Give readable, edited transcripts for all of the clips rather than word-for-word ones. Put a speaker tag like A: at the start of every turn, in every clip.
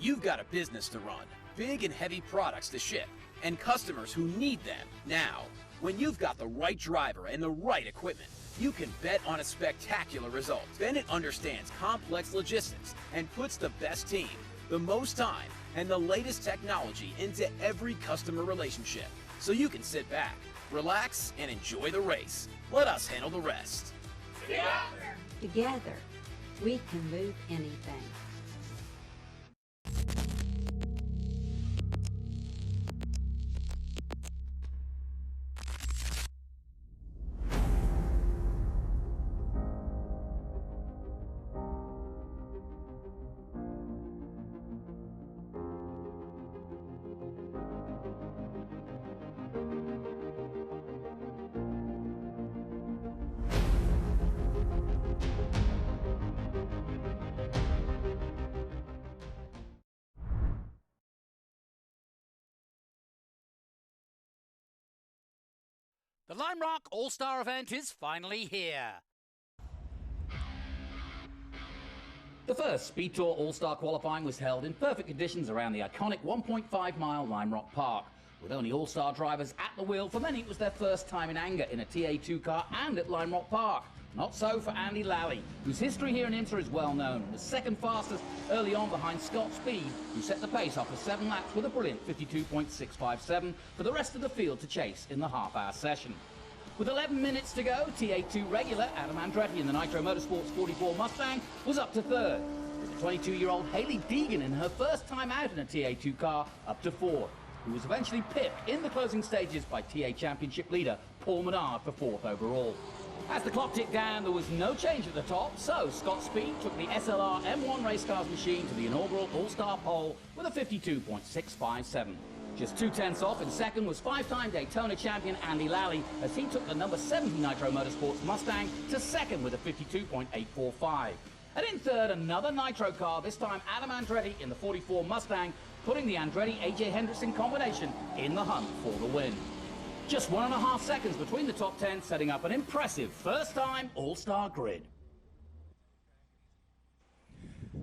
A: You've got a business to run, big and heavy products to ship, and customers who need them now. When you've got the right driver and the right equipment, you can bet on a spectacular result. Bennett understands complex logistics and puts the best team, the most time, and the latest technology into every customer relationship. So you can sit back, relax, and enjoy the race. Let us handle the rest.
B: Together, we can move anything.
C: The Lime Rock All-Star event is finally here. The first SpeedTour All-Star qualifying was held in perfect conditions around the iconic 1.5-mile Lime Rock Park. With only All-Star drivers at the wheel, for many it was their first time in anger in a TA2 car and at Lime Rock Park. Not so for Andy Lally, whose history here in IMSA is well known. Was second fastest early on behind Scott Speed, who set the pace after 7 laps with a brilliant 52.657 for the rest of the field to chase in the half-hour session. With 11 minutes to go, TA2 regular Adam Andretti in the Nitro Motorsports 44 Mustang was up to third, with the 22-year-old Hailie Deegan in her first time out in a TA2 car up to fourth, who was eventually pipped in the closing stages by TA Championship leader Paul Menard for fourth overall. As the clock ticked down, there was no change at the top, so Scott Speed took the SLR M1 Racecars machine to the inaugural All-Star pole with a 52.657. Just 2/10 off in second was 5-time Daytona champion Andy Lally, as he took the number 70 Nitro Motorsports Mustang to second with a 52.845. And in third, another Nitro car, this time Adam Andretti in the 44 Mustang, putting the Andretti-AJ Hendrickson combination in the hunt for the win. Just 1.5 seconds between the top 10, setting up an impressive first-time All-Star grid.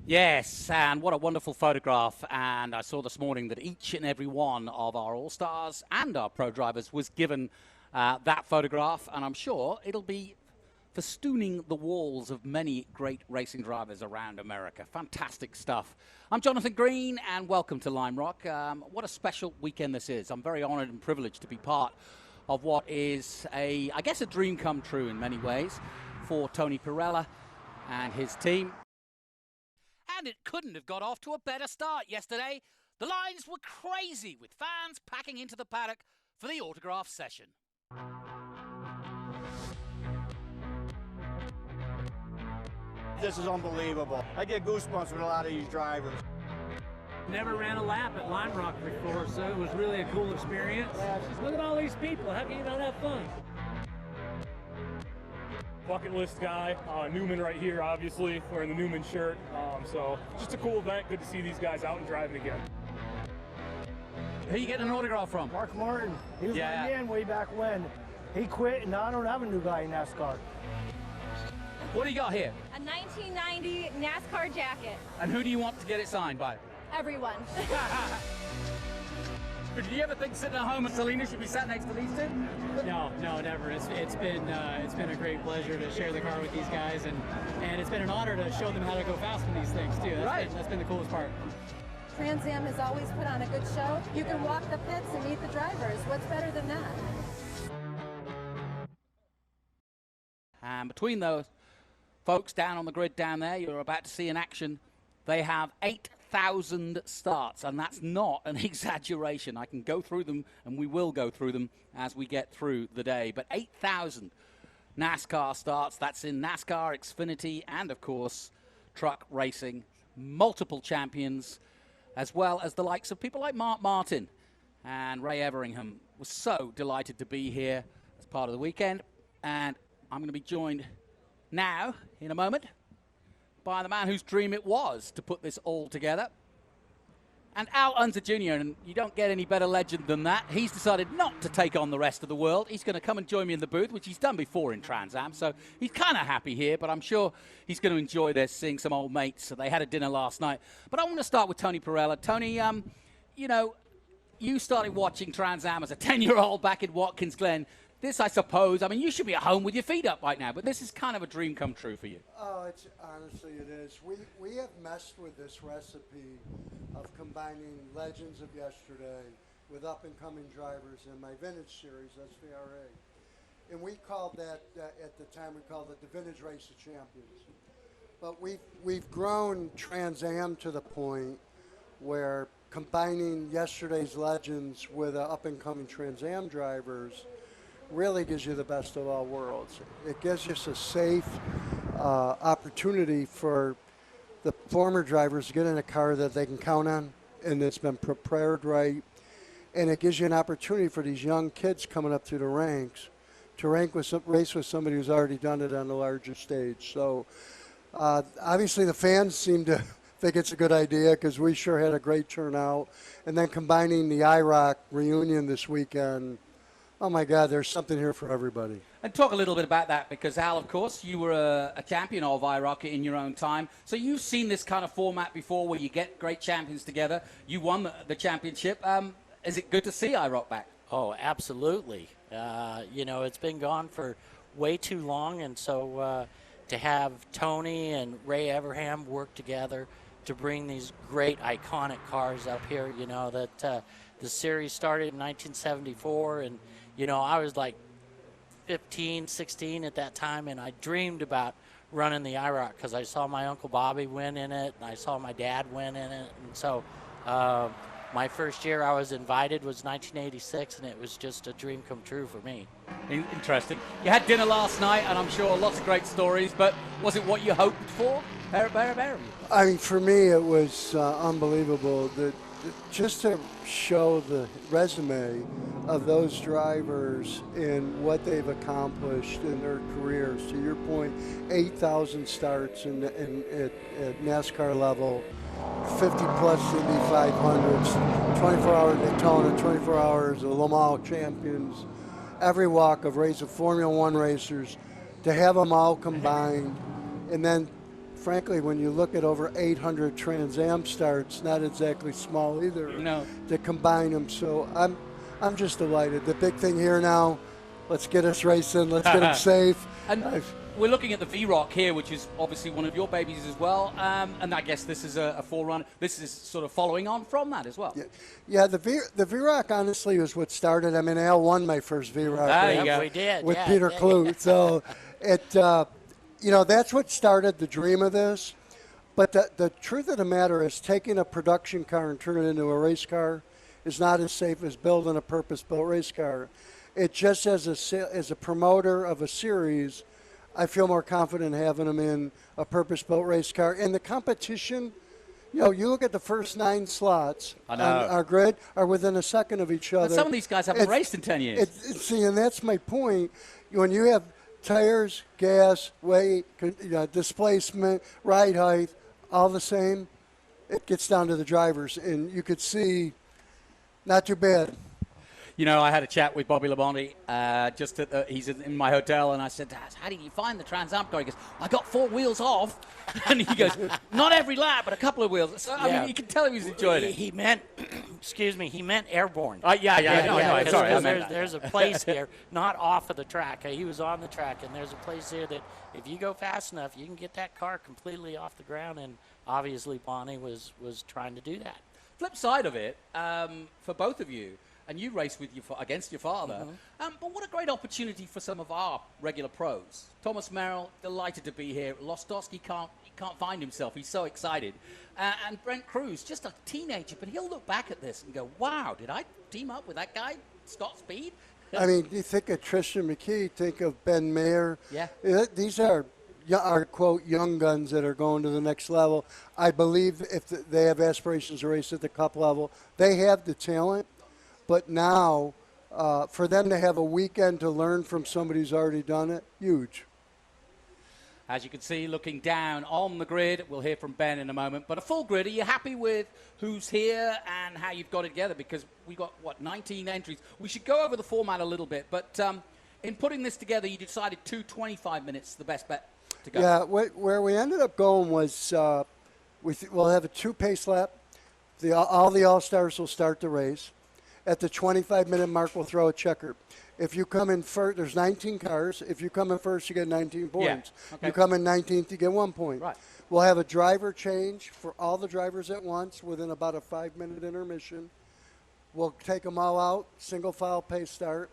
D: Yes, and what a wonderful photograph. And I saw this morning that each and every one of our All-Stars and our pro drivers was given that photograph, and I'm sure it'll be festooning the walls of many great racing drivers around America. Fantastic stuff. I'm Jonathan Green, and welcome to Lime Rock. What a special weekend this is. I'm very honored and privileged to be part of what is, I guess, a dream come true in many ways for Tony Pirelli and his team.
C: And it couldn't have got off to a better start yesterday. The lines were crazy, with fans packing into the paddock for the autograph session.
E: This is unbelievable. I get goosebumps with a lot of these drivers.
F: Never ran a lap at Lime Rock before, so it was really a cool experience. Look at all these people. How can you not have fun?
G: Bucket list guy, Newman right here, obviously, wearing the Newman shirt. So just a cool event. Good to see these guys out and driving again.
D: Who you getting an autograph from?
H: Mark Martin. He was my man way back when. He quit, and now I don't have a new guy in NASCAR.
D: What do you got here?
I: A 1990 NASCAR jacket.
D: And who do you want to get it signed by?
I: Everyone.
D: Did you ever think sitting at home with Selena should be sat next to these two?
F: No, never. It's been a great pleasure to share the car with these guys, and it's been an honor to show them how to go fast in these things too. That's been the coolest part.
J: Trans Am has always put on a good show. You can walk the pits and meet the drivers. What's better than that?
D: And between those folks down on the grid down there, you're about to see in action, they have 8,000 starts, and that's not an exaggeration. I can go through them, and we will go through them as we get through the day. But 8,000 NASCAR starts, that's in NASCAR, Xfinity, and of course, truck racing. Multiple champions, as well as the likes of people like Mark Martin and Ray Everingham. Was so delighted to be here as part of the weekend, and I'm going to be joined now, in a moment, by the man whose dream it was to put this all together. And Al Unser Jr., and you don't get any better legend than that, he's decided not to take on the rest of the world. He's going to come and join me in the booth, which he's done before in Trans Am. So he's kind of happy here, but I'm sure he's going to enjoy this, seeing some old mates. So they had a dinner last night. But I want to start with Tony Pirelli. Tony, you know, you started watching Trans Am as a 10-year-old back in Watkins Glen. This, I suppose, I mean, you should be at home with your feet up right now, but this is kind of a dream come true for you.
K: Oh, honestly, it is. We have messed with this recipe of combining legends of yesterday with up-and-coming drivers in my vintage series, SVRA. And we called that, at the time, we called it the Vintage Race of Champions. But we've grown Trans Am to the point where combining yesterday's legends with up-and-coming Trans Am drivers really gives you the best of all worlds. It gives us a safe opportunity for the former drivers to get in a car that they can count on and it's been prepared right. And it gives you an opportunity for these young kids coming up through the ranks to race with somebody who's already done it on the larger stage. So obviously the fans seem to think it's a good idea because we sure had a great turnout. And then combining the IROC reunion this weekend, oh my God, there's something here for everybody.
D: And talk a little bit about that, because Al, of course, you were a champion of IROC in your own time. So you've seen this kind of format before where you get great champions together. You won the championship. Is it good to see IROC back?
L: Oh, absolutely. You know, it's been gone for way too long, and so to have Tony and Ray Everham work together to bring these great iconic cars up here, you know, that the series started in 1974, and you know, I was like 15, 16 at that time, and I dreamed about running the IROC because I saw my Uncle Bobby win in it, and I saw my dad win in it. And so my first year I was invited was 1986, and it was just a dream come true for me.
D: Interesting. You had dinner last night, and I'm sure lots of great stories, but was it what you hoped for?
K: I mean, for me, it was unbelievable that just to show the resume of those drivers and what they've accomplished in their careers. To your point, 8,000 starts at NASCAR level, 50-plus Indy 500s, 24-hour Daytona, 24 hours of Le Mans champions, every walk of race of Formula One racers, to have them all combined, and then frankly, when you look at over 800 Trans Am starts, not exactly small either.
D: No.
K: To combine them, so I'm just delighted. The big thing here now, let's get us racing, let's get them safe.
D: And we're looking at the V-Rock here, which is obviously one of your babies as well. And I guess this is a forerunner. This is sort of following on from that as well.
K: Yeah, the V-Rock honestly was what started. I mean, Al won my first V-Rock
L: we did,
K: with Peter Clute. So it. You know, that's what started the dream of this. But the truth of the matter is taking a production car and turning it into a race car is not as safe as building a purpose-built race car. It just, as a promoter of a series, I feel more confident having them in a purpose-built race car. And the competition, you know, you look at the first 9 slots on our grid are within a second of each other.
D: But some of these guys haven't raced in 10 years.
K: See, and that's my point. When you have tires, gas, weight, displacement, ride height, all the same, it gets down to the drivers. And you could see, not too bad.
D: You know, I had a chat with Bobby Labonte he's in my hotel, and I said, how did you find the Trans Am car? He goes, I got 4 wheels off. And he goes, not every lap, but a couple of wheels. So, I mean, you can tell he was enjoying it.
L: He meant, he meant airborne.
D: I know. Sorry,
L: there's a place here, not off of the track. He was on the track, and there's a place here that if you go fast enough, you can get that car completely off the ground, and obviously Bonnie was trying to do that.
D: Flip side of it, for both of you, and you raced with against your father. But what a great opportunity for some of our regular pros. Thomas Merrill, delighted to be here. Wlostowski can't find himself. He's so excited. And Brent Cruz, just a teenager, but he'll look back at this and go, wow, did I team up with that guy, Scott Speed?
K: I mean, you think of Tristan McKee, think of Ben Mayer.
D: Yeah.
K: These are quote, young guns that are going to the next level. I believe if they have aspirations to race at the cup level, they have the talent. But now, for them to have a weekend to learn from somebody who's already done it, huge.
D: As you can see, looking down on the grid, we'll hear from Ben in a moment. But a full grid, are you happy with who's here and how you've got it together? Because we got, 19 entries. We should go over the format a little bit. But in putting this together, you decided 2:25 minutes the best bet to go.
K: Yeah, where we ended up going was we'll have a 2-pace lap. All the All-Stars will start the race. At the 25-minute mark, we'll throw a checker. If you come in first, there's 19 cars. If you come in first, you get 19 points.
D: Yeah. Okay.
K: You come in 19th, you get 1 point.
D: Right.
K: We'll have a driver change for all the drivers at once within about a 5-minute intermission. We'll take them all out, single file pace start,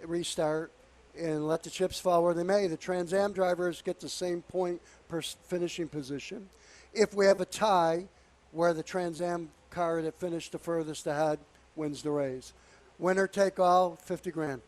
K: restart, and let the chips fall where they may. The Trans Am drivers get the same point per finishing position. If we have a tie where the Trans Am car that finished the furthest ahead wins the race. Winner take all, 50 grand.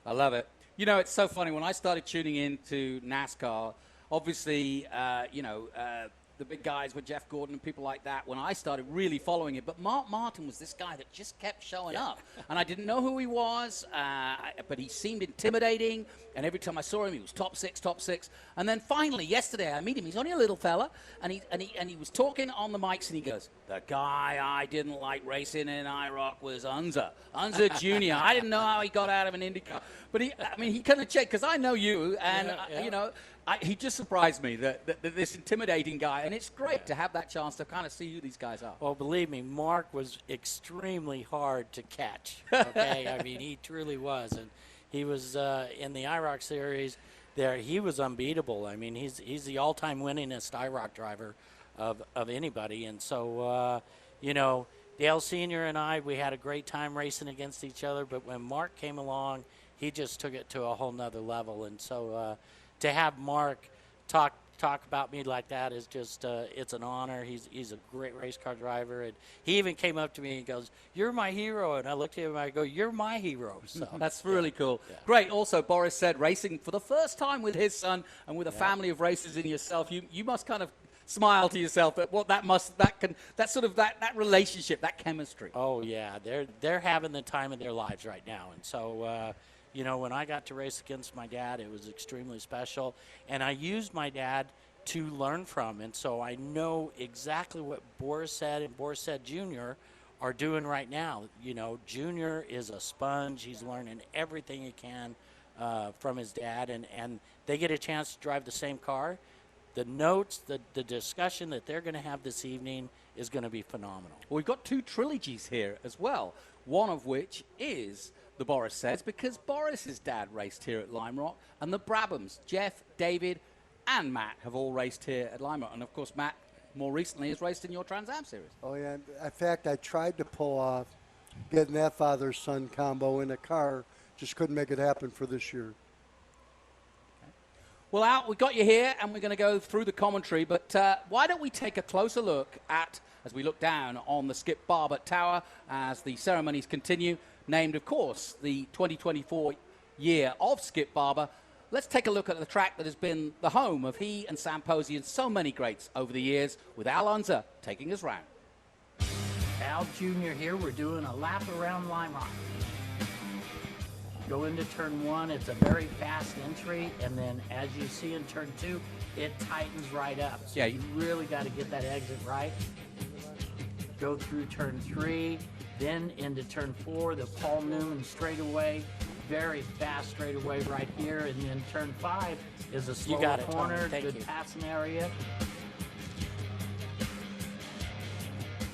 D: I love it. You know, it's so funny. When I started tuning into NASCAR, obviously, the big guys were Jeff Gordon and people like that when I started really following it. But Mark Martin was this guy that just kept showing up. And I didn't know who he was, but he seemed intimidating. And every time I saw him, he was top six. And then finally, yesterday, I meet him. He's only a little fella. And he was talking on the mics, and he goes, the guy I didn't like racing in IROC was Unser Jr. I didn't know how he got out of an INDYCAR. But he kind of checked, because I know you, and, he just surprised me, that this intimidating guy. And it's great to have that chance to kind of see who these guys are.
L: Well, believe me, Mark was extremely hard to catch. Okay, I mean, he truly was. And he was in the IROC series there. He was unbeatable. I mean, he's the all-time winningest IROC driver of anybody. And so, Dale Sr. and I, we had a great time racing against each other. But when Mark came along, he just took it to a whole nother level. And so to have Mark talk about me like that is just it's an honor. He's a great race car driver, and he even came up to me and goes, "You're my hero." And I looked at him and I go, "You're my hero." So
D: that's really cool. Yeah. Great. Also, Boris said racing for the first time with his son and with a family of racers in yourself. You must kind of smile to yourself at what that relationship, that chemistry.
L: Oh yeah, they're having the time of their lives right now, and so. When I got to race against my dad, it was extremely special. And I used my dad to learn from. And so I know exactly what Boris said and Boris said Jr. are doing right now. Jr. is a sponge. He's learning everything he can from his dad. And they get a chance to drive the same car. The notes, the discussion that they're going to have this evening is going to be phenomenal.
D: Well, we've got 2 trilogies here as well, one of which is the Boris Says, because Boris's dad raced here at Lime Rock, and the Brabhams, Jeff, David, and Matt have all raced here at Lime Rock. And, of course, Matt, more recently, has raced in your Trans Am series.
K: Oh, yeah. In fact, I tried to pull off getting that father-son combo in a car. Just couldn't make it happen for this year.
D: Well, Al, we've got you here, and we're going to go through the commentary. But why don't we take a closer look at, as we look down on the Skip Barber Tower, as the ceremonies continue, named, of course, the 2024 year of Skip Barber. Let's take a look at the track that has been the home of he and Sam Posey and so many greats over the years, with Al Unser taking us round.
L: Al Jr. here. We're doing a lap around Lime Rock. Go into turn 1. It's a very fast entry, and then as you see in turn 2, it tightens right up. So yeah, you really got to get that exit right. Go through turn 3. Then into turn 4, the Paul Newman straightaway, very fast straightaway right here. And then turn 5 is a slower corner, good passing area.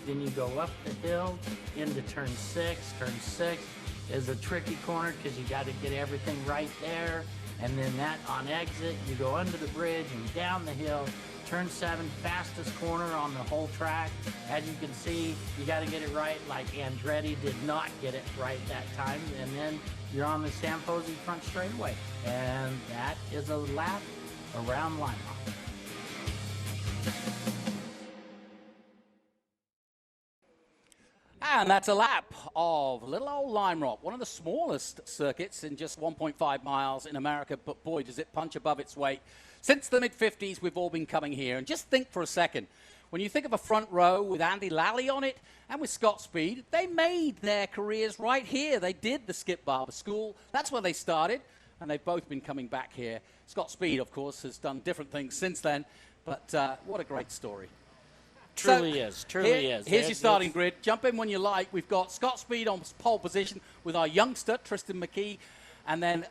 L: Then you go up the hill into turn 6. Turn 6 is a tricky corner because you got to get everything right there. And then that on exit, you go under the bridge and down the hill. Turn 7, fastest corner on the whole track. As you can see, you got to get it right, like Andretti did not get it right that time. And then you're on the Sam Posey front straightaway. And that is a lap around Lime Rock.
D: And that's a lap of little old Lime Rock, one of the smallest circuits in just 1.5 miles in America, but boy, does it punch above its weight. Since the mid-50s, we've all been coming here. And just think for a second, when you think of a front row with Andy Lally on it and with Scott Speed, they made their careers right here. They did the Skip Barber School. That's where they started. and they've both been coming back here. Scott Speed, of course, has done different things since then, but what a great story.
L: Truly is.
D: Here's your starting grid. Jump in when you like. We've got Scott Speed on pole position with our youngster, Tristan McKee, and then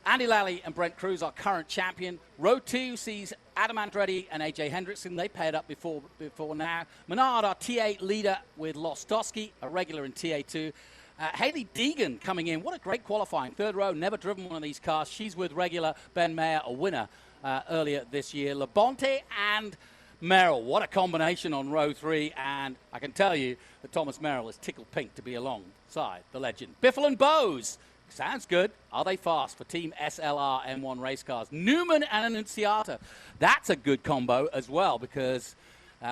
D: Andy Lally and Brent Cruz, our current champion. Row 2 sees Adam Andretti and A.J. Hendrickson. They paired up before now. Menard, our TA leader with Wlostowski, a regular in TA2. Haley Deegan coming in. What a great qualifying. Third row, never driven one of these cars. She's with regular Ben Mayer, a winner earlier this year. Labonte and Merrill, what a combination on row 3, and I can tell you that Thomas Merrill is tickled pink to be alongside the legend. Biffle and Bose, sounds good. Are they fast for Team SLR M1 race cars? Newman and Annunziata, that's a good combo as well, because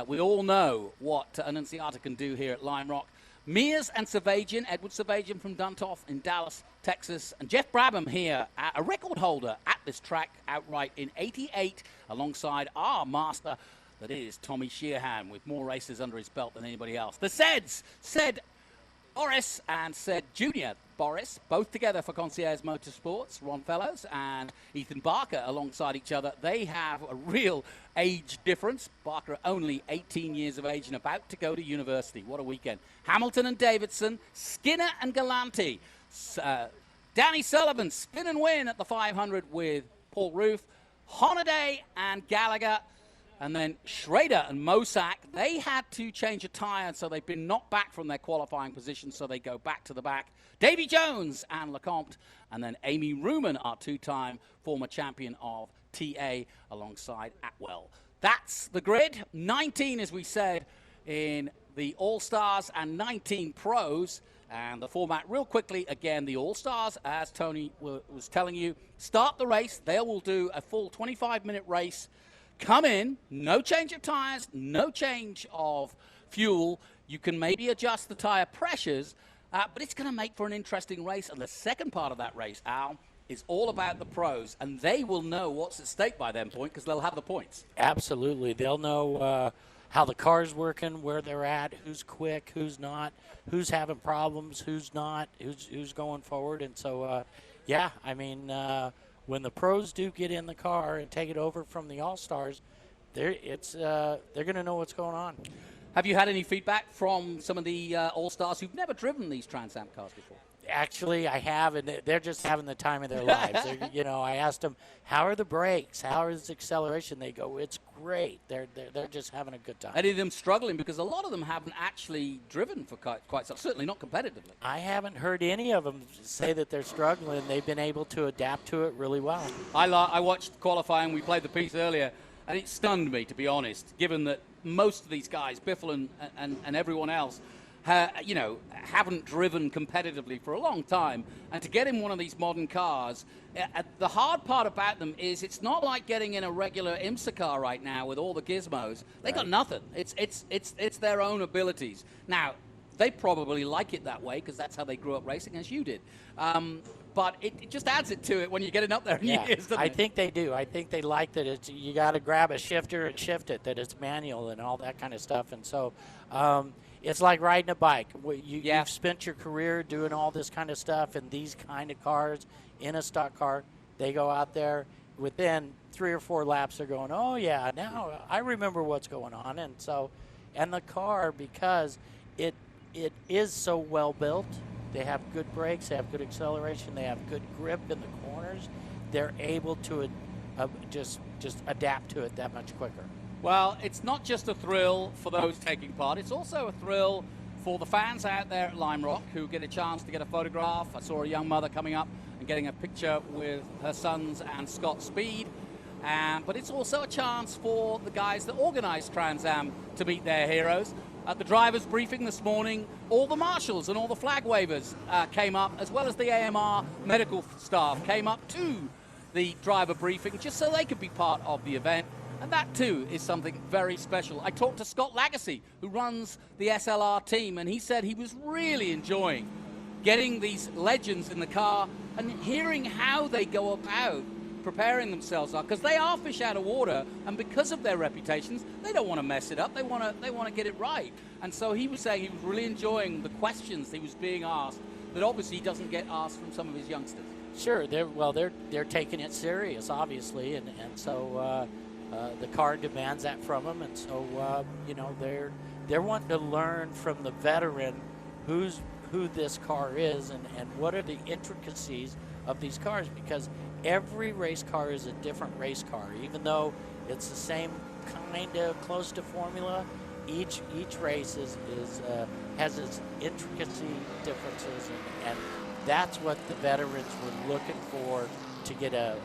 D: we all know what Annunziata can do here at Lime Rock. Mears and Savagian, Edward Savagian from Duntoff in Dallas, Texas, and Jeff Brabham here, a record holder at this track outright in '88, alongside our master, that is Tommy Sheehan, with more races under his belt than anybody else. The Seds, Sed Boris and Sed Jr. Boris, both together for Concierge Motorsports, Ron Fellows and Ethan Barker alongside each other. They have a real age difference. Barker only 18 years of age and about to go to university. What a weekend. Hamilton and Davison, Skinner and Galante. Danny Sullivan, spin and win at the 500 with Paul Ruth. Hornaday and Gallaugher. And then Schrader and Mosak, they had to change a tyre, so they've been knocked back from their qualifying position, so they go back to the back. Davey Jones and Lecomte, and then Amy Ruman, our two-time former champion of TA, alongside Atwell. That's the grid. 19, as we said, in the All-Stars and 19 Pros. And the format, real quickly, again, the All-Stars, as Tony was telling you, start the race. They will do a full 25-minute race. Come in, no change of tyres, no change of fuel. You can maybe adjust the tyre pressures, but it's going to make for an interesting race. And the second part of that race, Al, is all about the pros. And they will know what's at stake by that point because they'll have the points.
L: Absolutely. They'll know how the car's working, where they're at, who's quick, who's not, who's having problems, who's not, who's going forward. And so, yeah, I mean, when the pros do get in the car and take it over from the All-Stars, they're going to know what's going on.
D: Have you had any feedback from some of the All-Stars who've never driven these Trans Am cars before?
L: Actually, I have, and they're just having the time of their lives. I asked them, how are the brakes? How is the acceleration? They go, it's great. They're just having a good time.
D: Any of them struggling? Because a lot of them haven't actually driven for quite some, certainly not competitively.
L: I haven't heard any of them say that they're struggling. They've been able to adapt to it really well.
D: I watched qualifying. We played the piece earlier, and it stunned me, to be honest, given that most of these guys, Biffle and everyone else, haven't driven competitively for a long time, and to get in one of these modern cars, the hard part about them is it's not like getting in a regular IMSA car right now with all the gizmos. They got nothing. It's their own abilities. Now, they probably like it that way because that's how they grew up racing, as you did. But it just adds it to it when you're getting up there in years, doesn't it?
L: I think they do. I think they like that you got to grab a shifter and shift it, that it's manual and all that kind of stuff. And so it's like riding a bike. You've spent your career doing all this kind of stuff in these kind of cars, in a stock car. They go out there, within 3 or 4 laps, they're going, oh, yeah, now I remember what's going on. And so, and the car, because it is so well built, they have good brakes, they have good acceleration, they have good grip in the corners, they're able to just adapt to it that much quicker.
D: Well, it's not just a thrill for those taking part, it's also a thrill for the fans out there at Lime Rock who get a chance to get a photograph. I saw a young mother coming up and getting a picture with her sons and Scott Speed. But it's also a chance for the guys that organize Trans Am to meet their heroes. At the driver's briefing this morning, all the marshals and all the flag wavers came up, as well as the AMR medical staff came up to the driver briefing just so they could be part of the event. And that, too, is something very special. I talked to Scott Lagacy, who runs the SLR team, and he said he was really enjoying getting these legends in the car and hearing how they go about preparing themselves are, because they are fish out of water, and because of their reputations, they don't want to mess it up. They want to get it right. And so he was saying he was really enjoying the questions he was being asked that obviously he doesn't get asked from some of his youngsters.
L: Sure. They're taking it serious, obviously, and so the car demands that from them, and so they're wanting to learn from the veteran who this car is and what are the intricacies of these cars, because every race car is a different race car. Even though it's the same kind of close to formula, each race has its intricacy differences, and that's what the veterans were looking for to get a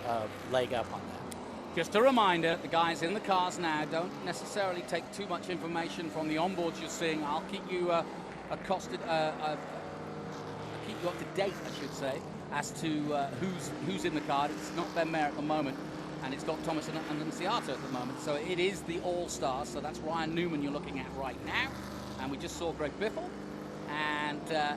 L: leg up on that.
D: Just a reminder, the guys in the cars now don't necessarily take too much information from the onboards you're seeing. I'll keep you keep you up to date, I should say, as to who's in the car. It's not Ben Mayer at the moment, and it's got Thomas and Annunziata at the moment. So it is the All-Stars. So that's Ryan Newman you're looking at right now. And we just saw Greg Biffle. And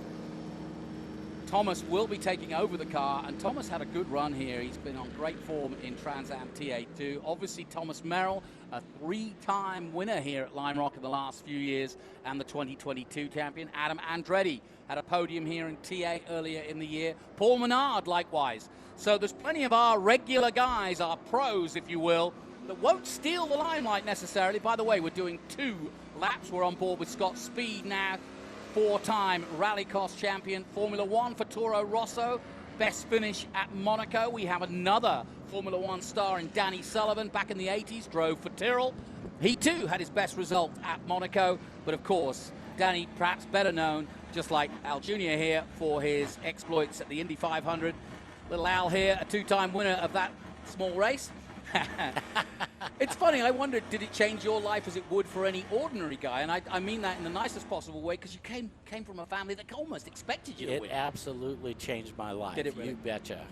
D: Thomas will be taking over the car. And Thomas had a good run here. He's been on great form in Trans Am TA2. Obviously, Thomas Merrill, a 3-time winner here at Lime Rock in the last few years, and the 2022 champion. Adam Andretti had a podium here in TA earlier in the year. Paul Menard, likewise. So there's plenty of our regular guys, our pros, if you will, that won't steal the limelight necessarily. By the way, we're doing 2 laps. We're on board with Scott Speed now, 4-time Rallycross champion. Formula One for Toro Rosso, best finish at Monaco. We have another Formula One star in Danny Sullivan, back in the 80s, drove for Tyrrell. He too had his best result at Monaco, but of course, Danny perhaps better known, just like Al Jr. here, for his exploits at the Indy 500. Little Al here, a 2-time winner of that small race. It's funny, I wondered, did it change your life as it would for any ordinary guy? And I mean that in the nicest possible way, because you came from a family that almost expected you to win.
L: It absolutely changed my life.
D: Did it really?
L: You betcha.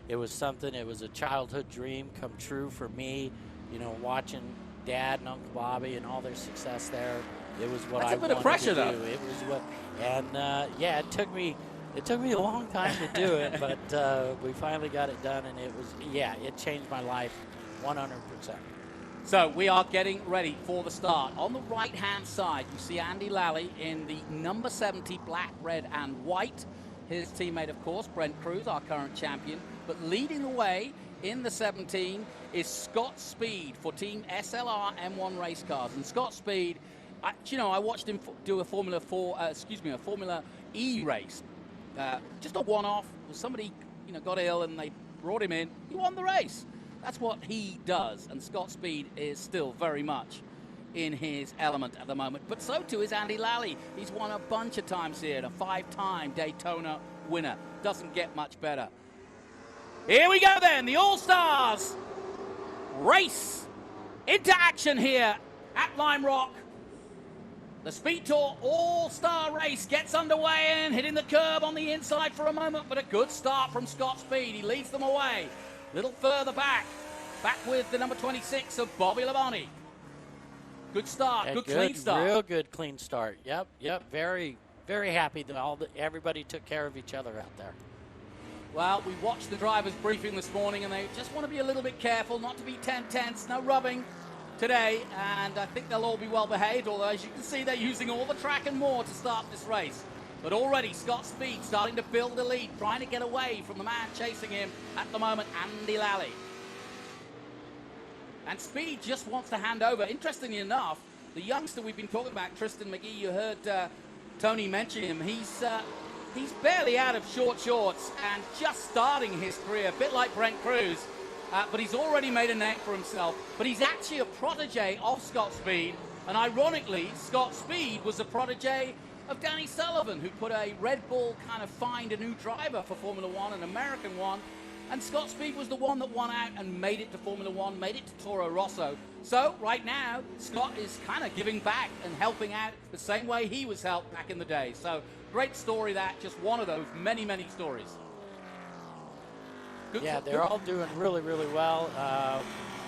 L: It was something, it was a childhood dream come true for me, watching Dad and Uncle Bobby and all their success there. It was what I wanted to do. That's a bit of pressure, though. It was what, and it took me a long time to do it, but we finally got it done, and it changed my life 100%.
D: So we are getting ready for the start. On the right-hand side, you see Andy Lally in the number 70 black, red, and white. His teammate, of course, Brent Cruz, our current champion. But leading the way in the 17 is Scott Speed for Team SLR M1 Racecars. And Scott Speed, I watched him do a Formula E race. Just a one-off. Somebody, got ill and they brought him in. He won the race. That's what he does. And Scott Speed is still very much in his element at the moment. But so too is Andy Lally. He's won a bunch of times here. A 5-time Daytona winner. Doesn't get much better. Here we go then. The All-Stars race into action here at Lime Rock. The SpeedTour All-Star Race gets underway and hitting the curb on the inside for a moment, but a good start from Scott Speed. He leads them away. A little further back with the number 26 of Bobby Labonte. Good start, good clean start.
L: Real good clean start. Yep. Very, very happy that everybody took care of each other out there.
D: Well, we watched the drivers' briefing this morning, and they just want to be a little bit careful, not to be tense, no rubbing today, and I think they'll all be well behaved, although as you can see, they're using all the track and more to start this race. But already Scott Speed starting to build the lead, trying to get away from the man chasing him at the moment, Andy Lally. And Speed just wants to hand over. Interestingly enough, the youngster we've been talking about, Tristan McKee, you heard Tony mention him. He's barely out of short shorts and just starting his career, a bit like Brent Cruz. But he's already made a name for himself. But he's actually a protege of Scott Speed. And ironically, Scott Speed was a protege of Danny Sullivan, who put a Red Bull kind of find a new driver for Formula One, an American one. And Scott Speed was the one that won out and made it to Formula One, made it to Toro Rosso. So right now, Scott is kind of giving back and helping out the same way he was helped back in the day. So great story that, just one of those many, many stories.
L: They're all doing really, really well.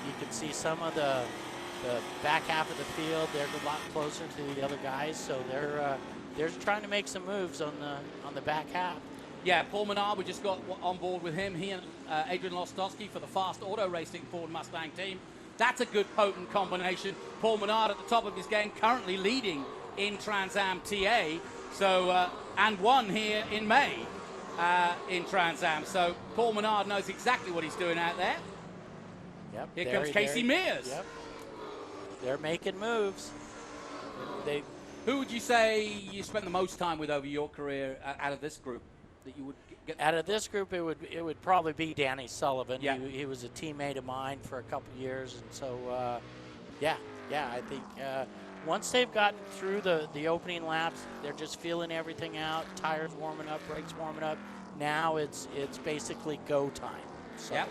L: You can see some of the back half of the field. They're a lot closer to the other guys, so they're trying to make some moves on the back half.
D: Yeah, Paul Menard, we just got on board with him. He and Adrian Wlostowski for the Fast Auto Racing Ford Mustang team. That's a good, potent combination. Paul Menard at the top of his game, currently leading in Trans Am TA. So and won here in May. in Trans Am. So Paul Menard knows exactly what he's doing out there.
L: Yep.
D: Here comes Casey Mears.
L: Yep. They're making moves.
D: Who would you say you spent the most time with over your career out of this group that you would get?
L: Out of this group, it would probably be Danny Sullivan.
D: Yeah.
L: He was a teammate of mine for a couple years, and so yeah, I think once they've gotten through the opening laps, they're just feeling everything out. Tires warming up, brakes warming up. Now it's basically go time. So.
D: Yep.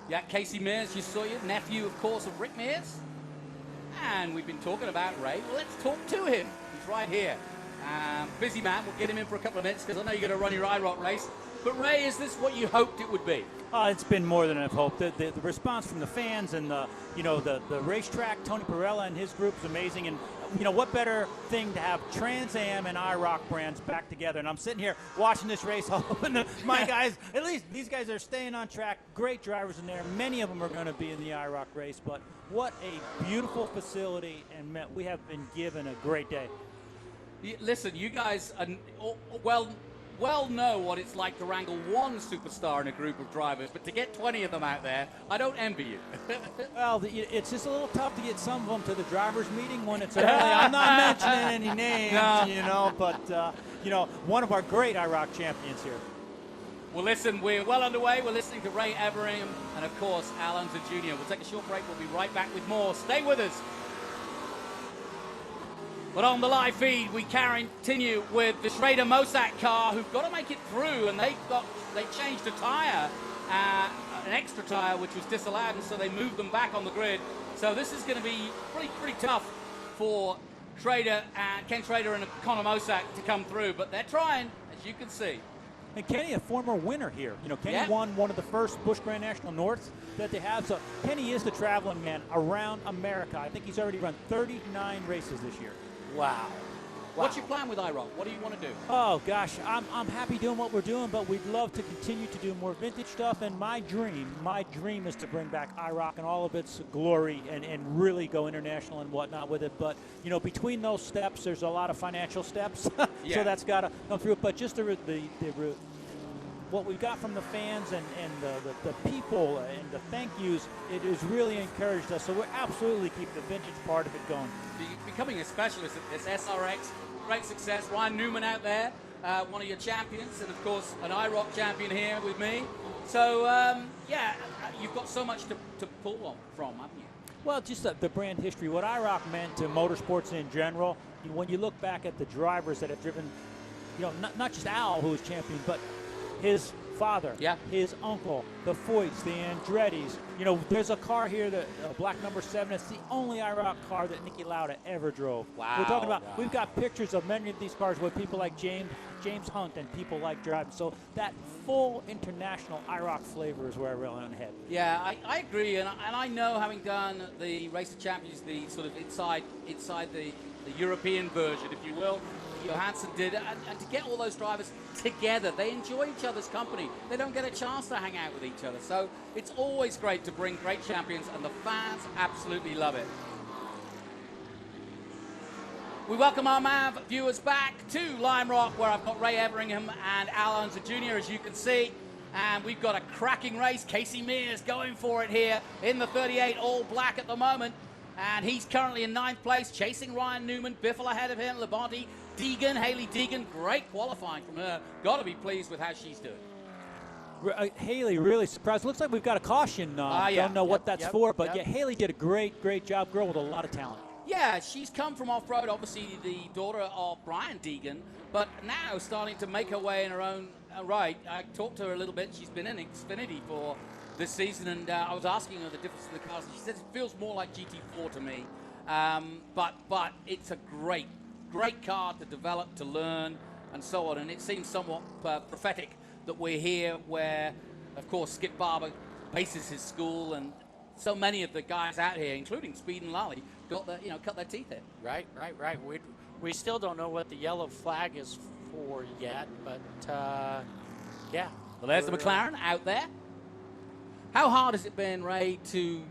D: Yeah, Casey Mears, you saw your nephew, of course, of Rick Mears. And we've been talking about Ray. Well, let's talk to him. He's right here. Busy man. We'll get him in for a couple of minutes because I know you're going to run your IROC race. But Ray, is this what you hoped it would be?
M: It's been more than I've hoped. The response from the fans and the racetrack, Tony Pirelli and his group is amazing. And what better thing to have Trans Am and IROC brands back together? And I'm sitting here watching this race, hoping my guys, at least these guys are staying on track. Great drivers in there. Many of them are going to be in the IROC race. But what a beautiful facility, and we have been given a great day.
D: Listen, you guys are well know what it's like to wrangle one superstar in a group of drivers, but to get 20 of them out there, I don't envy you.
M: Well, it's just a little tough to get some of them to the drivers' meeting when it's early. I'm not mentioning any names, but one of our great IROC champions here.
D: Well, listen, we're well underway. We're listening to Ray Everingham and, of course, Al Unser Jr. We'll take a short break. We'll be right back with more. Stay with us. But on the live feed, we continue with the Schrader Mosak car, who've got to make it through, and they changed a tire, an extra tire, which was disallowed, and so they moved them back on the grid. So this is going to be pretty tough for Ken Schrader and Connor Mosak to come through, but they're trying, as you can see.
M: And Kenny, a former winner here. Kenny won one of the first Busch Grand National Norths that they have. So Kenny is the traveling man around America. I think he's already run 39 races this year.
D: Wow. What's your plan with IROC? What do you want to do?
M: Oh, gosh, I'm happy doing what we're doing, but we'd love to continue to do more vintage stuff. And my dream is to bring back IROC and all of its glory and really go international and whatnot with it. But, between those steps, there's a lot of financial steps. So that's got to come through. But just what we've got from the fans and the people and the thank yous, it has really encouraged us. So we're absolutely keeping the vintage part of it going.
D: Becoming a specialist at this SRX, great success. Ryan Newman out there, one of your champions, and of course an IROC champion here with me. So you've got so much to pull from, haven't you?
M: Well, just the brand history, what IROC meant to motorsports in general. When you look back at the drivers that have driven, not just Al, who was champion, but his father, his uncle, the Foyts, the Andrettis. There's a car here, black number 7. It's the only IROC car that Niki Lauda ever drove.
D: Wow.
M: We're talking about, we've got pictures of many of these cars with people like James Hunt and people like driving. So that full international IROC flavor is where I really want to head.
D: Yeah, I agree. And I know, having done the Race of Champions, the sort of inside the European version, if you will, Johansson did, and to get all those drivers together, they enjoy each other's company. They don't get a chance to hang out with each other. So it's always great to bring great champions, and the fans absolutely love it. We welcome our MAV viewers back to Lime Rock, where I've got Ray Everingham and Al Unser Jr., as you can see. And we've got a cracking race. Casey Mears going for it here in the 38 all black at the moment. And he's currently in 9th place, chasing Ryan Newman. Biffle ahead of him, Labonte, Deegan, Haley Deegan. Great qualifying from her. Got to be pleased with how she's doing.
M: Haley really surprised. Looks like we've got a caution. Don't know what that's for, but Haley did a great job. Girl with a lot of talent.
D: Yeah, she's come from off-road, obviously the daughter of Brian Deegan, but now starting to make her way in her own right. I talked to her a little bit. She's been in Xfinity for this season, and I was asking her the difference in the cars. She says it feels more like GT4 to me, but it's a great car to develop, to learn, and so on. And it seems somewhat prophetic that we're here where, of course, Skip Barber bases his school, and so many of the guys out here, including Speed and Lally, got cut their teeth in.
L: Right. We still don't know what the yellow flag is for yet, but yeah.
D: Well, there's the McLaren out there. How hard has it been, Ray, to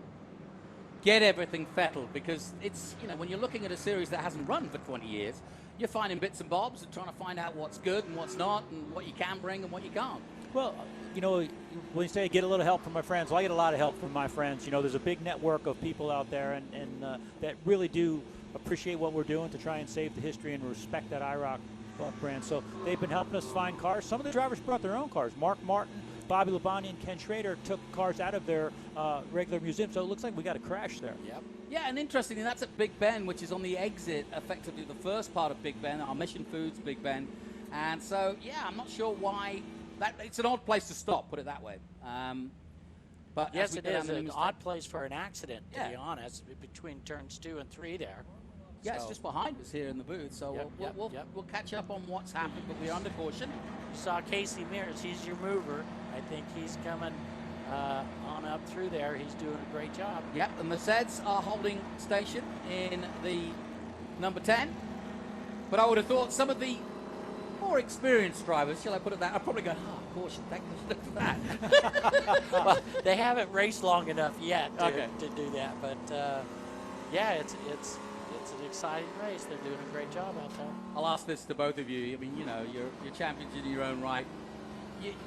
D: get everything fettled? Because it's, when you're looking at a series that hasn't run for 20 years, you're finding bits and bobs and trying to find out what's good and what's not and what you can bring and what you can't.
M: Well, you know, when you say get a little help from my friends, well, I get a lot of help from my friends. You know, there's a big network of people out there and that really do appreciate what we're doing to try and save the history and respect that IROC brand. So they've been helping us find cars. Some of the drivers brought their own cars. Mark Martin, Bobby Labonte, and Ken Schrader took cars out of their regular museum. So it looks like we got a crash there.
L: Yep.
D: Yeah, and interestingly, that's at Big Ben, which is on the exit, effectively the first part of Big Ben, our Mission Foods Big Ben. And so, yeah, I'm not sure why. It's an odd place to stop, put it that way. But
L: yes, it is an odd place for an accident, to be honest, between turns 2 and 3 there.
D: Yeah,
L: so.
D: It's just behind us here in the booth, so we'll catch up on what's happened, but we're under caution.
L: You saw Casey Mears, he's your mover. I think he's coming on up through there. He's doing a great job.
D: Yep, and the Zeds are holding station in the number 10. But I would have thought some of the more experienced drivers, shall I put it that, are probably going, oh, caution, thank goodness for that.
L: Well, they haven't raced long enough yet to do that, but yeah, it's an exciting race. They're doing a great job out there.
D: I'll ask this to both of you. I mean, you know, you're champions in your own right.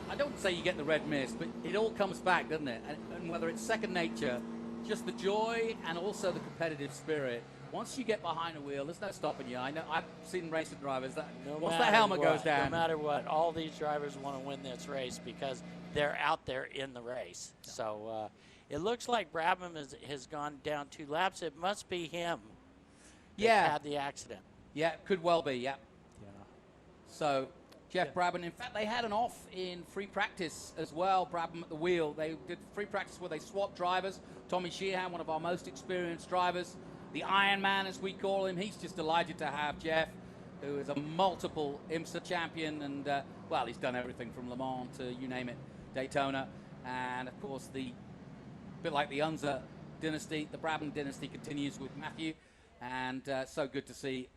D: I don't say you get the red mist, but it all comes back, doesn't it? And whether it's second nature, just the joy and also the competitive spirit. Once you get behind a wheel, there's no stopping you. I know I've seen racing drivers that once the helmet goes down.
L: No matter what, all these drivers want to win this race because they're out there in the race. Yeah. So it looks like Brabham has gone down 2 laps. It must be him.
D: Yeah.
L: Had the accident.
D: Yeah, could well be. Yeah. So Jeff Brabham, in fact, they had an off in free practice as well. Brabham at the wheel. They did free practice where they swapped drivers. Tommy Sheehan, one of our most experienced drivers. The Iron Man, as we call him, he's just delighted to have Jeff, who is a multiple IMSA champion, and, well, he's done everything from Le Mans to, you name it, Daytona. And, of course, a bit like the Unser dynasty, the Brabham dynasty continues with Matthew, and so good to see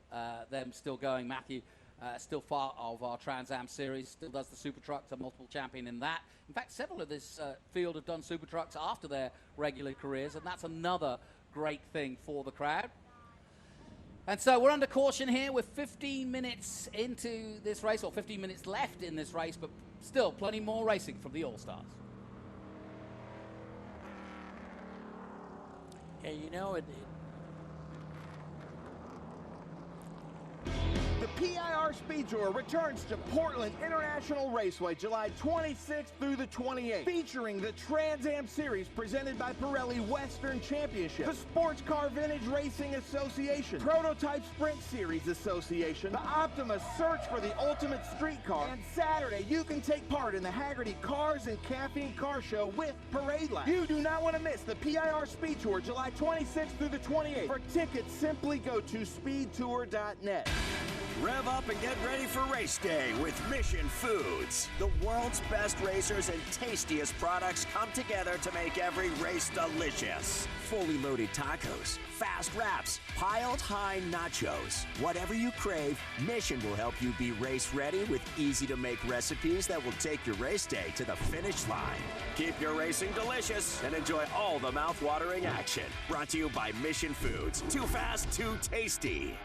D: them still going. Matthew, still part of our Trans Am series, still does the Super Trucks, a multiple champion in that. In fact, several of this field have done Super Trucks after their regular careers, and that's another great thing for the crowd. And so we're under caution here. We're 15 minutes into this race, or 15 minutes left in this race, but still plenty more racing from the All-Stars.
L: Yeah, you know,
N: The PIR Speed Tour returns to Portland International Raceway July 26th through the 28th, featuring the Trans Am Series presented by Pirelli Western Championship, the Sports Car Vintage Racing Association, Prototype Sprint Series Association, the Optima Search for the Ultimate Street Car, and Saturday you can take part in the Haggerty Cars and Caffeine Car Show with Parade Lap. You do not want to miss the PIR Speed Tour July 26th through the 28th. For tickets, simply go to speedtour.net.
O: Rev up and get ready for race day with Mission Foods. The world's best racers and tastiest products come together to make every race delicious. Fully loaded tacos, fast wraps, piled high nachos. Whatever you crave, Mission will help you be race ready with easy-to-make recipes that will take your race day to the finish line. Keep your racing delicious and enjoy all the mouth-watering action. Brought to you by Mission Foods. Too fast, too tasty.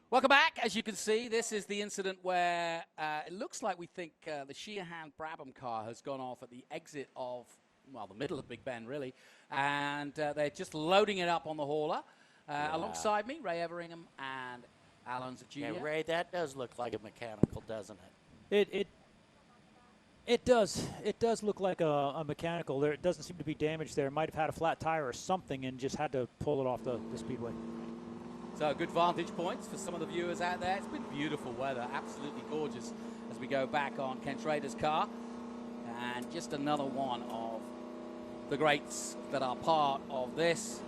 D: Welcome back. As you can see, this is the incident where it looks like we think the Sheehan-Brabham car has gone off at the exit of, well, the middle of Big Ben, really. And they're just loading it up on the hauler. Alongside me, Ray Everingham and Alan Jr.
L: Yeah, Ray, that does look like a mechanical, doesn't it?
M: It does. It does look like a mechanical. There, it doesn't seem to be damaged there. It might have had a flat tire or something and just had to pull it off the speedway.
D: So good vantage points for some of the viewers out there. It's been beautiful weather, absolutely gorgeous as we go back on Ken Schrader's car. And just another one of the greats that are part of this.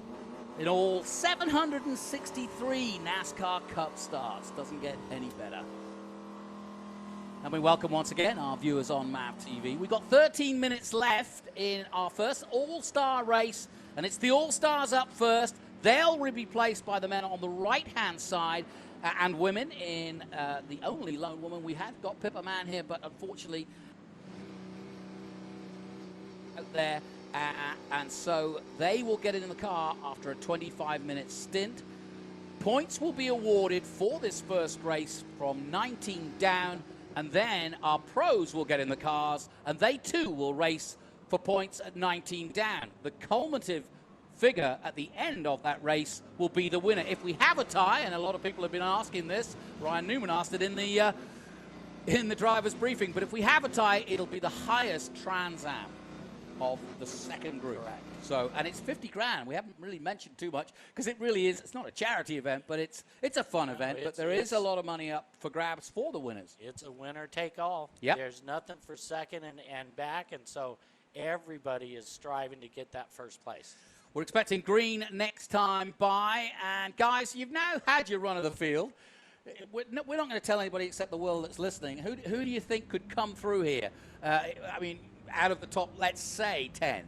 D: In all, 763 NASCAR Cup starts. Doesn't get any better. And we welcome once again our viewers on MAV TV. We've got 13 minutes left in our first All-Star race, and it's the All-Stars up first. They'll be placed by the men on the right-hand side and women in the only lone woman. We have got Pippa Mann here, but unfortunately out there And so they will get in the car after a 25-minute stint. Points will be awarded for this first race from 19 down, and then our pros will get in the cars, and they too will race for points at 19 down. The cumulative figure at the end of that race will be the winner. If we have a tie, and a lot of people have been asking this, Ryan Newman asked it in the driver's briefing, but if we have a tie, it'll be the highest Trans Am of the second group.
L: Correct.
D: So, and it's 50 grand. We haven't really mentioned too much because it really is. It's not a charity event, but it's a fun event. But there is a lot of money up for grabs for the winners.
L: It's a winner take all.
D: Yep.
L: There's nothing for second and back, and so everybody is striving to get that first place.
D: We're expecting green next time by, and guys, you've now had your run of the field. We're not going to tell anybody except the world that's listening. Who do you think could come through here? I mean, out of the top, let's say 10.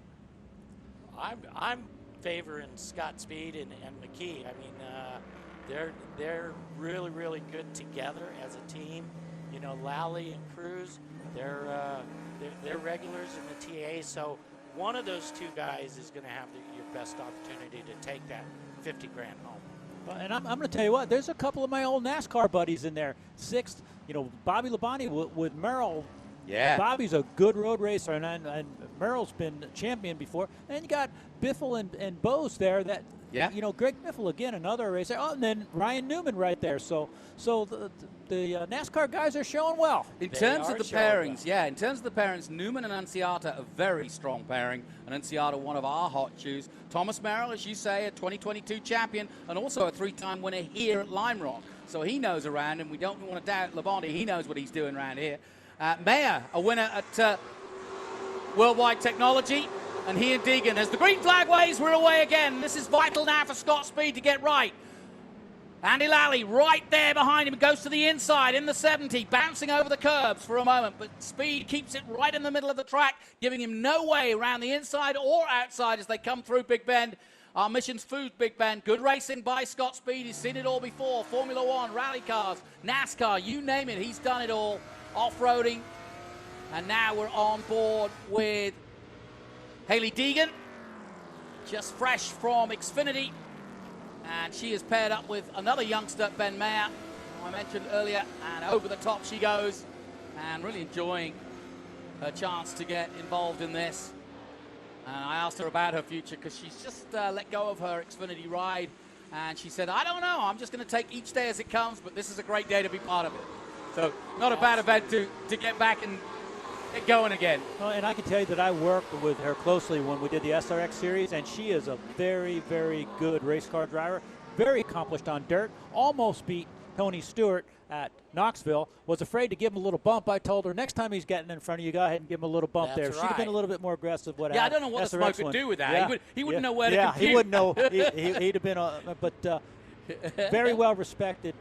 L: I'm favoring Scott Speed and McKee. I mean, they're really good together as a team. You know, Lally and Cruz, they're regulars in the TA. So one of those two guys is going to have your best opportunity to take that 50 grand home.
M: And I'm going to tell you what, there's a couple of my old NASCAR buddies in there. Sixth, you know, Bobby Labonte with Merrill.
D: Yeah.
M: Bobby's a good road racer, and Merrill's been champion before. And you got Biffle and Bose there. That,
D: yeah.
M: You know, Greg Biffle again, another racer. Oh, and then Ryan Newman right there. So the NASCAR guys are showing well.
D: In terms of the pairings, in terms of the pairings, Newman and Anciata a very strong pairing, and Anciata one of our hot shoes. Thomas Merrill, as you say, a 2022 champion, and also a 3-time winner here at Lime Rock. So he knows around, and we don't want to doubt Labonte. He knows what he's doing around here. Mayer, a winner at Worldwide Technology, and he and Deegan. As the green flag waves, we're away again. This is vital now for Scott Speed to get right. Andy Lally right there behind him, goes to the inside in the 70, bouncing over the curbs for a moment, but Speed keeps it right in the middle of the track, giving him no way around the inside or outside as they come through Big Bend. Our Missions Food Big Bend. Good racing by Scott Speed. He's seen it all before. Formula One, rally cars, NASCAR, you name it, he's done it all. Off-roading, and now we're on board with Hailie Deegan, just fresh from Xfinity, and she is paired up with another youngster, Ben Mayer, who I mentioned earlier, and over the top she goes, and really enjoying her chance to get involved in this. And I asked her about her future because she's just let go of her Xfinity ride, and she said, I don't know, I'm just going to take each day as it comes, but this is a great day to be part of it. So not a bad event to get back and get going again.
M: Well, and I can tell you that I worked with her closely when we did the SRX series, and she is a very, very good race car driver, very accomplished on dirt, almost beat Tony Stewart at Knoxville, was afraid to give him a little bump. I told her next time he's getting in front of you, go ahead and give him a little bump.
L: That's
M: there. She'd have been a little bit more aggressive.
D: I don't know what the smoke would do with that.
M: Yeah.
D: He wouldn't know where to compute.
M: He wouldn't know. He'd have been, but very well respected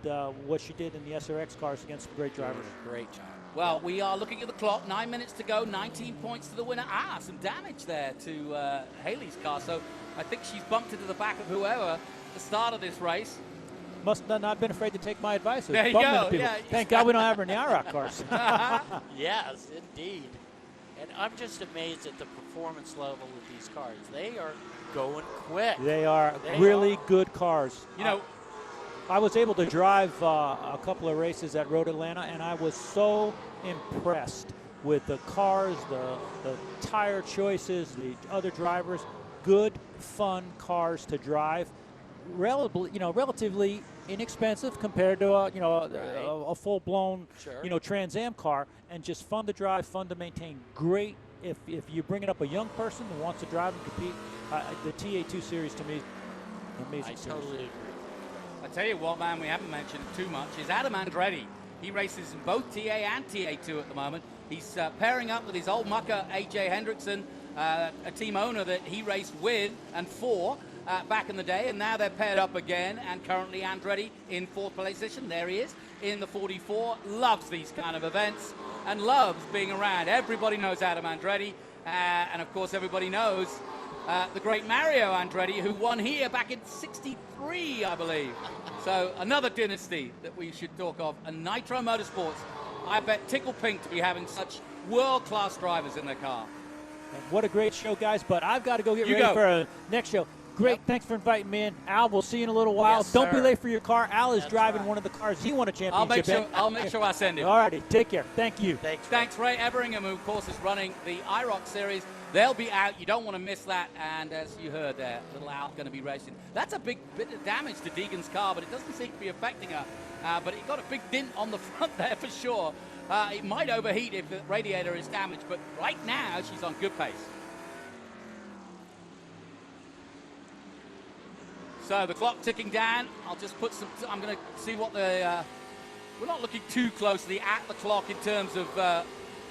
M: what she did in the SRX cars against great drivers.
L: Great job.
D: Well, we are looking at the clock. 9 minutes to go. 19 points to the winner. Some damage there to Hailie's car. So I think she's bumped into the back of whoever at the start of this race.
M: Must not have been afraid to take my advice.
D: There you go.
M: Yeah. Thank God we don't have her in the IROC cars.
L: Yes, indeed. And I'm just amazed at the performance level of these cars. They are going quick.
M: They are really good cars.
D: You know,
M: I was able to drive a couple of races at Road Atlanta, and I was so impressed with the cars, the tire choices, the other drivers. Good, fun cars to drive. Relatively inexpensive compared to a full-blown Trans Am car, and just fun to drive, fun to maintain. Great if you're bringing up a young person who wants to drive and compete. The TA2 Series to me, amazing.
L: I totally agree.
D: I tell you what, man, we haven't mentioned too much is Adam Andretti. He races in both TA and TA2 at the moment. He's pairing up with his old mucker AJ Hendrickson, a team owner that he raced with and for back in the day, and now they're paired up again, and currently Andretti in fourth position. There he is in the 44. Loves these kind of events and loves being around. Everybody knows Adam Andretti, and of course everybody knows the great Mario Andretti, who won here back in '63, I believe. So another dynasty that we should talk of. And Nitro Motorsports, I bet tickle pink to be having such world-class drivers in their car.
M: And what a great show, guys. But I've got to go get ready for a next show. Great. Thanks for inviting me in. Al, we'll see you in a little while.
L: Yes,
M: Don't be
L: sir.
M: late for your car. Al is driving one of the cars he won a championship
D: I'll make sure I send him.
M: All righty. Take care. Thank you.
D: Thanks, Ray Everingham, who, of course, is running the IROC Series. They'll be out. You don't want to miss that. And as you heard there, little Al going to be racing. That's a big bit of damage to Deegan's car, but it doesn't seem to be affecting her. But it got a big dent on the front there for sure. It might overheat if the radiator is damaged, but right now she's on good pace. So the clock ticking down. I'll just put some. I'm going to see what the. We're not looking too closely at the clock in terms of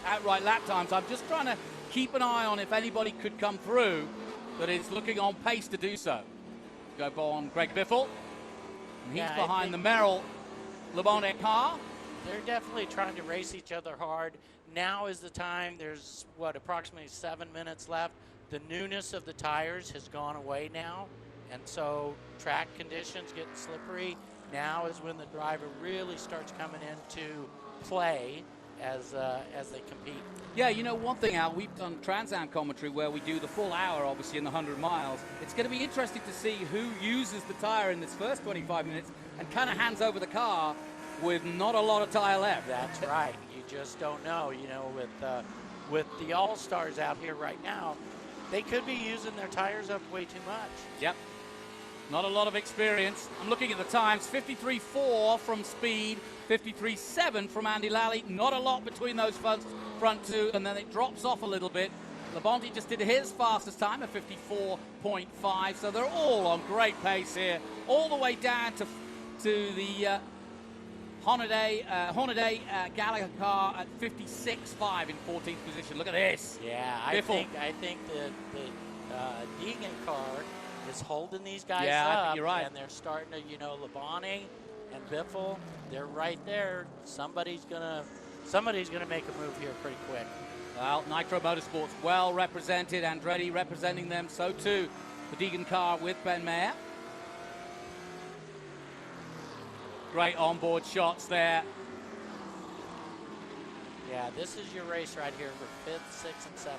D: outright lap times. I'm just trying to keep an eye on if anybody could come through that is looking on pace to do so. Go on Greg Biffle. And he's behind the Merrill Labonte car.
L: They're definitely trying to race each other hard. Now is the time. There's, approximately 7 minutes left. The newness of the tires has gone away now. And so track conditions getting slippery. Now is when the driver really starts coming into play as they compete.
D: Yeah, you know, one thing, Al, we've done Trans Am commentary where we do the full hour, obviously, in the 100 miles. It's going to be interesting to see who uses the tire in this first 25 minutes and kind of hands over the car with not a lot of tire left.
L: That's right. You just don't know. You know, with the All-Stars out here right now, they could be using their tires up way too much.
D: Yep. Not a lot of experience. I'm looking at the times. 53.4 from Speed, 53.7 from Andy Lally. Not a lot between those front two, and then it drops off a little bit. Labonte just did his fastest time at 54.5, so they're all on great pace here, all the way down to the Hornaday Gallaugher car at 56.5 in 14th position. Look at this.
L: Yeah, I think the Deegan car is holding these guys up.
D: I think you're right.
L: And they're starting to, Labonte and Biffle, they're right there. Somebody's gonna make a move here pretty quick.
D: Well, Nitro Motorsports well represented. Andretti representing them. So too the Deegan car with Ben Mayer. Great onboard shots there.
L: Yeah, this is your race right here for 5th, 6th, and 7th.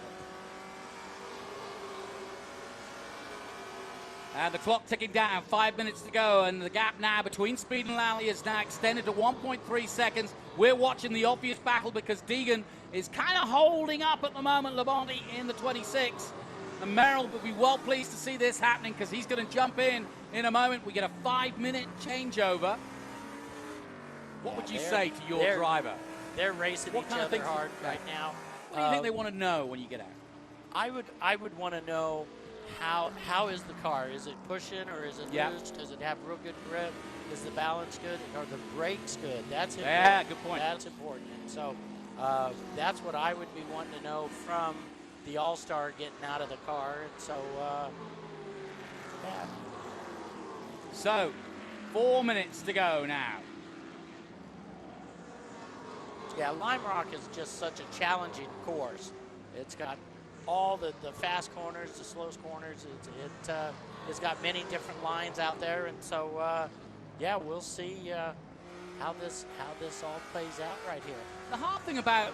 D: And the clock ticking down, 5 minutes to go, and the gap now between Speed and Lally is now extended to 1.3 seconds. We're watching the obvious battle because Deegan is kind of holding up at the moment, Labonte in the 26. And Merrill will be well pleased to see this happening because he's going to jump in a moment. We get a 5-minute changeover. What would you say to your driver?
L: They're racing each other hard right now.
D: What do you think they want to know when you get out?
L: I would want to know how is the car? Is it pushing or is it loose? Does it have real good grip? Is the balance good? Are the brakes good? That's important.
D: Yeah, good point.
L: That's important. And so that's what I would be wanting to know from the All-Star getting out of the car. And so, yeah.
D: So, 4 minutes to go now.
L: Yeah, Lime Rock is just such a challenging course. It's got all the fast corners, the slowest corners. It's got many different lines out there, and so yeah, we'll see how this all plays out right here.
D: The hard thing about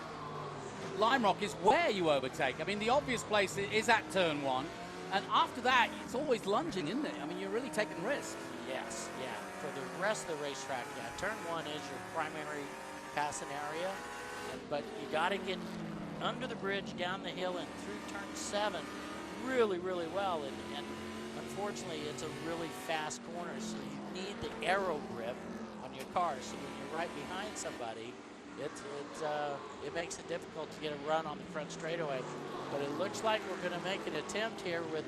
D: Lime Rock is where you overtake. I mean, the obvious place is at turn 1, and after that, it's always lunging, isn't it? I mean, you're really taking risks.
L: Yes, yeah. For the rest of the racetrack, yeah, turn 1 is your primary passing area, but you got to get under the bridge, down the hill, and through turn 7 really, really well. And unfortunately, it's a really fast corner, so you need the aero grip on your car. So when you're right behind somebody, it makes it difficult to get a run on the front straightaway. But it looks like we're going to make an attempt here with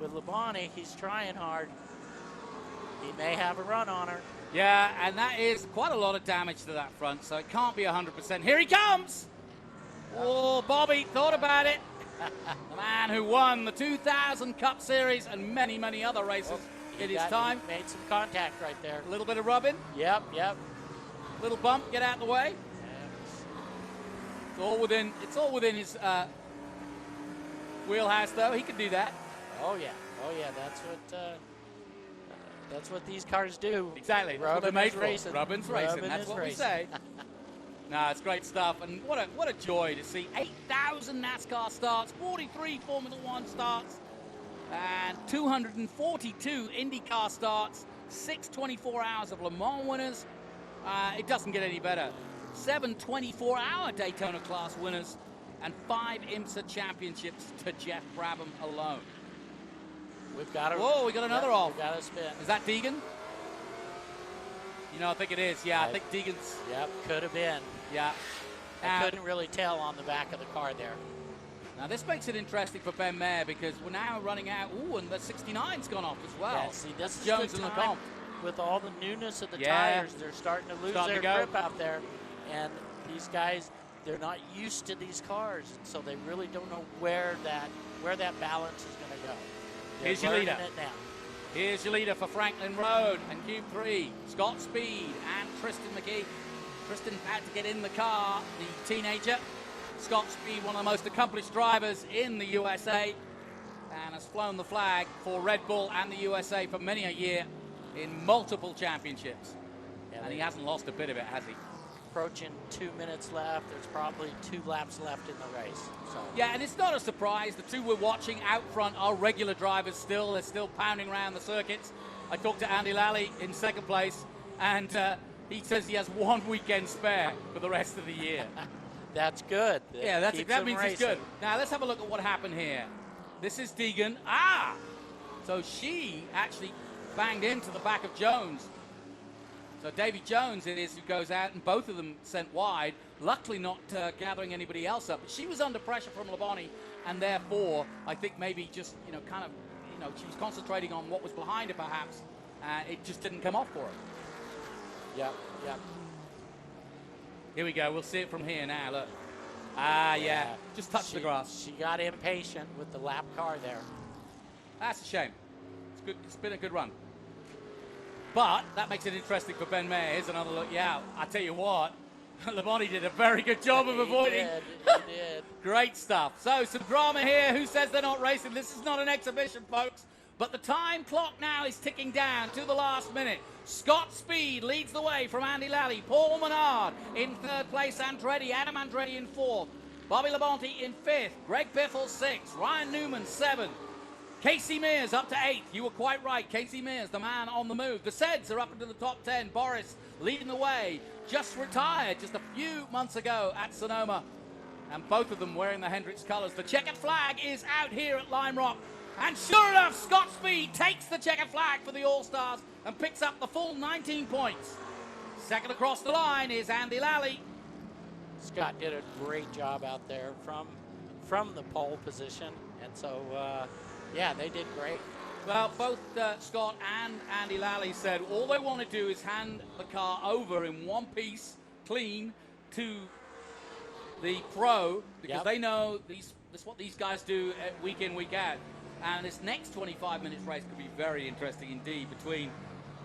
L: Labonte. He's trying hard. He may have a run on her.
D: Yeah, and that is quite a lot of damage to that front, so it can't be 100%. Here he comes! Oh, Bobby thought about it. The man who won the 2000 Cup Series and many, many other races in his time.
L: He made some contact right there.
D: A little bit of rubbing.
L: Yep.
D: Little bump, get out of the way. It's all within his wheelhouse, though. He can do that.
L: Oh yeah. That's what these cars do.
D: Exactly.
L: Rubbin's racing.
D: Rubbin's racing. That's what we say. No, it's great stuff, and what a joy to see 8,000 NASCAR starts, 43 Formula One starts, and 242 INDYCAR starts, 6 24 hours of Le Mans winners. It doesn't get any better. 7 24-hour Daytona class winners, and 5 IMSA championships to Jeff Brabham alone.
L: We've got
D: Whoa, we got another off.
L: We've got a spin.
D: Is that Deegan? You know, I think it is. Yeah, I think Deegan's.
L: Yep, could have been.
D: Yeah.
L: I couldn't really tell on the back of the car there.
D: Now, this makes it interesting for Ben Mayer because we're now running out. Ooh, and the 69's gone off as well.
L: Yeah, see, this is
D: Jones
L: the
D: and
L: time
D: Lecomte.
L: with all the newness of the tires. They're starting to lose their grip out there. And these guys, they're not used to these cars, and so they really don't know where that balance is going to go.
D: Here's your leader. Here's your leader for Franklin Road and Cube 3, Scott Speed and Tristan McKee. Tristan had to get in the car, the teenager. Scott Speed, one of the most accomplished drivers in the USA, and has flown the flag for Red Bull and the USA for many a year in multiple championships.
L: Yeah,
D: and he hasn't lost a bit of it, has he?
L: Approaching 2 minutes left. There's probably 2 laps left in the race. So.
D: Yeah, and it's not a surprise. The two we're watching out front are regular drivers still. They're still pounding around the circuits. I talked to Andy Lally in second place, and he says he has 1 weekend spare for the rest of the year.
L: That's good.
D: Yeah, that means he's good. Now, let's have a look at what happened here. This is Deegan. So she actually banged into the back of Jones. So Davey Jones it is who goes out, and both of them sent wide. Luckily not gathering anybody else up. But she was under pressure from Labonte, and therefore I think maybe just, she was concentrating on what was behind her perhaps, and it just didn't come off for her.
L: Yep.
D: Here we go. We'll see it from here now. Look. Yeah. Just touch the grass.
L: She got impatient with the lap car there.
D: That's a shame. It's good. It's been a good run. But that makes it interesting for Ben Mayer. Here's another look. Yeah, I tell you what, Labonte did a very good job of avoiding.
L: He did.
D: Great stuff. So some drama here. Who says they're not racing? This is not an exhibition, folks. But the time clock now is ticking down to the last minute. Scott Speed leads the way from Andy Lally. Paul Menard in third place. Adam Andretti in fourth. Bobby Labonte in fifth. Greg Biffle sixth. Ryan Newman seventh. Casey Mears up to 8th. You were quite right. Casey Mears, the man on the move. The Seds are up into the top 10. Boris leading the way. Just retired just a few months ago at Sonoma. And both of them wearing the Hendricks colors. The checkered flag is out here at Lime Rock. And sure enough, Scott Speed takes the checkered flag for the All-Stars and picks up the full 19 points. Second across the line is Andy Lally.
L: Scott did a great job out there from the pole position. And so... yeah, they did great.
D: Well, both Scott and Andy Lally said all they want to do is hand the car over in one piece, clean, to the pro, because they know this is what these guys do week in, week out. And this next 25 minutes race could be very interesting indeed between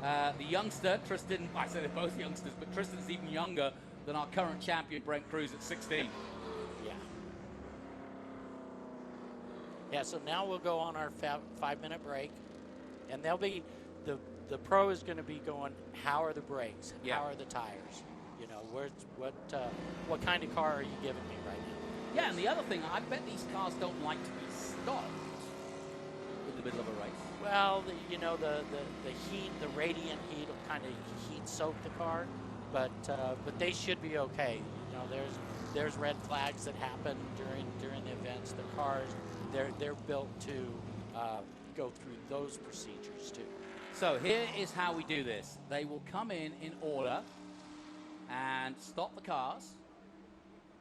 D: the youngster, Tristan. I say they're both youngsters, but Tristan's even younger than our current champion, Brent Cruz, at 16.
L: Yeah, so now we'll go on our 5-minute break, and they'll be the pro is going to be going. How are the brakes? How are the tires? What kind of car are you giving me right now?
D: Yeah, and the other thing, I bet these cars don't like to be stopped in the middle of a race.
L: Well, the heat, the radiant heat will kind of heat soak the car, but they should be okay. There's red flags that happen during the events. The cars. They're built to go through those procedures too.
D: So here is how we do this. They will come in order and stop the cars,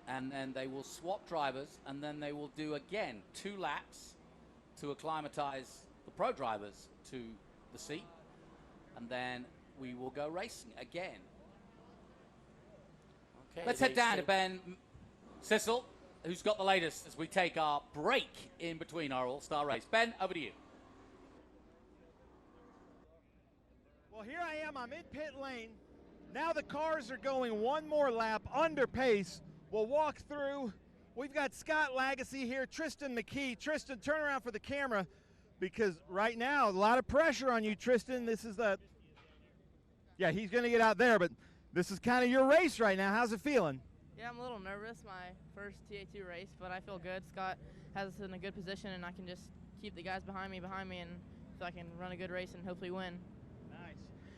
D: and then they will swap drivers, and then they will do again 2 laps to acclimatize the pro drivers to the seat, and then we will go racing again.
L: Okay.
D: Let's head down to Ben Sissel, who's got the latest as we take our break in between our All-Star race. Ben, over to you.
P: Well, here I am. I'm in pit lane. Now the cars are going one more lap under pace. We'll walk through. We've got Scott Lagacy here, Tristan McKee. Tristan, turn around for the camera, because right now, a lot of pressure on you, Tristan. This is yeah, he's going to get out there, but this is kind of your race right now. How's it feeling?
Q: Yeah, I'm a little nervous, my first TA2 race, but I feel good. Scott has us in a good position, and I can just keep the guys behind me, and so I can run a good race and hopefully win.
P: Nice.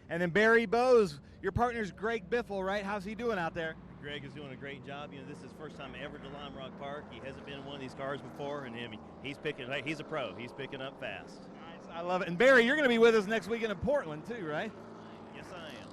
P: And then Barry Bowes, your partner's Greg Biffle, right? How's he doing out there?
R: Greg is doing a great job. You know, this is his first time ever to Lime Rock Park. He hasn't been in one of these cars before, and he's a pro. He's picking up fast.
P: Nice. I love it. And Barry, you're going to be with us next weekend in Portland too, right?
R: Yes, I am.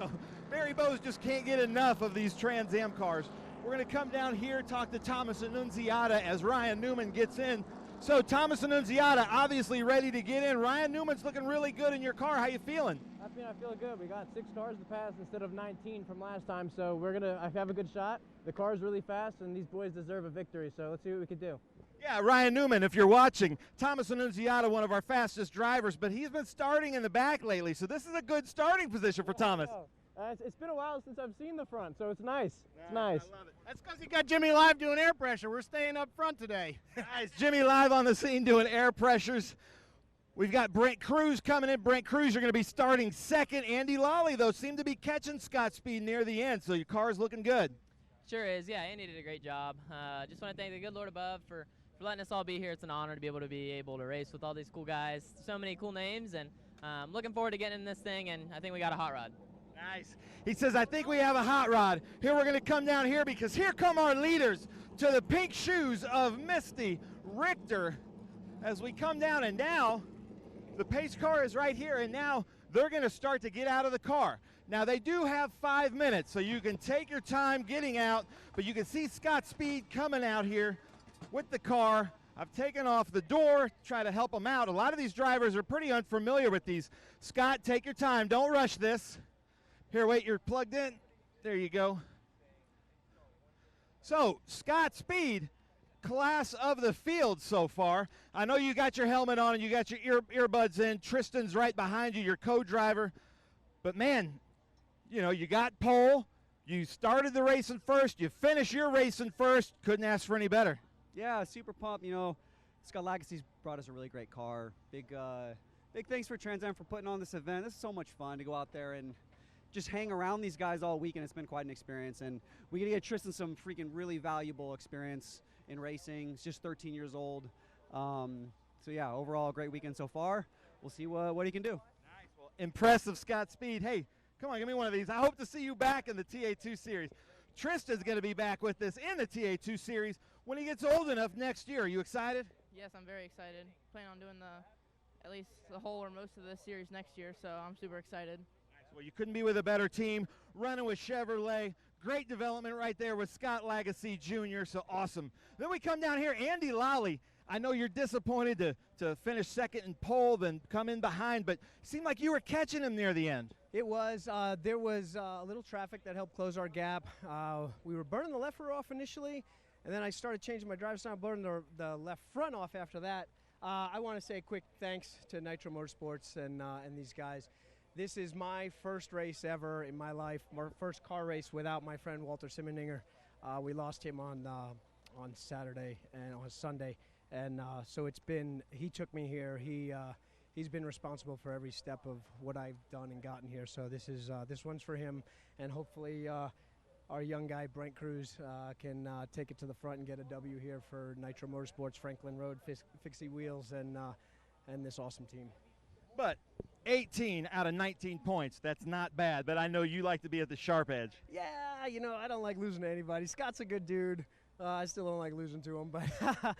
P: So Barry Bowes just can't get enough of these Trans Am cars. We're going to come down here, talk to Thomas Annunziata as Ryan Newman gets in. So Thomas Annunziata obviously ready to get in. Ryan Newman's looking really good in your car. How you feeling?
S: I feel good. We got 6 cars to pass instead of 19 from last time, so I have a good shot. The car's really fast, and these boys deserve a victory, so let's see what we can do.
P: Yeah, Ryan Newman, if you're watching, Thomas Annunziata, one of our fastest drivers, but he's been starting in the back lately, so this is a good starting position for Thomas.
S: It's been a while since I've seen the front, so it's nice. It's nice.
P: I love it.
T: That's because you got Jimmy Live doing air pressure. We're staying up front today.
P: Nice. Jimmy Live on the scene doing air pressures. We've got Brent Cruz coming in. Brent Cruz, you're going to be starting second. Andy Lawley, though, seemed to be catching Scott speed near the end, so your car's looking good.
U: Sure is. Yeah, Andy did a great job. Just want to thank the good Lord above for letting us all be here. It's an honor to be able to race with all these cool guys. So many cool names, and looking forward to getting in this thing, and I think we got a hot rod.
P: Nice. He says, I think we have a hot rod. Here we're going to come down here because here come our leaders to the pink shoes of Misty Richter as we come down, and now the pace car is right here, and now they're going to start to get out of the car. Now, they do have 5 minutes, so you can take your time getting out, but you can see Scott Speed coming out here with the car. I've taken off the door, try to help them out. A lot of these drivers are pretty unfamiliar with these. Scott, take your time. Don't rush this. Here, wait, you're plugged in. There you go. So, Scott Speed, class of the field so far. I know you got your helmet on and you got your earbuds in. Tristan's right behind you, your co-driver. But, man, you know, you got pole. You started the racing first. You finished your racing first. Couldn't ask for any better.
V: Yeah, super pumped. You know, Scott Legacy's brought us a really great car. Big thanks for Trans Am for putting on this event. This is so much fun to go out there and just hang around these guys all weekend. It's been quite an experience, and we get to get Tristan some freaking really valuable experience in racing. He's just 13 years old. So yeah, overall, great weekend so far. We'll see what he can do.
P: Nice. Well, impressive, Scott Speed. Hey, come on, give me one of these. I hope to see you back in the TA2 Series. Tristan's going to be back with us in the TA2 Series when he gets old enough next year. Are you excited?
Q: Yes, I'm very excited. Plan on doing at least the whole or most of this series next year, so I'm super excited.
P: Well, you couldn't be with a better team. Running with Chevrolet. Great development right there with Scott Lagasse Jr., so awesome. Then we come down here, Andy Lawley. I know you're disappointed to finish second in pole, then come in behind, but it seemed like you were catching him near the end.
S: It was. There was a little traffic that helped close our gap. We were burning the left rear off initially, and then I started changing my drive style, burning the left front off after that. I want to say a quick thanks to Nitro Motorsports and these guys. This is my first race ever in my life, my first car race without my friend Walter Simmendinger. We lost him on Saturday and on Sunday, and so it's been. He took me here. He's been responsible for every step of what I've done and gotten here. So this one's for him, and hopefully our young guy Brent Cruz can take it to the front and get a W here for Nitro Motorsports, Franklin Road, Fixie Wheels, and this awesome team.
P: But 18 out of 19 points, that's not bad, but I know you like to be at the sharp edge.
S: Yeah, you know, I don't like losing to anybody. Scott's a good dude. I still don't like losing to him, but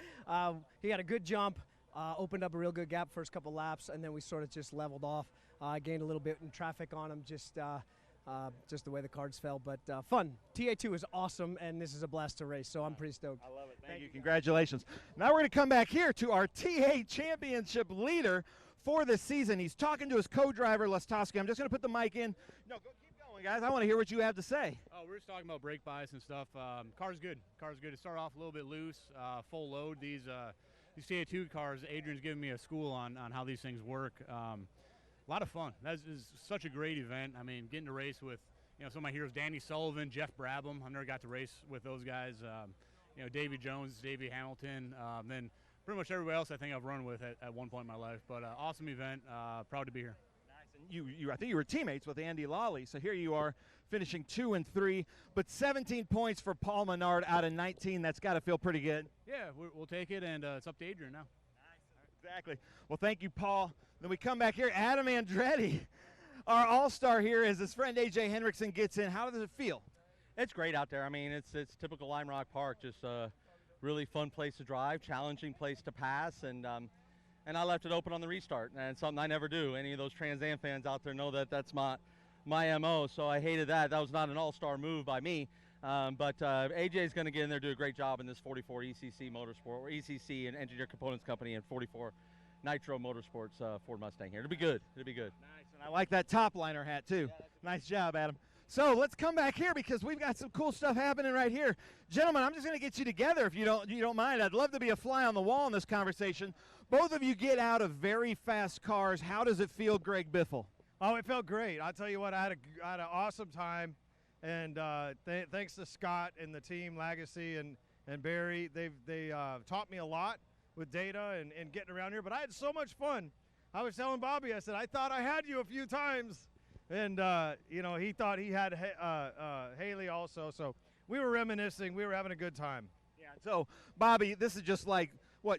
S: he had a good jump, opened up a real good gap first couple laps, and then we sort of just leveled off. Gained a little bit in traffic on him, just the way the cards fell, but fun. TA2 is awesome, and this is a blast to race, so I'm pretty stoked.
P: I love it. Thank you. Congratulations. Now we're going to come back here to our TA Championship leader for this season. He's talking to his co-driver, Wlostowski. I'm just going to put the mic in. No, keep going, guys. I want to hear what you have to say.
W: Oh, we're just talking about brake bias and stuff. Car's good. Car's good. It started off a little bit loose, full load. These TA2 cars, Adrian's giving me a school on how these things work. A lot of fun. That is such a great event. I mean, getting to race with, you know, some of my heroes, Danny Sullivan, Jeff Brabham. I've never got to race with those guys. You know, Davey Jones, Davey Hamilton, then pretty much everybody else I think I've run with at one point in my life. But awesome event. Proud to be here.
P: Nice. I think you were teammates with Andy Lawley, so here you are finishing 2 and 3, but 17 points for Paul Menard out of 19. That's got to feel pretty good.
W: Yeah, we'll take it, and it's up to Adrian now.
P: Exactly. Well, thank you, Paul. Then we come back here. Adam Andretti, our all-star here, as his friend A.J. Hendrickson gets in. How does it feel?
A: It's great out there. I mean, it's typical Lime Rock Park, just a really fun place to drive, challenging place to pass, and I left it open on the restart, and it's something I never do. Any of those Trans Am fans out there know that that's my MO, so I hated that. That was not an all-star move by me, but AJ's going to get in there, do a great job in this 44 ECC Motorsport, or ECC and Engineered Components Company, and 44 Nitro Motorsports Ford Mustang here. It'll be good. It'll be good.
P: Nice, and I like that top liner hat too. Yeah, nice job, Adam. So let's come back here because we've got some cool stuff happening right here. Gentlemen, I'm just going to get you together if you don't mind. I'd love to be a fly on the wall in this conversation. Both of you get out of very fast cars. How does it feel, Greg Biffle?
T: Oh, it felt great. I'll tell you what, I had an awesome time, and thanks to Scott and the team, Legacy and Barry, they taught me a lot with data and getting around here, but I had so much fun. I was telling Bobby, I said, I thought I had you a few times. And, he thought he had Haley also. So we were reminiscing. We were having a good time.
P: Yeah. So, Bobby, this is just like,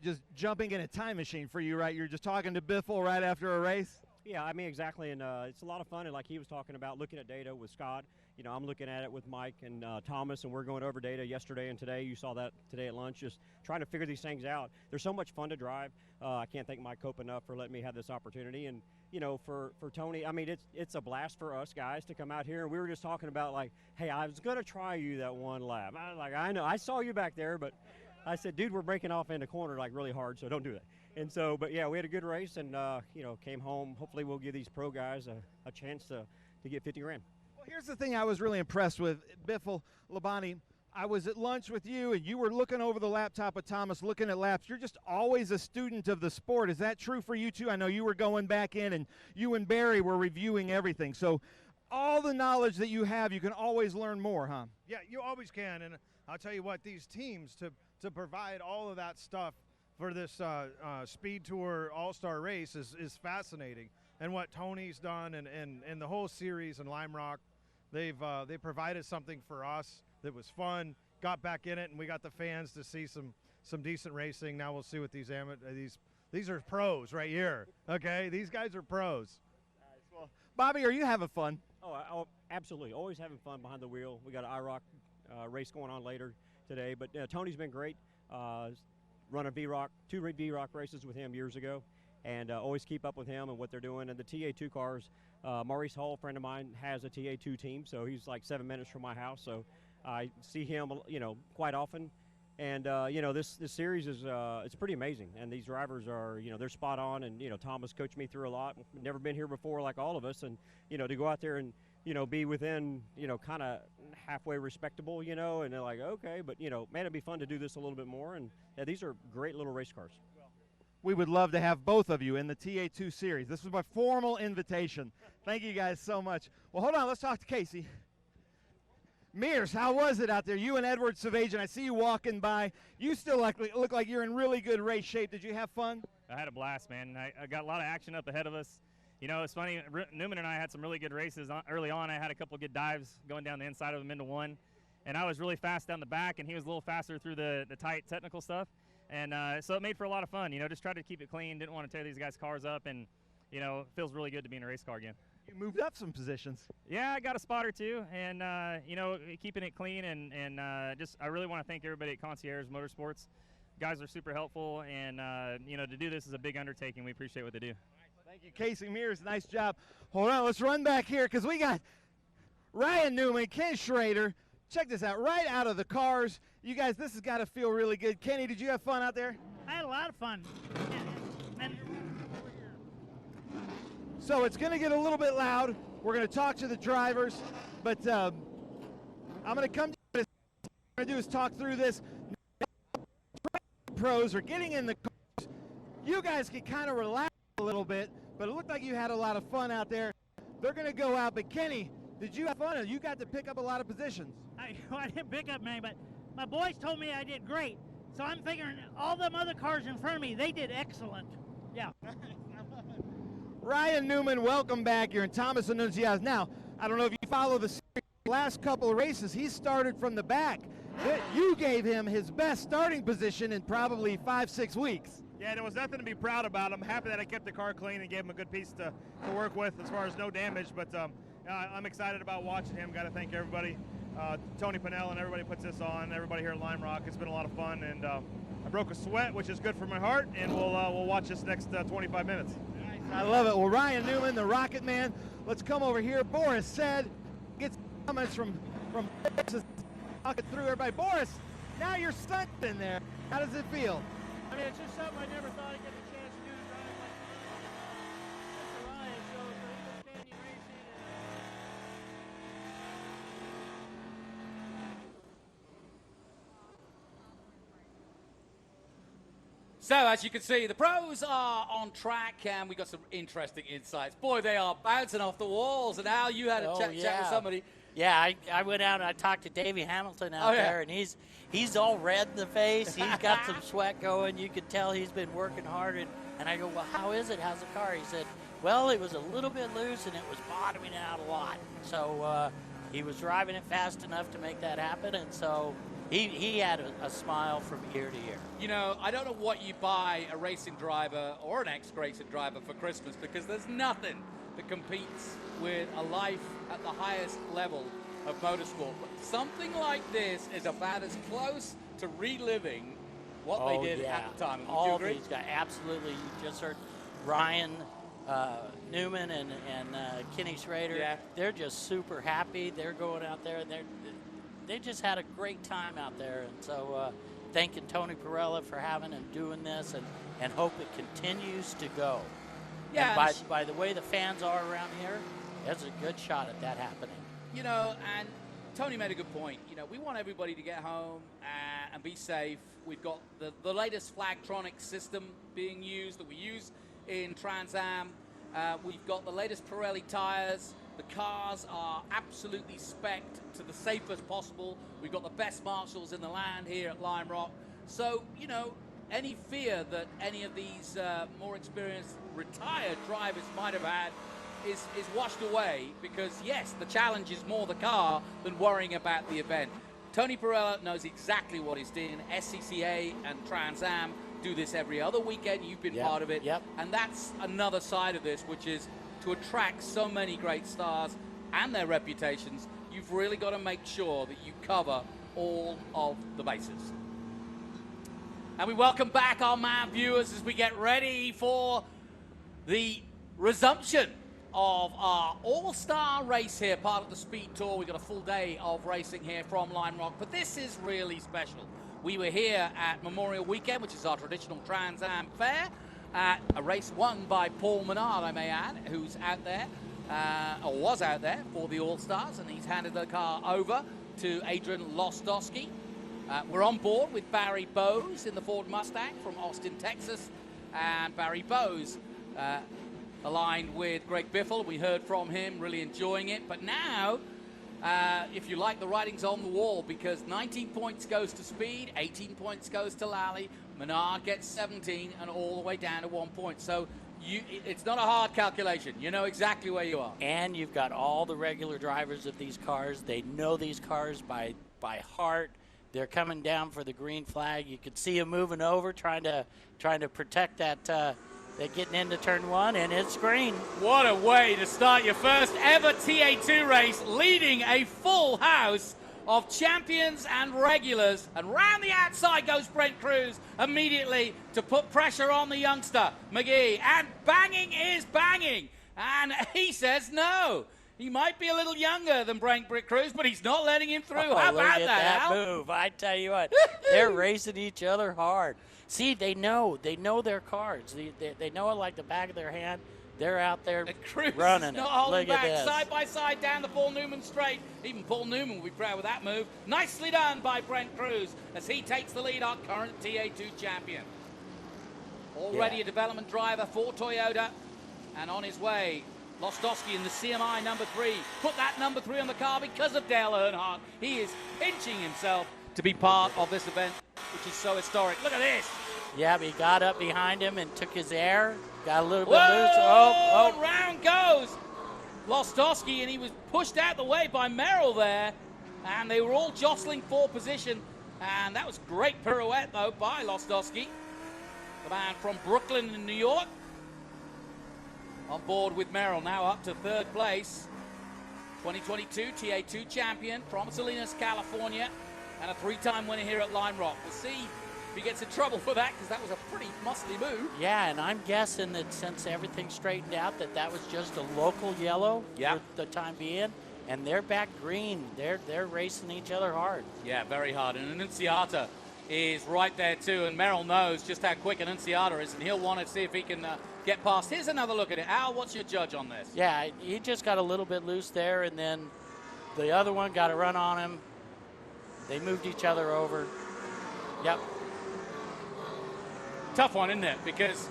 P: just jumping in a time machine for you, right? You're just talking to Biffle right after a race?
B: Yeah, I mean, exactly. And it's a lot of fun. And like he was talking about, looking at data with Scott. I'm looking at it with Mike and Thomas, and we're going over data yesterday and today. You saw that today at lunch, just trying to figure these things out. They're so much fun to drive. I can't thank Mike Cope enough for letting me have this opportunity. And, for Tony, I mean, it's a blast for us guys to come out here. And we were just talking about, like, hey, I was going to try you that one lap. I was like, I know, I saw you back there, but I said, dude, we're breaking off in the corner, like, really hard, so don't do that. And so, but, yeah, we had a good race and, came home. Hopefully we'll give these pro guys a chance to get 50 grand.
P: Here's the thing I was really impressed with, Biffle, Labonte. I was at lunch with you, and you were looking over the laptop with Thomas, looking at laps. You're just always a student of the sport. Is that true for you, too? I know you were going back in, and you and Barry were reviewing everything. So all the knowledge that you have, you can always learn more, huh?
T: Yeah, you always can. And I'll tell you what, these teams, to provide all of that stuff for this SpeedTour All-Star Race is fascinating. And what Tony's done and the whole series and Lime Rock, they provided something for us that was fun, got back in it, and we got the fans to see some decent racing. Now we'll see what these are pros right here, okay? These guys are pros.
P: Nice. Well, Bobby, are you having fun?
B: Oh, absolutely. Always having fun behind the wheel. We got an IROC race going on later today, but Tony's been great. Running V-Rock, 2 V-Rock races with him years ago, and always keep up with him and what they're doing. And the TA2 cars, Maurice Hall, a friend of mine, has a TA2 team, so he's like 7 minutes from my house, so I see him, quite often. And, this series is it's pretty amazing. And these drivers are, they're spot on. And, Thomas coached me through a lot. Never been here before like all of us. And, to go out there and, be within, kind of halfway respectable, and they're like, okay. But, man, it'd be fun to do this a little bit more. And these are great little race cars.
P: We would love to have both of you in the TA2 Series. This was my formal invitation. Thank you guys so much. Well, hold on. Let's talk to Casey. Mears, how was it out there? You and Edward Savagian, I see you walking by. You still look like you're in really good race shape. Did you have fun?
C: I had a blast, man. I got a lot of action up ahead of us. It's funny, Newman and I had some really good races early on. I had a couple of good dives going down the inside of him into one. And I was really fast down the back, and he was a little faster through the tight technical stuff. And so it made for a lot of fun. Just tried to keep it clean. Didn't want to tear these guys' cars up. And, it feels really good to be in a race car again.
P: You moved up some positions.
C: Yeah, I got a spot or two, and keeping it clean, and I really want to thank everybody at Concierge Motorsports. Guys are super helpful, and to do this is a big undertaking. We appreciate what they do.
P: Thank you, Casey Mears. Nice job. Hold on, let's run back here because we got Ryan Newman, Ken Schrader. Check this out, right out of the cars. You guys, this has got to feel really good. Kenny, did you have fun out there?
X: I had a lot of fun.
P: So it's going to get a little bit loud. We're going to talk to the drivers, but I'm going to come to this. What I'm going to do is talk through this. Pros are getting in the cars. You guys can kind of relax a little bit, but it looked like you had a lot of fun out there. They're going to go out, but Kenny, did you have fun? You got to pick up a lot of positions.
X: I didn't pick up many, but my boys told me I did great. So I'm figuring all them other cars in front of me, they did excellent. Yeah.
P: Ryan Newman, welcome back. You're in Thomas Annunziata's. Now, I don't know if you follow the last couple of races. He started from the back. You gave him his best starting position in probably 5-6 weeks.
E: Yeah, there was nothing to be proud about. I'm happy that I kept the car clean and gave him a good piece to work with as far as no damage. But I'm excited about watching him. Got to thank everybody. Tony Pennell and everybody puts this on. Everybody here at Lime Rock. It's been a lot of fun. And I broke a sweat, which is good for my heart. And we'll watch this next 25 minutes.
P: I love it. Well, Ryan Newman, the Rocket Man. Let's come over here. Boris said, get some comments from talking through everybody. Boris, now you're stuck in there. How does it feel?
X: I mean, it's just something I never thought I'd get the chance to do, to drive like Mr. Ryan. So for Eagle Canyon Racing,
D: So, as you can see, the pros are on track, and we got some interesting insights. Boy, they are bouncing off the walls. And Al, you had a chat with somebody.
L: Yeah, I went out and I talked to Davey Hamilton out there, and he's all red in the face. He's got some sweat going. You can tell he's been working hard. And I go, well, how is it? How's the car? He said, well, it was a little bit loose, and it was bottoming out a lot. So he was driving it fast enough to make that happen, and so he had a smile from ear to ear.
D: You know, I don't know what you buy a racing driver or an ex-racing driver for Christmas, because there's nothing that competes with a life at the highest level of motorsport. But something like this is about as close to reliving what they did at the time. Would you agree?
L: These guys, absolutely. You just heard Ryan Newman and Kenny Schrader.
D: Yeah.
L: They're just super happy. They're going out there, and they just had a great time out there. And so thanking Tony Pirelli for having and doing this, and hope it continues to go.
D: Yeah,
L: and by the way the fans are around here, there's a good shot at that happening.
D: You know, and Tony made a good point. You know, we want everybody to get home and be safe. We've got the latest Flagtronic system being used that we use in Trans Am. We've got the latest Pirelli tires. The cars are absolutely spec'd to the safest possible. We've got the best marshals in the land here at Lime Rock. So, you know, any fear that any of these more experienced retired drivers might have had is washed away, because yes, the challenge is more the car than worrying about the event. Tony Pirelli knows exactly what he's doing. SCCA and Trans Am do this every other weekend. You've been part of it. And that's another side of this, which is to attract so many great stars and their reputations, you've really got to make sure that you cover all of the bases. And we welcome back our MAV viewers as we get ready for the resumption of our all-star race here, part of the Speed Tour. We've got a full day of racing here from Lime Rock, but this is really special. We were here at Memorial Weekend, which is our traditional Trans Am fair, at a race won by Paul Menard, I may add, who's out there, or was out there for the All-Stars, and he's handed the car over to Adrian Wlostowski. We're on board with Barry Bowes in the Ford Mustang from Austin, Texas, and Barry Bowes aligned with Greg Biffle. We heard from him, really enjoying it. But now, if you like, the writing's on the wall, because 19 points goes to Speed, 18 points goes to Lally, Menard gets 17, and all the way down to 1 point. So it's not a hard calculation. You know exactly where you are.
L: And you've got all the regular drivers of these cars. They know these cars by heart. They're coming down for the green flag. You could see them moving over, trying to protect that. They're getting into turn one, and it's green.
D: What a way to start your first ever TA2 race, leading a full house of champions and regulars. And round the outside goes Brent Cruz immediately to put pressure on the youngster, McKee. And banging is banging. And he says no. He might be a little younger than Brent Cruz, but he's not letting him through. How about that, Al?
L: Move. I tell you what, they're racing each other hard. See, they know their cards. They know it like the back of their hand. They're out there running it.
D: Not holding
L: Look
D: back.
L: at this.
D: Side by side down the Paul Newman straight. Even Paul Newman will be proud with that move. Nicely done by Brent Cruz as he takes the lead, our current TA2 champion. Already a development driver for Toyota, and on his way, Wlostowski in the CMI number 3. Put that number 3 on the car because of Dale Earnhardt. He is pinching himself to be part of this event, which is so historic. Look at this.
L: Yeah, he got up behind him and took his air. Got a little bit
D: Whoa!
L: loose. Oh,
D: Round goes Wlostowski, and he was pushed out the way by Merrill there, and they were all jostling for position, and that was great pirouette, though, by Wlostowski, the man from Brooklyn in New York. On board with Merrill, now up to third place. 2022 TA2 champion from Salinas, California, and a 3-time winner here at Lime Rock. We'll see if he gets in trouble for that, because that was a pretty muscly move.
L: Yeah, and I'm guessing that since everything straightened out, that was just a local yellow for the time being, and they're back green. They're racing each other hard.
D: Yeah, very hard. And Annunziata is right there too, and Merrill knows just how quick Annunziata is, and he'll want to see if he can get past. Here's another look at it. Al, what's your judge on this?
L: Yeah, he just got a little bit loose there, and then the other one got a run on him. They moved each other over. Yep.
D: Tough one, isn't it? Because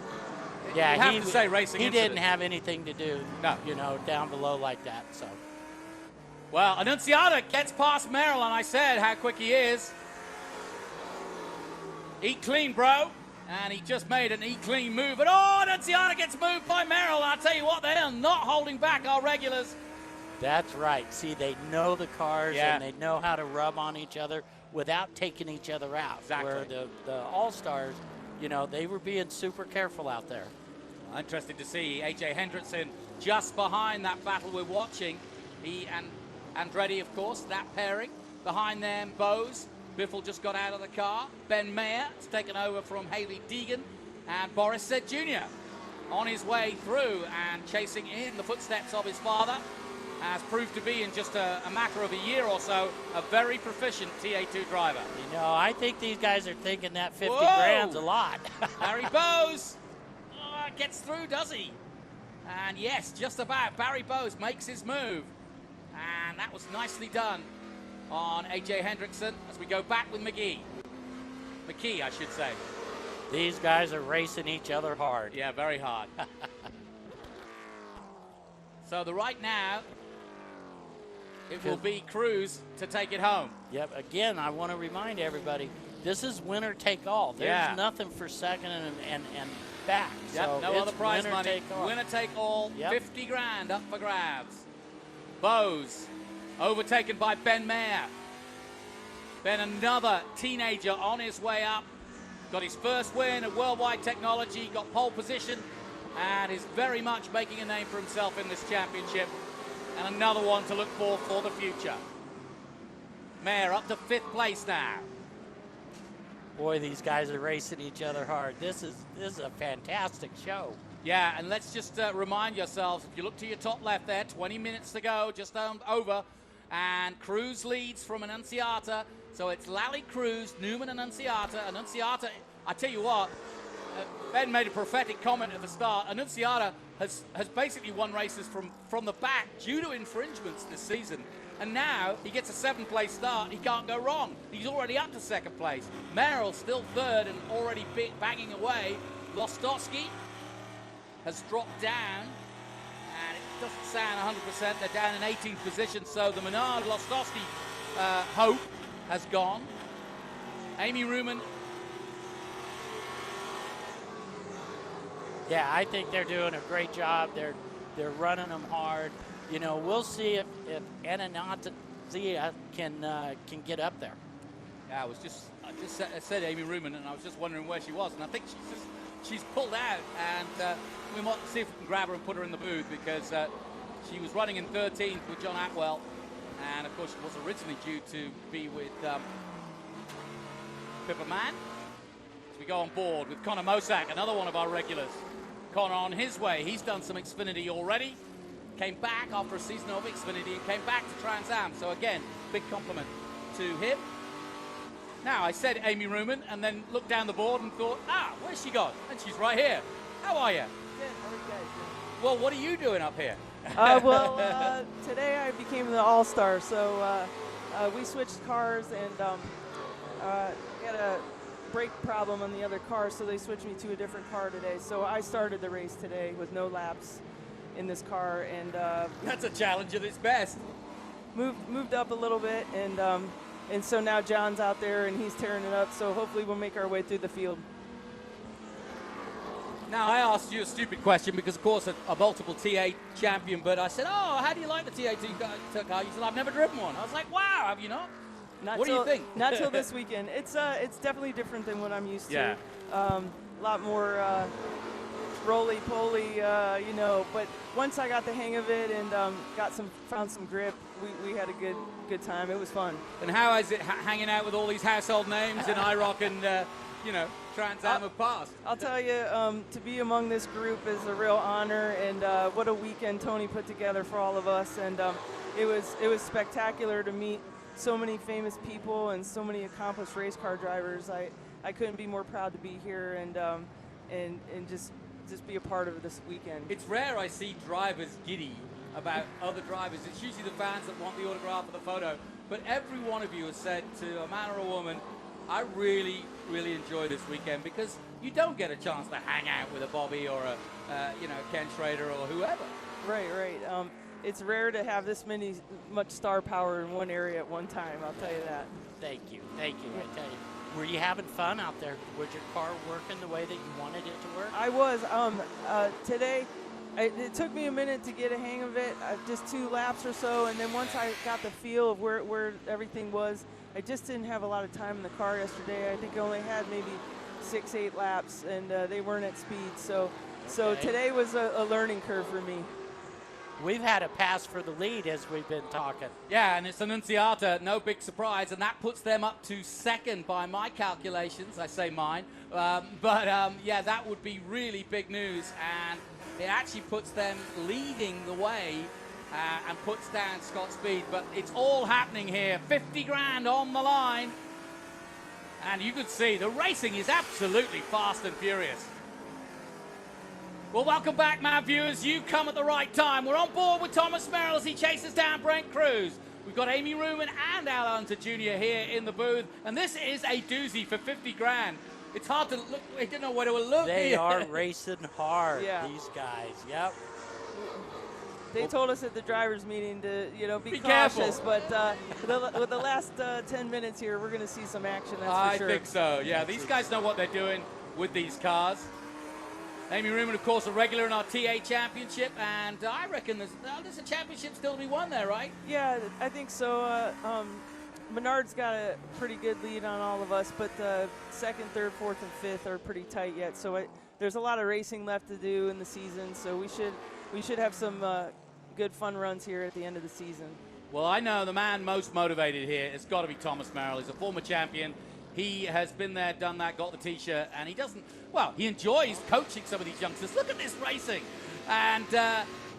D: you have to say racing
L: he
D: incident.
L: didn't have anything to do, down below like that. So.
D: Well, Annunziata gets past Merrill, and I said how quick he is. Eat clean, bro. And he just made an eat clean move. And Annunziata gets moved by Merrill. I'll tell you what, they are not holding back our regulars.
L: That's right. See, they know the cars and they know how to rub on each other without taking each other out.
D: Exactly.
L: Where the All-Stars, they were being super careful out there.
D: Interesting to see A.J. Hendrickson just behind that battle we're watching. He and Andretti, of course, that pairing. Behind them, Bose. Biffle just got out of the car. Ben Mayer has taken over from Haley Deegan. And Boris Said Jr. on his way through and chasing in the footsteps of his father. Has proved to be, in just a matter of a year or so, a very proficient TA2 driver.
L: I think these guys are thinking that 50 grand's a lot.
D: Barry Bose gets through, does he? And yes, just about. Barry Bose makes his move. And that was nicely done on A.J. Hendrickson as we go back with McKee, I should say.
L: These guys are racing each other hard.
D: Yeah, very hard. So right now, it will be Cruz to take it home.
L: Yep, again, I want to remind everybody, this is winner take all. There's nothing for second and back.
D: Yep,
L: so
D: no other prize money. Winner take all, 50 grand up for grabs. Bose overtaken by Ben Mayer. Ben, another teenager on his way up. Got his first win at Worldwide Technology, got pole position, and is very much making a name for himself in this championship. And another one to look for the future. Mayer up to 5th place now.
L: Boy, these guys are racing each other hard. This is a fantastic show.
D: Yeah, and let's just remind yourselves, if you look to your top left there, 20 minutes to go, just over, and Cruz leads from Annunziata. So it's Lally, Cruz, Newman, Annunziata. Annunziata, I tell you what, Ben made a prophetic comment at the start. Annunziata has basically won races from the back due to infringements this season. And now he gets a 7th place start. He can't go wrong. He's already up to 2nd place. Merrill still 3rd and already banging away. Wlostowski has dropped down, and it doesn't sound 100%. They're down in 18th position, so the Menard Wlostowski hope has gone. Amy Ruman.
L: Yeah, I think they're doing a great job. They're running them hard. We'll see if Annunziata can get up there.
D: Yeah, I said Amy Ruman, and I was just wondering where she was, and I think she's pulled out, and we might see if we can grab her and put her in the booth, because she was running in 13th with John Atwell, and of course she was originally due to be with Pippa Mann. As we go on board with Connor Mosak, another one of our regulars. Connor on his way. He's done some Xfinity already. Came back after a season of Xfinity and came back to Trans Am. So again, big compliment to him. Now, I said Amy Ruman and then looked down the board and thought, where's she gone? And she's right here. How are you?
F: Good. How are you guys doing?
D: Well, what are you doing up here?
F: Today I became the All-Star, so we switched cars, and had a brake problem on the other car, so they switched me to a different car today. So I started the race today with no laps in this car, and
D: that's a challenge at its best.
F: Moved up a little bit, and so now John's out there and he's tearing it up. So hopefully we'll make our way through the field.
D: Now, I asked you a stupid question because, of course, a multiple TA champion, but I said, oh, how do you like the TA2 car? You said, I've never driven one. I was like, wow, have you not? What do you think?
F: Not till this weekend. It's definitely different than what I'm used
D: Yeah.
F: to. A lot more roly-poly, you know, but once I got the hang of it and found some grip, we had a good time. It was fun.
D: And how is it hanging out with all these household names in IROC and, you know, Trans Am of past?
F: I'll tell you, to be among this group is a real honor, and what a weekend Tony put together for all of us. And it was spectacular to meet so many famous people and so many accomplished race car drivers. I couldn't be more proud to be here and just be a part of this weekend.
D: It's rare I see drivers giddy about other drivers. It's usually the fans that want the autograph or the photo. But every one of you has said to a man or a woman, I really, really enjoy this weekend, because you don't get a chance to hang out with a Bobby or a, Ken Schrader or whoever.
F: Right. It's rare to have this much star power in one area at one time, I'll tell you that.
L: Thank you. I tell you. Were you having fun out there? Was your car working the way that you wanted it to work?
F: I was. Today, it took me a minute to get a hang of it, just 2 laps or so, and then once I got the feel of where everything was, I just didn't have a lot of time in the car yesterday. I think I only had maybe 6-8 laps, and they weren't at speed. So today was a learning curve for me.
L: We've had a pass for the lead as we've been talking.
D: Yeah, and it's Annunziata, no big surprise, and that puts them up to second by my calculations. I say mine. Yeah, that would be really big news, and it actually puts them leading the way and puts down Scott Speed. But it's all happening here. 50 grand on the line. And you could see the racing is absolutely fast and furious. Well, welcome back, my viewers. You come at the right time. We're on board with Thomas Merrill as he chases down Brent Cruz. We've got Amy Ruman and Al Hunter Jr. here in the booth. And this is a doozy for 50 grand. It's hard to look. I didn't know where to look.
L: They are racing hard,
F: Yeah.
L: these guys. Yep.
F: They told us at the drivers' meeting to, be
D: careful.
F: cautious, but with the last 10 minutes here, we're going to see some action, that's for sure.
D: I think so, yeah. These guys know what they're doing with these cars. Amy Ruman, of course, a regular in our TA championship, and I reckon there's a championship still to be won there, right?
F: Yeah, I think so. Menard's got a pretty good lead on all of us, but second, third, fourth, and fifth are pretty tight yet. So there's a lot of racing left to do in the season, so we should have some good fun runs here at the end of the season.
D: Well, I know the man most motivated here has got to be Thomas Merrill. He's a former champion. He has been there, done that, got the T-shirt, and he enjoys coaching some of these youngsters. Look at this racing. And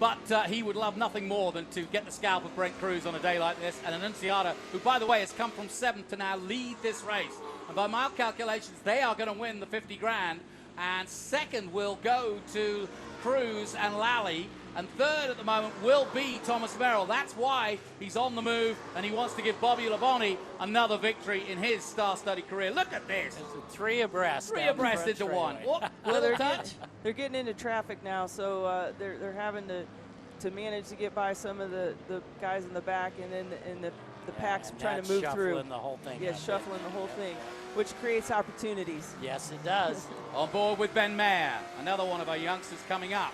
D: but he would love nothing more than to get the scalp of Brent Cruz on a day like this. And Annunziata, who, by the way, has come from 7th to now lead this race. And by my calculations, they are going to win the 50 grand. And second will go to Cruz and Lally. And third at the moment will be Thomas Merrill. That's why he's on the move, and he wants to give Bobby Labonte another victory in his star-studded career. Look at this.
L: It's 3 abreast.
D: 3 abreast into one. What?
F: Well, they're getting into traffic now, so they're having to manage to get by some of the guys in the back, and then the pack's trying to move through.
L: Shuffling the whole thing.
F: Yeah, shuffling the whole thing, which creates opportunities.
L: Yes, it does.
D: On board with Ben Mayer, another one of our youngsters coming up.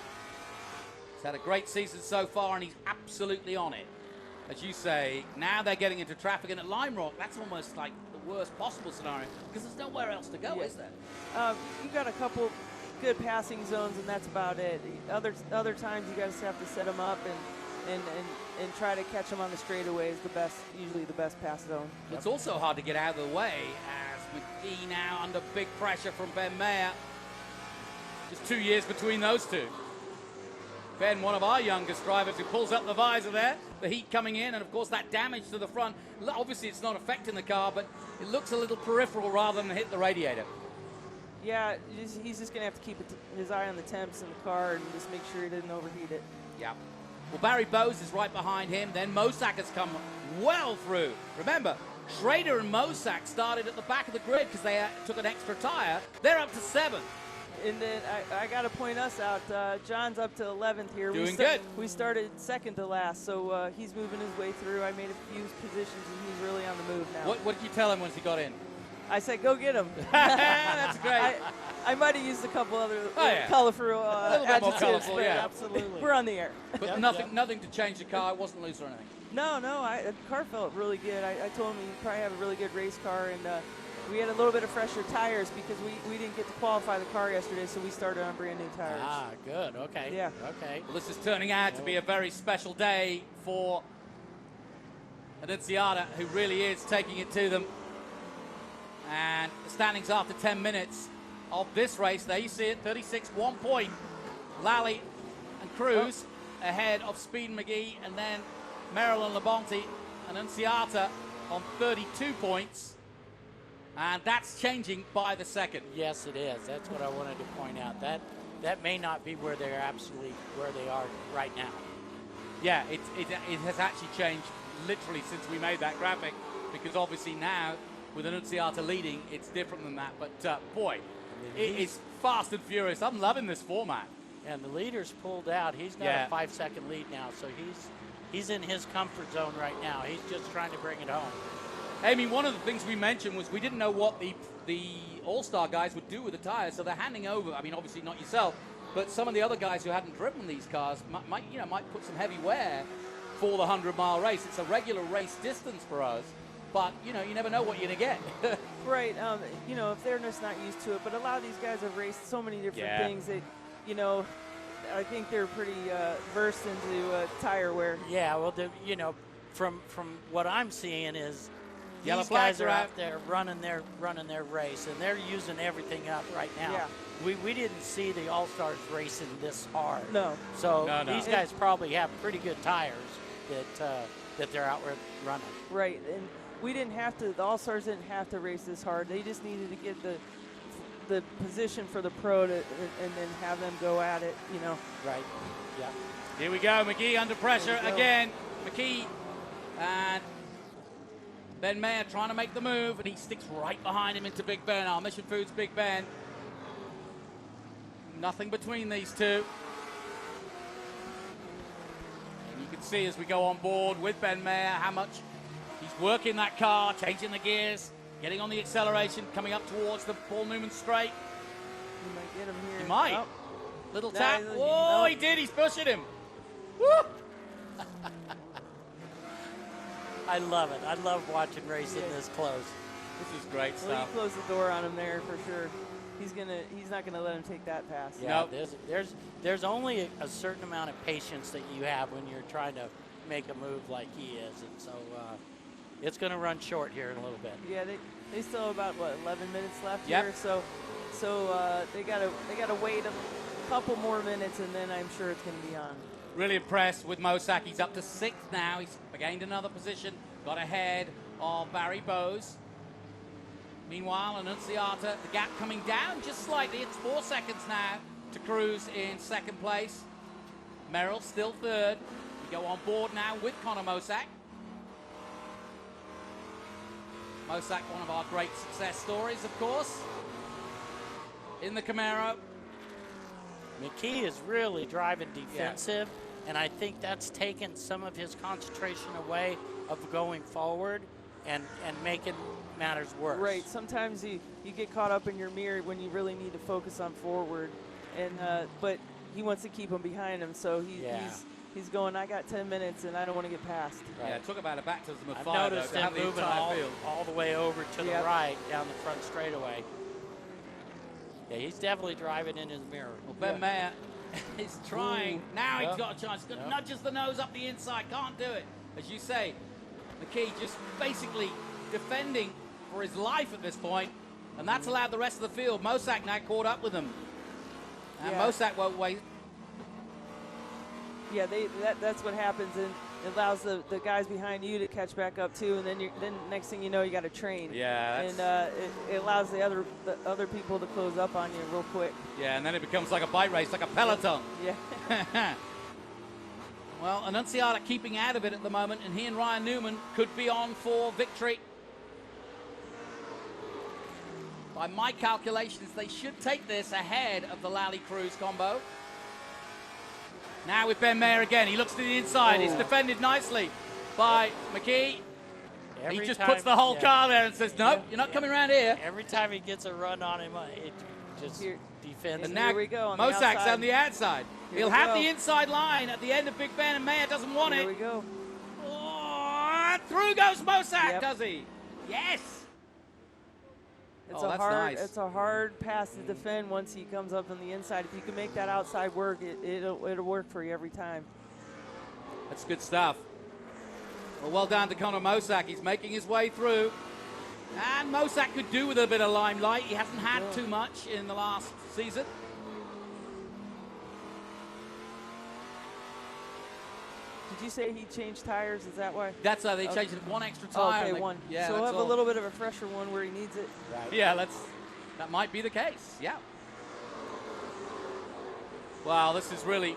D: He's had a great season so far, and he's absolutely on it. As you say, now they're getting into traffic, and at Lime Rock, that's almost like the worst possible scenario, because there's nowhere else to go, is there?
F: You've got a couple good passing zones, and that's about it. Other times, you guys have to set them up and try to catch them on the straightaway is usually the best pass zone.
D: It's also hard to get out of the way, as McKee now under big pressure from Ben Mayer. Just 2 years between those two. Ben, one of our youngest drivers, who pulls up the visor there, the heat coming in, and of course that damage to the front. Obviously it's not affecting the car, but it looks a little peripheral rather than hit the radiator.
F: Yeah, he's just going to have to keep his eye on the temps in the car and just make sure he didn't overheat it.
D: Yeah. Well, Barry Bowes is right behind him. Then Mosak has come well through. Remember, Schrader and Mosak started at the back of the grid because they took an extra tire. They're up to 7th.
F: And then I got to point us out. John's up to 11th here.
D: Doing good.
F: We started second to last, so he's moving his way through. I made a few positions, and he's really on the move now.
D: What did you tell him once he got in?
F: I said, go get him.
D: That's great.
F: I might have used a couple other
D: yeah.
F: colorful
D: a little bit more
F: adjectives,
D: colorful,
F: but
D: yeah.
F: absolutely. We're on the air.
D: But nothing to change the car. It wasn't loose or anything.
F: No, the car felt really good. I told him he'd probably have a really good race car, and we had a little bit of fresher tires because we didn't get to qualify the car yesterday, so we started on brand new tires.
L: Ah, good. Okay.
F: Yeah.
L: Okay.
D: Well, this is turning out to be a very special day for INDYCAR, who really is taking it to them. And the standings after 10 minutes of this race, there you see it, 36, 1 point. Lally and Cruz ahead of Speed and McKee, and then Merrill and Labonte and INDYCAR on 32 points. And that's changing by the second.
L: Yes, it is. That's what I wanted to point out. That may not be where they are right now.
D: Yeah, it has actually changed literally since we made that graphic, because obviously now with INDYCAR leading, it's different than that. But boy, it is fast and furious. I'm loving this format.
L: And the leader's pulled out. He's got a 5-second lead now, so he's in his comfort zone right now. He's just trying to bring it home.
D: I mean, one of the things we mentioned was we didn't know what the All-Star guys would do with the tires, so they're handing over. I mean, obviously not yourself, but some of the other guys who hadn't driven these cars might put some heavy wear for the 100-mile race. It's a regular race distance for us, but you never know what you're gonna get.
F: Right. If they're just not used to it, but a lot of these guys have raced so many different things that, I think they're pretty versed into tire wear.
L: Yeah. Well, from what I'm seeing is
D: Yellow
L: these guys are
D: flags
L: out there running their race, and they're using everything up right now.
F: Yeah.
L: We didn't see the All-Stars racing this hard.
F: No.
L: So these guys probably have pretty good tires that they're out running.
F: Right, and we didn't have to. The All-Stars didn't have to race this hard. They just needed to get the position for the pro and then have them go at it.
L: Right. Yeah.
D: Here we go. McKee under pressure again. McKee and Ben Mayer trying to make the move, and he sticks right behind him into Big Ben. Our Mission Foods Big Ben. Nothing between these two. And you can see as we go on board with Ben Mayer how much he's working that car, changing the gears, getting on the acceleration, coming up towards the Paul Newman straight.
F: He might get him here.
D: He might.
F: Oh.
D: Little tap. Oh, he did. He's pushing him. Woo!
L: I love it. I love watching racing this close.
D: This is great
F: Well,
D: stuff.
F: you close the door on him there for sure. He's not gonna let him take that pass.
L: Yeah, there's only a certain amount of patience that you have when you're trying to make a move like he is, and so it's going to run short here in a little bit.
F: Yeah, they still have about 11 minutes left
L: Yep.
F: here, so they gotta wait a couple more minutes, and then I'm sure it's gonna be on.
D: Really impressed with Mosak. He's up to 6th now. He's gained another position. Got ahead of Barry Bowes. Meanwhile, INDYCAR, the gap coming down just slightly. It's 4 seconds now to Cruz in 2nd place. Merrill still 3rd. We go on board now with Connor Mosak. Mosak, one of our great success stories, of course, in the Camaro.
L: McKee is really driving defensive, and I think that's taken some of his concentration away of going forward and making matters worse.
F: Right. Sometimes you get caught up in your mirror when you really need to focus on forward, and but he wants to keep him behind him, so he's going. I got 10 minutes, and I don't want to get past.
D: Right. Yeah, talk about a baptism of
L: I've
D: fire.
L: noticed
D: though, to
L: him
D: have the
L: moving
D: entire field.
L: all the way over to the right down the front straightaway. Yeah, he's definitely driving in his mirror.
D: Well, Ben Mayer is trying.
L: Ooh.
D: Now
L: Yeah.
D: he's got a chance.
L: Yeah.
D: Nudges the nose up the inside. Can't do it. As you say, McKee just basically defending for his life at this point, and that's allowed the rest of the field. Mosak now caught up with him. And Mosak won't wait.
F: Yeah, that's what happens, and it allows the guys behind you to catch back up too, and then next thing you know, you got to train.
D: Yeah,
F: and it allows the other people to close up on you real quick.
D: Yeah, and then it becomes like a bike race, like a peloton.
F: Yeah.
D: Well, INDYCAR keeping out of it at the moment, and he and Ryan Newman could be on for victory. By my calculations, they should take this ahead of the Lally Cruz combo. Now with Ben Mayer again, he looks to the inside. It's defended nicely by McKee.
L: Every
D: he just
L: time-
D: puts the whole
L: yeah.
D: car there and says, nope, you're not coming around here.
L: Every time he gets a run on him, it just defends.
D: And now
F: we go on the
D: Mosak's
F: outside.
D: on the outside.
F: Here
D: He'll
F: we
D: have
F: go.
D: the inside line at the end of Big Ben, and Mayer doesn't want
F: Here
D: it.
F: we go.
D: Oh, through goes Mosak,
F: Yep.
D: does he? Yes.
F: It's
D: Oh,
F: a
D: that's
F: hard,
D: nice.
F: it's a hard pass to defend once he comes up on the inside. If you can make that outside work, it'll work for you every time.
D: That's good stuff. Well done to Connor Mosak. He's making his way through. And Mosak could do with a bit of limelight. He hasn't had too much in the last season.
F: Did you say he changed tires? Is that why?
D: That's how they
F: Okay.
D: changed it. One extra
F: Oh,
D: tire.
F: okay,
D: and they-
F: one.
D: Yeah,
F: so we'll
D: that's
F: have a
D: all.
F: little bit of a fresher one where he needs it.
D: Yeah, that might be the case. Yeah. Wow, this is really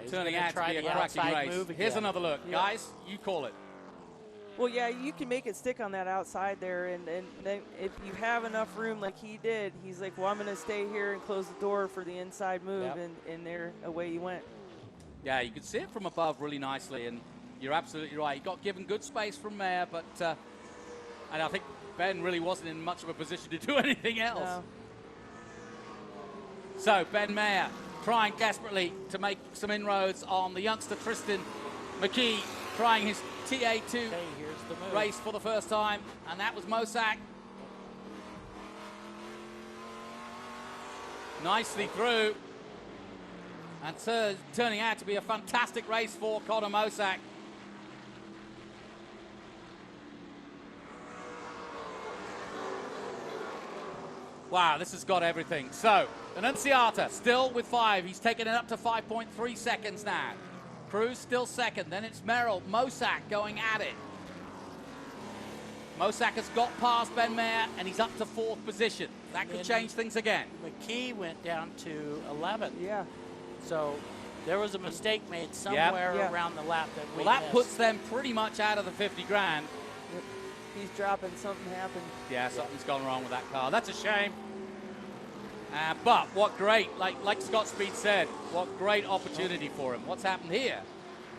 L: He's
D: turning
L: gonna
D: out to
L: try
D: be a
L: the
D: cracking
L: outside
D: race.
L: move
D: Here's
L: again.
D: another look.
F: Yeah.
D: Guys, you call it.
F: Well, yeah, you can make it stick on that outside there, and then if you have enough room like he did, he's like, well, I'm going to stay here and close the door for the inside move,
D: Yep.
F: and there, away you went.
D: Yeah, you could see it from above really nicely, and you're absolutely right. He got given good space from Mayer, but and I think Ben really wasn't in much of a position to do anything else.
F: No.
D: So Ben Mayer trying desperately to make some inroads on the youngster Tristan McKee, trying his TA2
L: here's the move.
D: race for the first time, and that was Mosak. Nicely through, and turning out to be a fantastic race for Connor Mosak. Wow, this has got everything. So, Annunziata still with 5. He's taken it up to 5.3 seconds now. Cruz still second. Then it's Merrill. Mosak going at it. Mosak has got past Ben Mayer, and he's up to 4th position. That could
L: And
D: change things again.
L: McKee went down to 11th.
F: Yeah.
L: So there was a mistake made somewhere
F: Yeah.
L: around the lap that we
D: Well, that
L: missed.
D: puts them pretty much out of the 50 grand.
F: He's dropping, something happened.
D: Yeah, something's gone wrong with that car. That's a shame. But what great, like Scott Speed said, what great opportunity for him. What's happened here?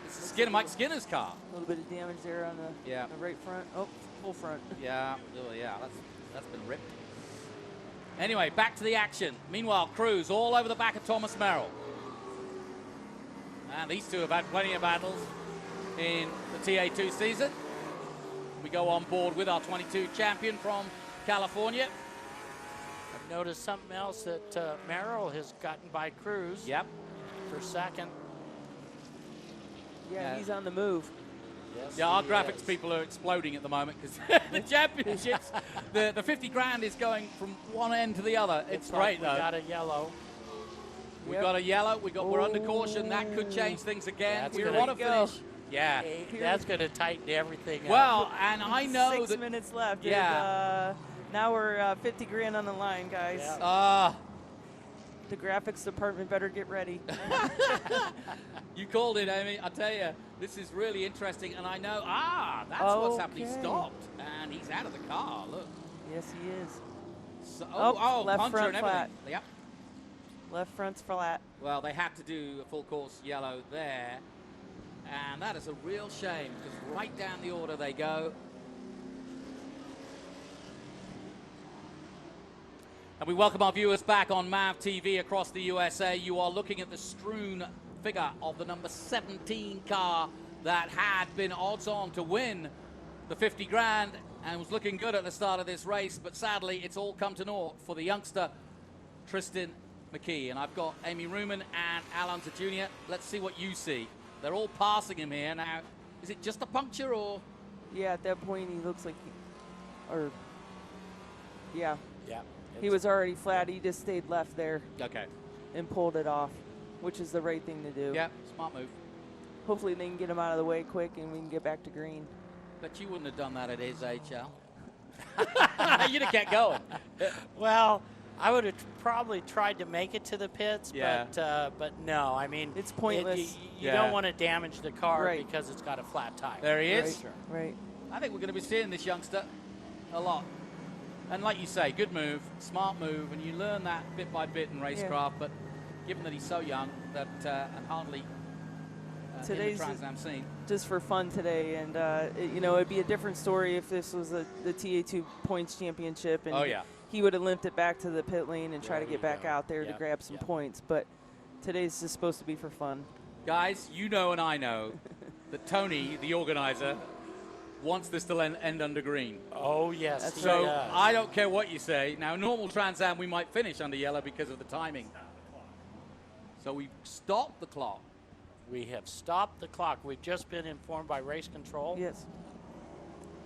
D: This is Mike Skinner's car.
F: A little bit of damage there on the,
D: Yeah.
F: the right front. Oh, full front.
D: Yeah, oh, yeah, that's been ripped. Anyway, back to the action. Meanwhile, Cruz all over the back of Thomas Merrill. And these two have had plenty of battles in the TA2 season. We go on board with our 22 champion from California.
L: I've noticed something else that Merrill has gotten by Cruz.
D: Yep.
L: For second.
F: Yeah, he's on the move.
L: Yes,
D: Yeah, our
L: he
D: graphics
L: is.
D: people are exploding at the moment because the championships, the 50 grand is going from one end to the other. It's
L: Looks like
D: great, though.
L: We got a yellow.
D: We've got a yellow. We're under caution. That could change things again.
L: That's
D: We
L: gonna
D: want to
L: go.
D: finish. Yeah.
L: That's going to tighten everything up.
D: Well, and I know
F: 6
D: that.
F: minutes left.
D: Yeah.
F: And, now we're 50 grand on the line, guys.
D: The
F: graphics department better get ready.
D: You called it, Amy. I tell you, this is really interesting. And I know, that's what's happened. He
F: Okay.
D: stopped, and he's out of the car. Look.
F: Yes, he is.
D: So,
F: left
D: puncher
F: front
D: and everything.
F: flat.
D: Yep.
F: Left front's flat.
D: Well, they had to do a full course yellow there. And that is a real shame because right down the order they go. And we welcome our viewers back on MAV TV across the USA. You are looking at the strewn figure of the number 17 car that had been odds on to win the 50 grand and was looking good at the start of this race. But sadly, it's all come to naught for the youngster, Tristan McKee. And I've got Amy Ruman and Alonso Jr. Let's see what you see. They're all passing him here. Now, is it just a puncture or?
F: Yeah, at that point he looks like yeah.
L: Yeah.
F: He was already flat. He just stayed left there.
D: Okay.
F: And pulled it off, which is the right thing to do.
D: Yeah, smart move.
F: Hopefully they can get him out of the way quick and we can get back to green.
D: But you wouldn't have done that at his age, Al. You'd have kept going.
L: Well, I would have probably tried to make it to the pits,
D: Yeah.
L: but no. I mean,
F: it's pointless.
L: You don't want to damage the car
F: Right.
L: because it's got a flat tire.
D: There he is.
F: Right.
D: I think we're going to be seeing this youngster a lot. And like you say, good move, smart move, and you learn that bit by bit in racecraft. But given that he's so young that and hardly
F: today's
D: in the Trans Am scene.
F: Just for fun today, and you know, it'd be a different story if this was the TA2 points championship, and he would have limped it back to the pit lane and try to get back out there to grab some points. But today's just supposed to be for fun.
D: Guys, you know and I know that Tony, the organizer, wants this to end under green.
L: Oh, yes.
D: So I don't care what you say. Now, normal Trans Am, we might finish under yellow because of the timing. So we've stopped the clock.
L: We have stopped the clock. We've just been informed by race control.
F: Yes.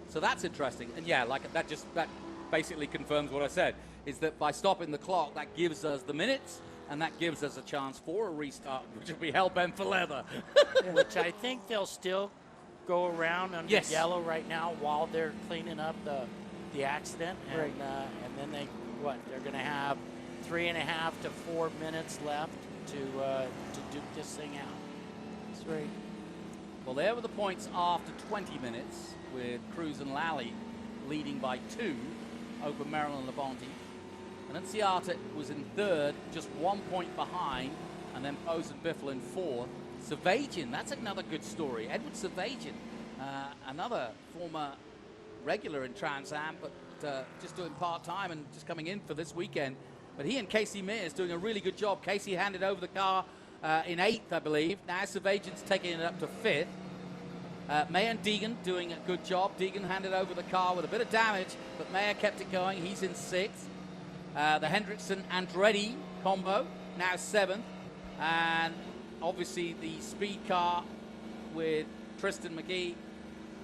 D: So that's interesting. And yeah, like that basically confirms what I said, is that by stopping the clock, that gives us the minutes, and that gives us a chance for a restart, which will be hell-bent for leather.
L: Which I think they'll still go around under yellow right now while they're cleaning up the accident. And, and then they're going to have 3.5 to 4 minutes left to duke this thing out.
F: That's right.
D: Well, there were the points after 20 minutes, with Cruz and Lally leading by 2 over Merrill and Labonte. And Nunziata was in 3rd, just 1 point behind, and then Bose and Biffle in 4th. Savajian, that's another good story. Edward Savajian, another former regular in Trans Am, but just doing part-time and just coming in for this weekend. But he and Casey Mears doing a really good job. Casey handed over the car in 8th, I believe. Now Savajian's taking it up to 5th. Mayer and Deegan doing a good job. Deegan handed over the car with a bit of damage, but Mayer kept it going. He's in 6th. The Hendrickson-Andretti combo, now 7th. And obviously the speed car with Tristan McKee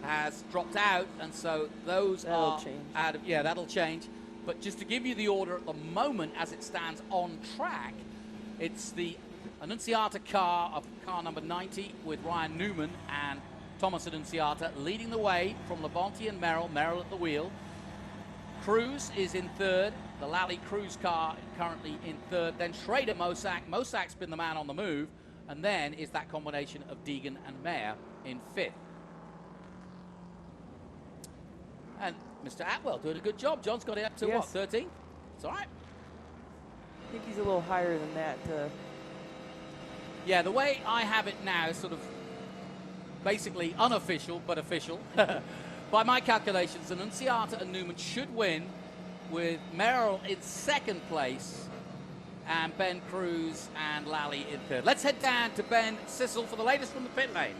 D: has dropped out, and so those
F: that'll change.
D: Out of, that'll change. But just to give you the order at the moment as it stands on track, it's the Annunziata car of car number 90 with Ryan Newman and Thomas Annunziata leading the way from Labonte and Merrill at the wheel. Cruz is in 3rd. The Lally Cruz car currently in 3rd. Then Schrader Mosak. Mosak's been the man on the move. And then is that combination of Deegan and Mayer in 5th. And Mr. Atwell doing a good job. John's got it up to what, 13? It's all right.
F: I think he's a little higher than that.
D: Yeah, the way I have it now is sort of basically unofficial but official. By my calculations, Annunziata and Newman should win, with Merrill in 2nd place and Ben Cruz and Lally in 3rd. Let's head down to Ben Sissel for the latest from the pit lane.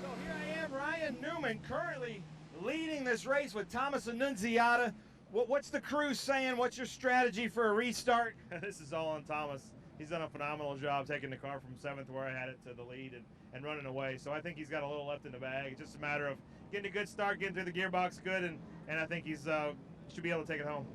P: So here I am, Ryan Newman, currently leading this race with Thomas Annunziata. What's the crew saying? What's your strategy for a restart?
E: This is all on Thomas. He's done a phenomenal job taking the car from 7th, where I had it, to the lead and running away. So I think he's got a little left in the bag. It's just a matter of getting a good start, getting through the gearbox good, and I think he's should be able to take it home.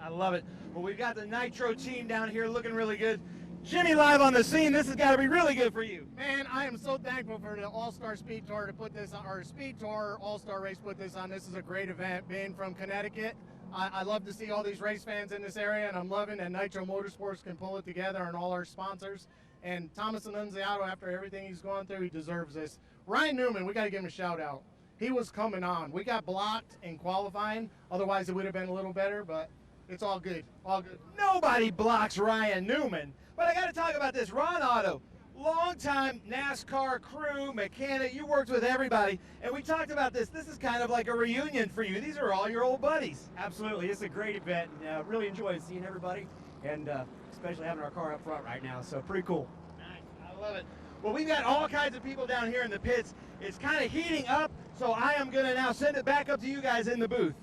P: I love it. Well, we've got the Nitro team down here looking really good. Jimmy live on the scene. This has got to be really good for you.
X: Man, I am so thankful for the All-Star Speed Tour to put this on, or SpeedTour All-Star Race put this on. This is a great event. Being from Connecticut, I love to see all these race fans in this area, and I'm loving that Nitro Motorsports can pull it together, and all our sponsors. And Thomas Annunziata, after everything he's gone through, he deserves this. Ryan Newman, we got to give him a shout out. He was coming on. We got blocked in qualifying. Otherwise, it would have been a little better, but it's all good. All good.
P: Nobody blocks Ryan Newman. But I got to talk about this. Ron Otto, longtime NASCAR crew, mechanic. You worked with everybody. And we talked about this. This is kind of like a reunion for you. These are all your old buddies.
B: Absolutely. It's a great event. Really enjoyed seeing everybody, and especially having our car up front right now. So pretty cool.
P: Nice. I love it. Well, we've got all kinds of people down here in the pits. It's kind of heating up, so I am going to now send it back up to you guys in the booth.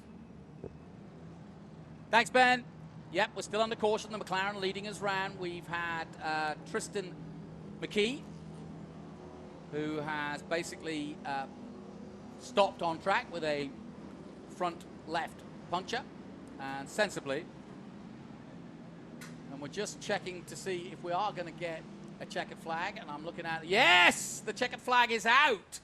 D: Thanks, Ben. Yep, we're still under caution. The McLaren leading us round. We've had Tristan McKee, who has basically stopped on track with a front left puncture, and sensibly. And we're just checking to see if we are going to get a checkered flag, and I'm looking at, yes, the checkered flag is out.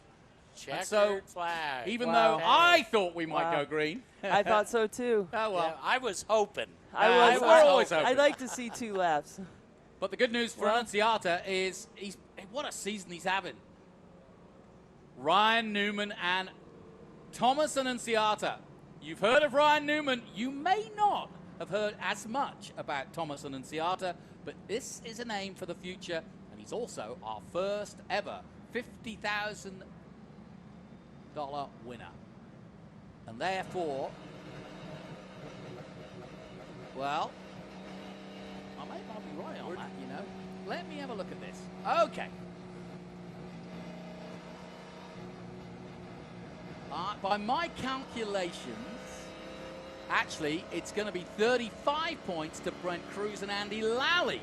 L: Checkered flag.
D: Even though I thought we might go green.
F: I thought so too.
D: Oh, well.
L: Yeah, I was hoping.
F: I
D: we're always hoping.
F: I'd like to see 2 laps.
D: But the good news for Annunziata is what a season he's having. Ryan Newman and Thomas Annunziata. You've heard of Ryan Newman. You may not have heard as much about Thomas Annunziata, But this is a name for the future, and he's also our first ever $50,000 winner. And therefore, well, I may not be right on that, you know. Let me have a look at this. Okay. By my calculations, actually, it's going to be 35 points to Brent Cruz and Andy Lally.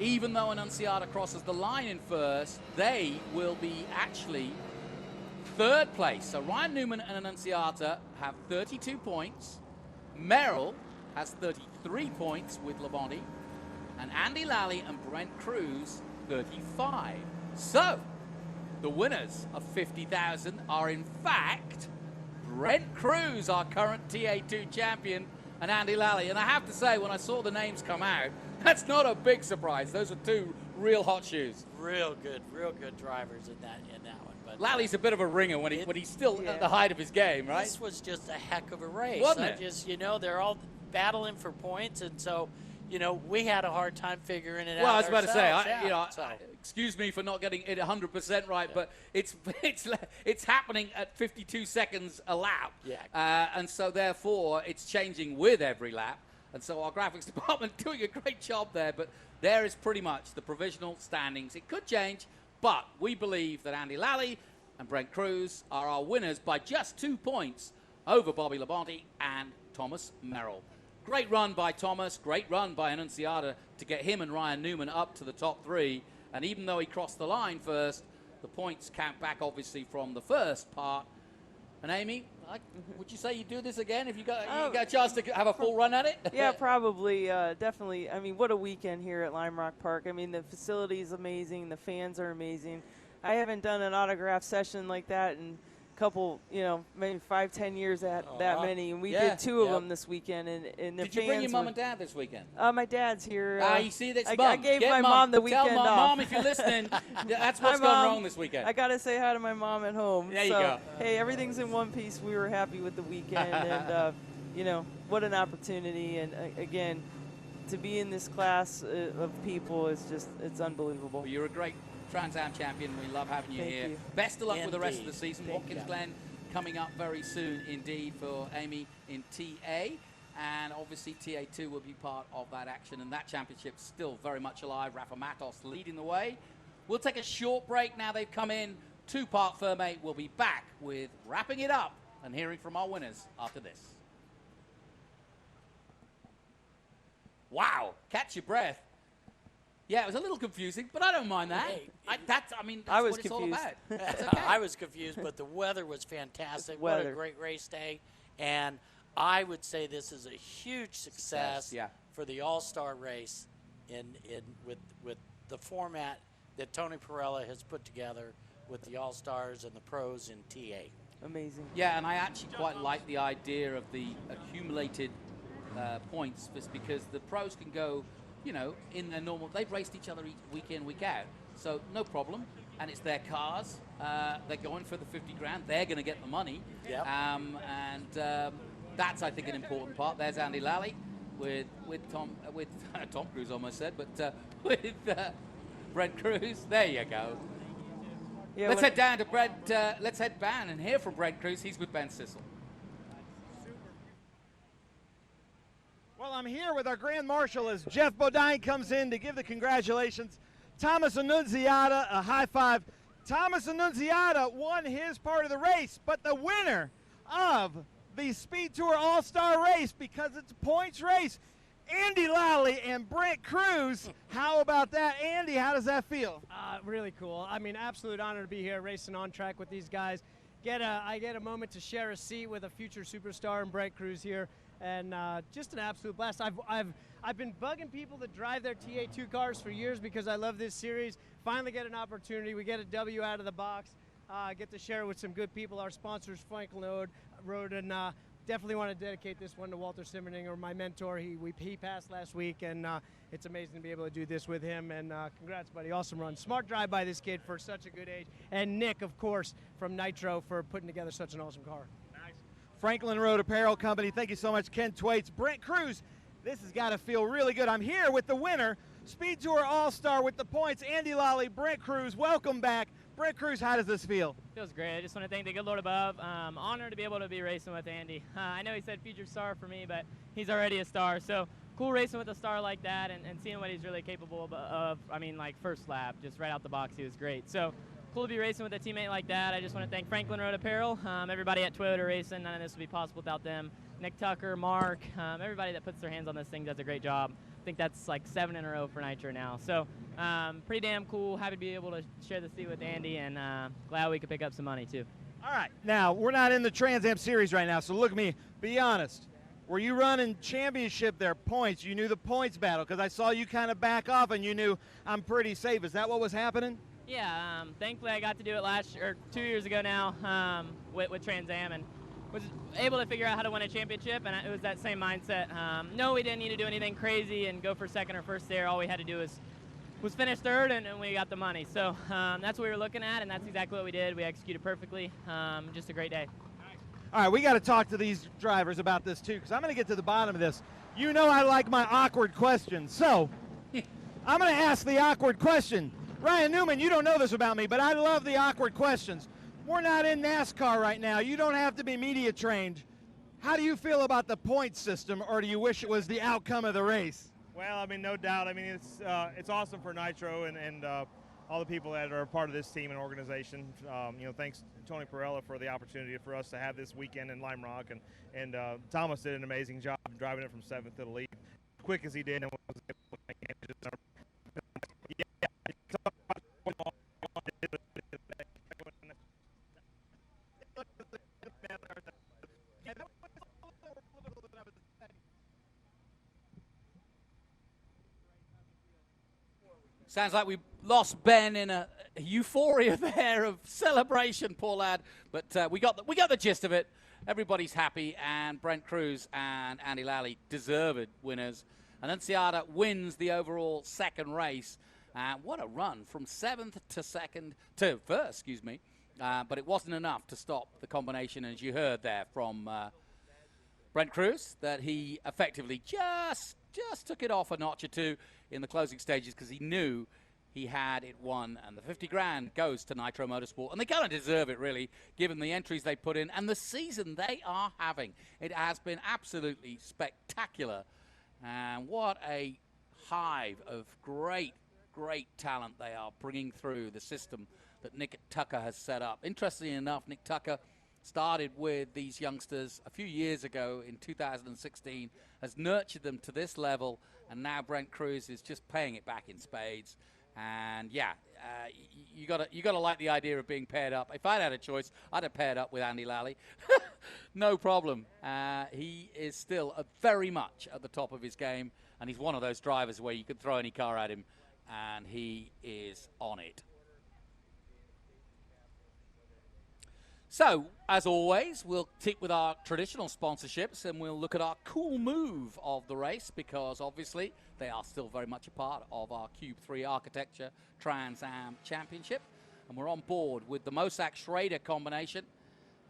D: Even though Annunziata crosses the line in first, they will be actually third place. So Ryan Newman and Annunziata have 32 points. Merrill has 33 points with Labonte. And Andy Lally and Brent Cruz, 35. So, the winners of 50,000 are in fact Brent Cruz, our current TA2 champion, and Andy Lally. And I have to say, when I saw the names come out, that's not a big surprise. Those are two real hot shoes.
L: Real good drivers in that one. But
D: Lally's a bit of a ringer when he's still at the height of his game, right?
L: This was just a heck of a race.
D: Wasn't it?
L: Just, they're all battling for points, and so, we had a hard time figuring it out.
D: Well, I was about
L: ourselves.
D: to say, excuse me for not getting it 100% right, but it's happening at 52 seconds a lap.
L: Yeah.
D: And so, therefore, it's changing with every lap. And so our graphics department doing a great job there, but there is pretty much the provisional standings. It could change, but we believe that Andy Lally and Brent Cruz are our winners by just 2 points over Bobby Labonte and Thomas Merrill. Great run by Thomas, great run by Annunziata to get him and Ryan Newman up to the top 3. And even though he crossed the line first, the points count back obviously from the first part. And Amy, would you say you do this again if you got a chance to have a full run at it?
F: Yeah, probably, definitely. I mean, what a weekend here at Lime Rock Park. I mean, the facility is amazing. The fans are amazing. I haven't done an autograph session like that in a couple, maybe 5-10 years that many. And we did 2 of them this weekend. And the
D: Did you bring your mom and dad this weekend?
F: My dad's here.
D: You see, that's
F: I gave my mom the weekend
D: off.
F: off.
D: Mom, if you're listening, that's what's gone wrong this weekend.
F: I got to say hi to my mom at home.
D: There you go.
F: Hey, everything's in one piece. We were happy with the weekend. And, what an opportunity. And, again, to be in this class of people is it's unbelievable.
D: Well, you're a great Trans Am champion. We love having you here.
F: You.
D: Best of luck with the rest of the season.
F: Thank
D: Watkins
F: you.
D: Glen coming up very soon indeed for Amy in TA. And obviously TA2 will be part of that action. And that championship's still very much alive. Rafa Matos leading the way. We'll take a short break now they've come in. 2-part Ferme. We'll be back with wrapping it up and hearing from our winners after this. Wow. Catch your breath. Yeah, it was a little confusing, but I don't mind that. That's
F: I was
D: what it's all
F: confused.
D: about. That's okay.
L: I was confused, but the weather was fantastic. What a
F: Weather.
L: great race day. And I would say this is a huge success for the All-Star race with the format that Tony Pirelli has put together with the All-Stars and the pros in TA.
F: Amazing.
D: Yeah, and I actually quite like the idea of the accumulated points, just because the pros can go, in their normal, they've raced each other week in, week out, so no problem. And it's their cars. They're going for the 50 grand. They're going to get the money.
L: Yep.
D: That's, I think, an important part. There's Andy Lally with Tom Cruise, almost said, but with Brent Cruz. There you go.
F: Yeah,
D: let's head down to Brent. Let's head down and hear from Brent Cruz. He's with Ben Sissel.
P: Well, I'm here with our Grand Marshal as Jeff Bodine comes in to give the congratulations. Thomas Annunziata, a high five. Thomas Annunziata won his part of the race, but the winner of the SpeedTour All-Star Race, because it's a points race, Andy Lally and Brent Cruz. How about that? Andy, how does that feel?
S: Really cool. I mean, absolute honor to be here racing on track with these guys. I get a moment to share a seat with a future superstar and Brent Cruz here. And just an absolute blast. I've been bugging people that drive their TA2 cars for years because I love this series. Finally get an opportunity. We get a W out of the box. Get to share it with some good people. Our sponsors, Franklin Road, and definitely want to dedicate this one to Walter Simmerninger, my mentor. He passed last week, and it's amazing to be able to do this with him. And congrats, buddy. Awesome run. Smart drive by this kid for such a good age. And Nick, of course, from Nitro for putting together such an awesome car.
P: Franklin Road Apparel Company, thank you so much, Ken Twaits. Brent Cruz, this has got to feel really good. I'm here with the winner, SpeedTour All-Star with the points. Andy Lally, Brent Cruz, welcome back. Brent Cruz, how does this feel?
U: Feels great. I just want to thank the good Lord above. Honored to be able to be racing with Andy. I know he said future star for me, but he's already a star. So cool racing with a star like that and seeing what he's really capable of. I mean, like first lap, just right out the box, he was great. So cool to be racing with a teammate like that. I just want to thank Franklin Road Apparel, everybody at Toyota Racing. None of this would be possible without them. Nick Tucker, Mark, everybody that puts their hands on this thing does a great job. I think that's like 7 in a row for Nitro now. So pretty damn cool. Happy to be able to share the seat with Andy, and glad we could pick up some money too.
P: All right, now we're not in the Trans Am Series right now, so look at me, be honest. Were you running championship there, points? You knew the points battle, because I saw you kind of back off and you knew I'm pretty safe. Is that what was happening?
U: Yeah, thankfully I got to do it last year, or 2 years ago now, with Trans Am, and was able to figure out how to win a championship, and it was that same mindset. No, we didn't need to do anything crazy and go for second or first there. All we had to do was finish third, and we got the money. So that's what we were looking at, and that's exactly what we did. We executed perfectly. Just a great day.
P: All right, we got to talk to these drivers about this too, because I'm going to get to the bottom of this. You know I like my awkward questions, so I'm going to ask the awkward question. Ryan Newman, you don't know this about me, but I love the awkward questions. We're not in NASCAR right now. You don't have to be media trained. How do you feel about the point system, or do you wish it was the outcome of the race?
E: Well, I mean, no doubt. I mean, it's awesome for Nitro and all the people that are a part of this team and organization. You know, thanks to Tony Pirelli for the opportunity for us to have this weekend in Lime Rock, and Thomas did an amazing job driving it from 7th to the lead, quick as he did, and was able to make it.
D: Sounds like we lost Ben in a euphoria there of celebration, poor lad. But we got the gist of it. Everybody's happy, and Brent Cruz and Andy Lally deserved winners. And then Ciata wins the overall second race. What a run from 7th to first, excuse me. But it wasn't enough to stop the combination, as you heard there from Brent Cruz, that he effectively just took it off a notch or two in the closing stages, because he knew he had it won, and the 50 grand goes to Nitro Motorsport, and they kind of deserve it, really, given the entries they put in and the season they are having. It has been absolutely spectacular, and what a hive of great talent they are bringing through the system that Nick Tucker has set up. Interestingly enough, Nick Tucker started with these youngsters a few years ago in 2016, has nurtured them to this level, and now Brent Cruz is just paying it back in spades. And yeah, you gotta like the idea of being paired up. If I'd had a choice, I'd have paired up with Andy Lally. No problem. He is still very much at the top of his game, and he's one of those drivers where you could throw any car at him, and he is on it. So, as always, we'll stick with our traditional sponsorships, and we'll look at our cool move of the race, because obviously they are still very much a part of our Cube 3 Architecture Trans Am Championship. And we're on board with the Mosak-Schrader combination.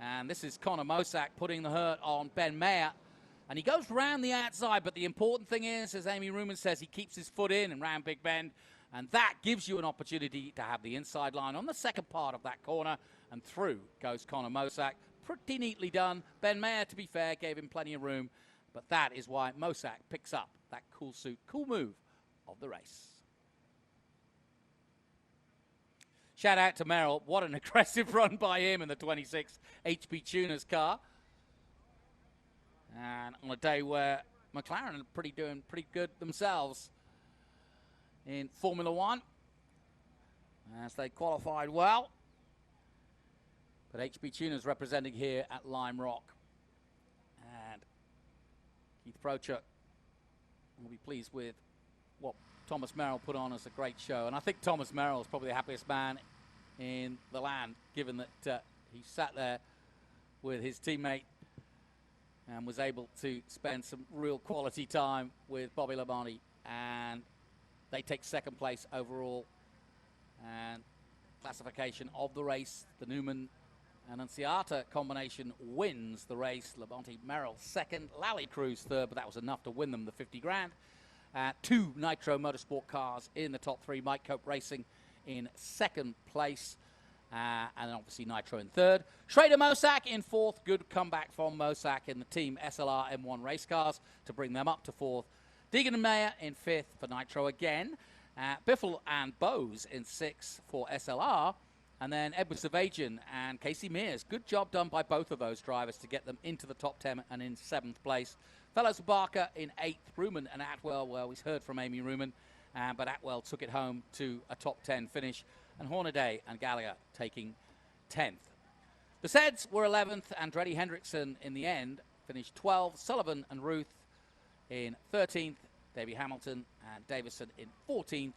D: And this is Connor Mosak putting the hurt on Ben Mayer. And he goes round the outside, but the important thing is, as Amy Ruman says, he keeps his foot in and round Big Bend. And that gives you an opportunity to have the inside line on the second part of that corner. And through goes Connor Mosak. Pretty neatly done. Ben Mayer, to be fair, gave him plenty of room. But that is why Mosak picks up that cool move of the race. Shout out to Merrill. What an aggressive run by him in the 26 HP Tuners car. And on a day where McLaren are doing pretty good themselves in Formula One, as they qualified well. But HP Tuners representing here at Lime Rock. And Keith Prochuk will be pleased with what Thomas Merrill put on as a great show. And I think Thomas Merrill is probably the happiest man in the land, given that he sat there with his teammate and was able to spend some real quality time with Bobby Labonte. And they take second place overall. And classification of the race, the Newman and Ciata combination wins the race. Labonte Merrill second, Lally Cruz third, but that was enough to win them the 50 grand. 2 Nitro Motorsport cars in the top 3. Mike Cope Racing in 2nd place. And then obviously Nitro in 3rd. Schrader Mosak in 4th. Good comeback from Mosak in the Team SLR M1 race cars to bring them up to 4th. Deegan and Mayer in 5th for Nitro again. Biffle and Bose in 6th for SLR. And then Edward Savagian and Casey Mears. Good job done by both of those drivers to get them into the top 10 and in 7th place. Fellows Barker in 8th. Ruman and Atwell, well, we heard from Amy Ruman, but Atwell took it home to a top 10 finish. And Hornaday and Gallaugher taking 10th. The Seds were 11th. Andretti Hendrickson in the end finished 12th. Sullivan and Ruth in 13th. Davey Hamilton and Davison in 14th.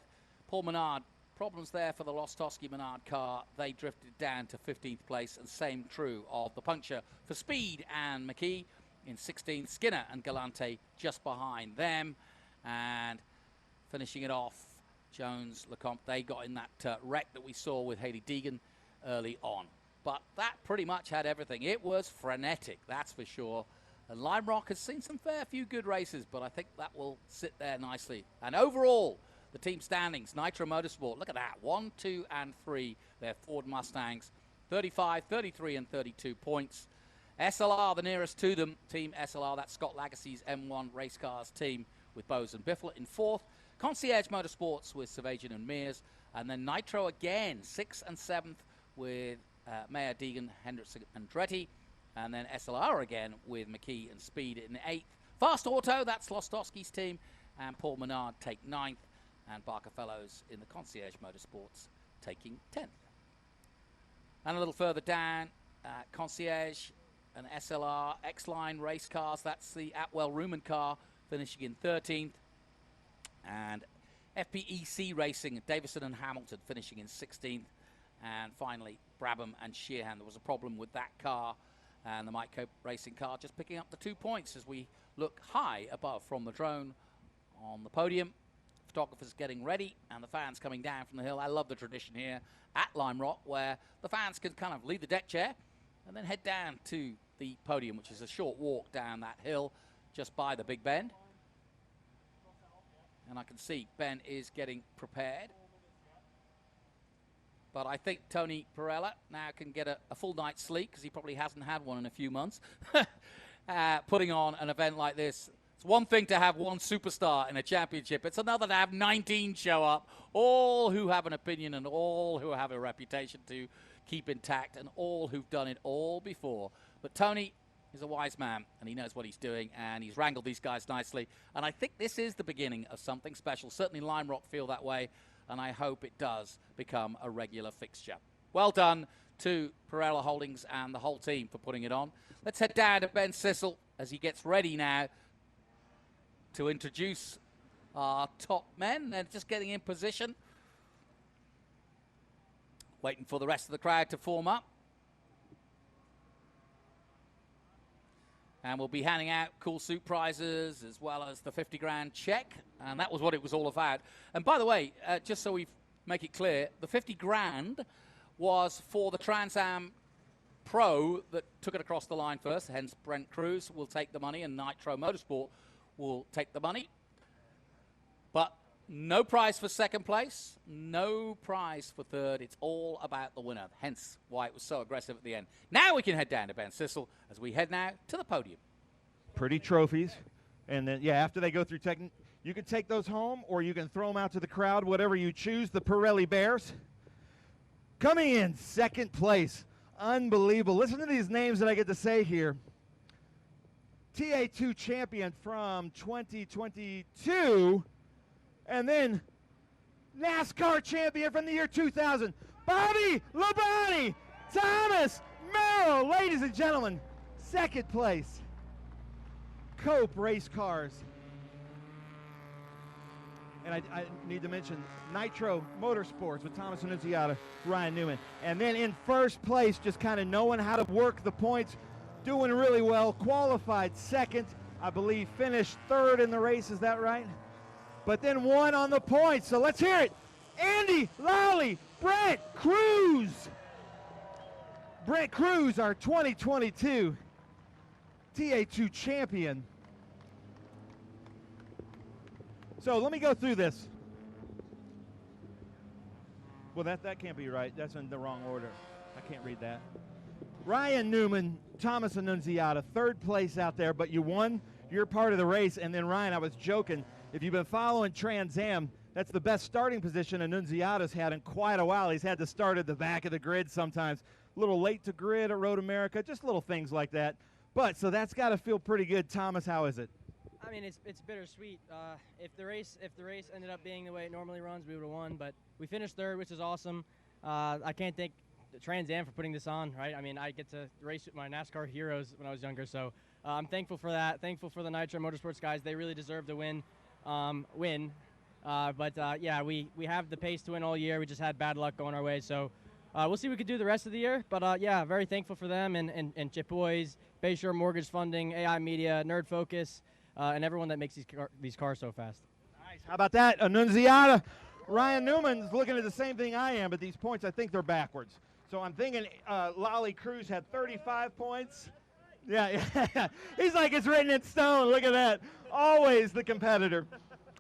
D: Paul Menard, problems there for the Wlostowski Menard car. They drifted down to 15th place, and same true of the puncture for Speed and McKee in 16th. Skinner and Galante just behind them. And finishing it off, Jones, Lecomte, they got in that wreck that we saw with Haley Deegan early on. But that pretty much had everything. It was frenetic, that's for sure. And Lime Rock has seen some fair few good races, but I think that will sit there nicely. And overall, the team standings, Nitro Motorsport, look at that, 1, 2, and 3. They're Ford Mustangs, 35, 33, and 32 points. SLR, the nearest to them, Team SLR, that's Scott Lagacy's M1 race cars team with Bose and Biffle in 4th. Concierge Motorsports with Savagian and Mears. And then Nitro again, 6th and 7th with Mayer, Deegan, Hendrickson, and Andretti. And then SLR again with McKee and Speed in 8th. Fast Auto, that's Wlostowski's team. And Paul Menard take 9th. And Barker Fellows in the Concierge Motorsports taking 10th. And a little further down, Concierge and SLR X-Line race cars. That's the Atwell-Ruman car finishing in 13th. And FPEC Racing, Davison and Hamilton finishing in 16th. And finally, Brabham and Sheehan. There was a problem with that car and the Mike Cope Racing car just picking up the 2 points as we look high above from the drone on the podium. Photographers getting ready and the fans coming down from the hill. I love the tradition here at Lime Rock where the fans can kind of leave the deck chair and then head down to the podium, which is a short walk down that hill just by the Big Bend. And I can see Ben is getting prepared. But I think Tony Pirelli now can get a full night's sleep because he probably hasn't had one in a few months. Putting on an event like this. It's one thing to have one superstar in a championship. It's another to have 19 show up, all who have an opinion and all who have a reputation to keep intact and all who've done it all before. But Tony is a wise man, and he knows what he's doing, and he's wrangled these guys nicely. And I think this is the beginning of something special. Certainly Lime Rock feel that way, and I hope it does become a regular fixture. Well done to Pirelli Holdings and the whole team for putting it on. Let's head down to Ben Sissel as he gets ready now to introduce our top men. They're just getting in position, waiting for the rest of the crowd to form up. And we'll be handing out cool suit prizes as well as the 50 grand check. And that was what it was all about. And by the way, just so we make it clear, the 50 grand was for the Trans Am Pro that took it across the line first. Hence, Brent Cruz will take the money and Nitro Motorsport will take the money. But no prize for second place, no prize for third. It's all about the winner, hence why it was so aggressive at the end. Now we can head down to Ben Sissel as we head now to the podium.
P: Pretty trophies. And then, yeah, after they go through you can take those home or you can throw them out to the crowd, whatever you choose. The Pirelli Bears coming in second place. Unbelievable. Listen to these names that I get to say here. TA2 champion from 2022. And then NASCAR champion from the year 2000, Bobby Labonte, Thomas Merrill, ladies and gentlemen, second place. Cope Race Cars. And I need to mention Nitro Motorsports with Thomas Annunziata, Ryan Newman. And then in first place, just kind of knowing how to work the points, doing really well, qualified second, I believe finished third in the race, is that right? But then won on the points. So let's hear it. Andy Lowley, Brent Cruz. Brent Cruz, our 2022 TA2 champion. So let me go through this. Well, that can't be right. That's in the wrong order. I can't read that. Ryan Newman, Thomas Annunziata, third place out there, but you won your part of the race. And then, Ryan, I was joking. If you've been following Trans Am, that's the best starting position Annunziata's had in quite a while. He's had to start at the back of the grid sometimes. A little late to grid at Road America, just little things like that. But, so that's got to feel pretty good. Thomas, how is it?
G: I mean, it's bittersweet. If the race ended up being the way it normally runs, we would have won. But we finished third, which is awesome. I can't thank Trans Am for putting this on, right? I mean, I get to race with my NASCAR heroes when I was younger, so I'm thankful for that. Thankful for the Nitro Motorsports guys. They really deserve to win. Yeah, we have the pace to win all year. We just had bad luck going our way, so we'll see what we can do the rest of the year. But yeah, very thankful for them and Chip Boys, Bayshore Mortgage Funding, AI Media, Nerd Focus, and everyone that makes these cars so fast.
P: Nice. How about that? Annunziata. Ryan Newman's looking at the same thing I am, but these points, I think they're backwards. So I'm thinking Lolly Cruz had 35 points. Yeah. He's like, it's written in stone. Look at that. Always the competitor.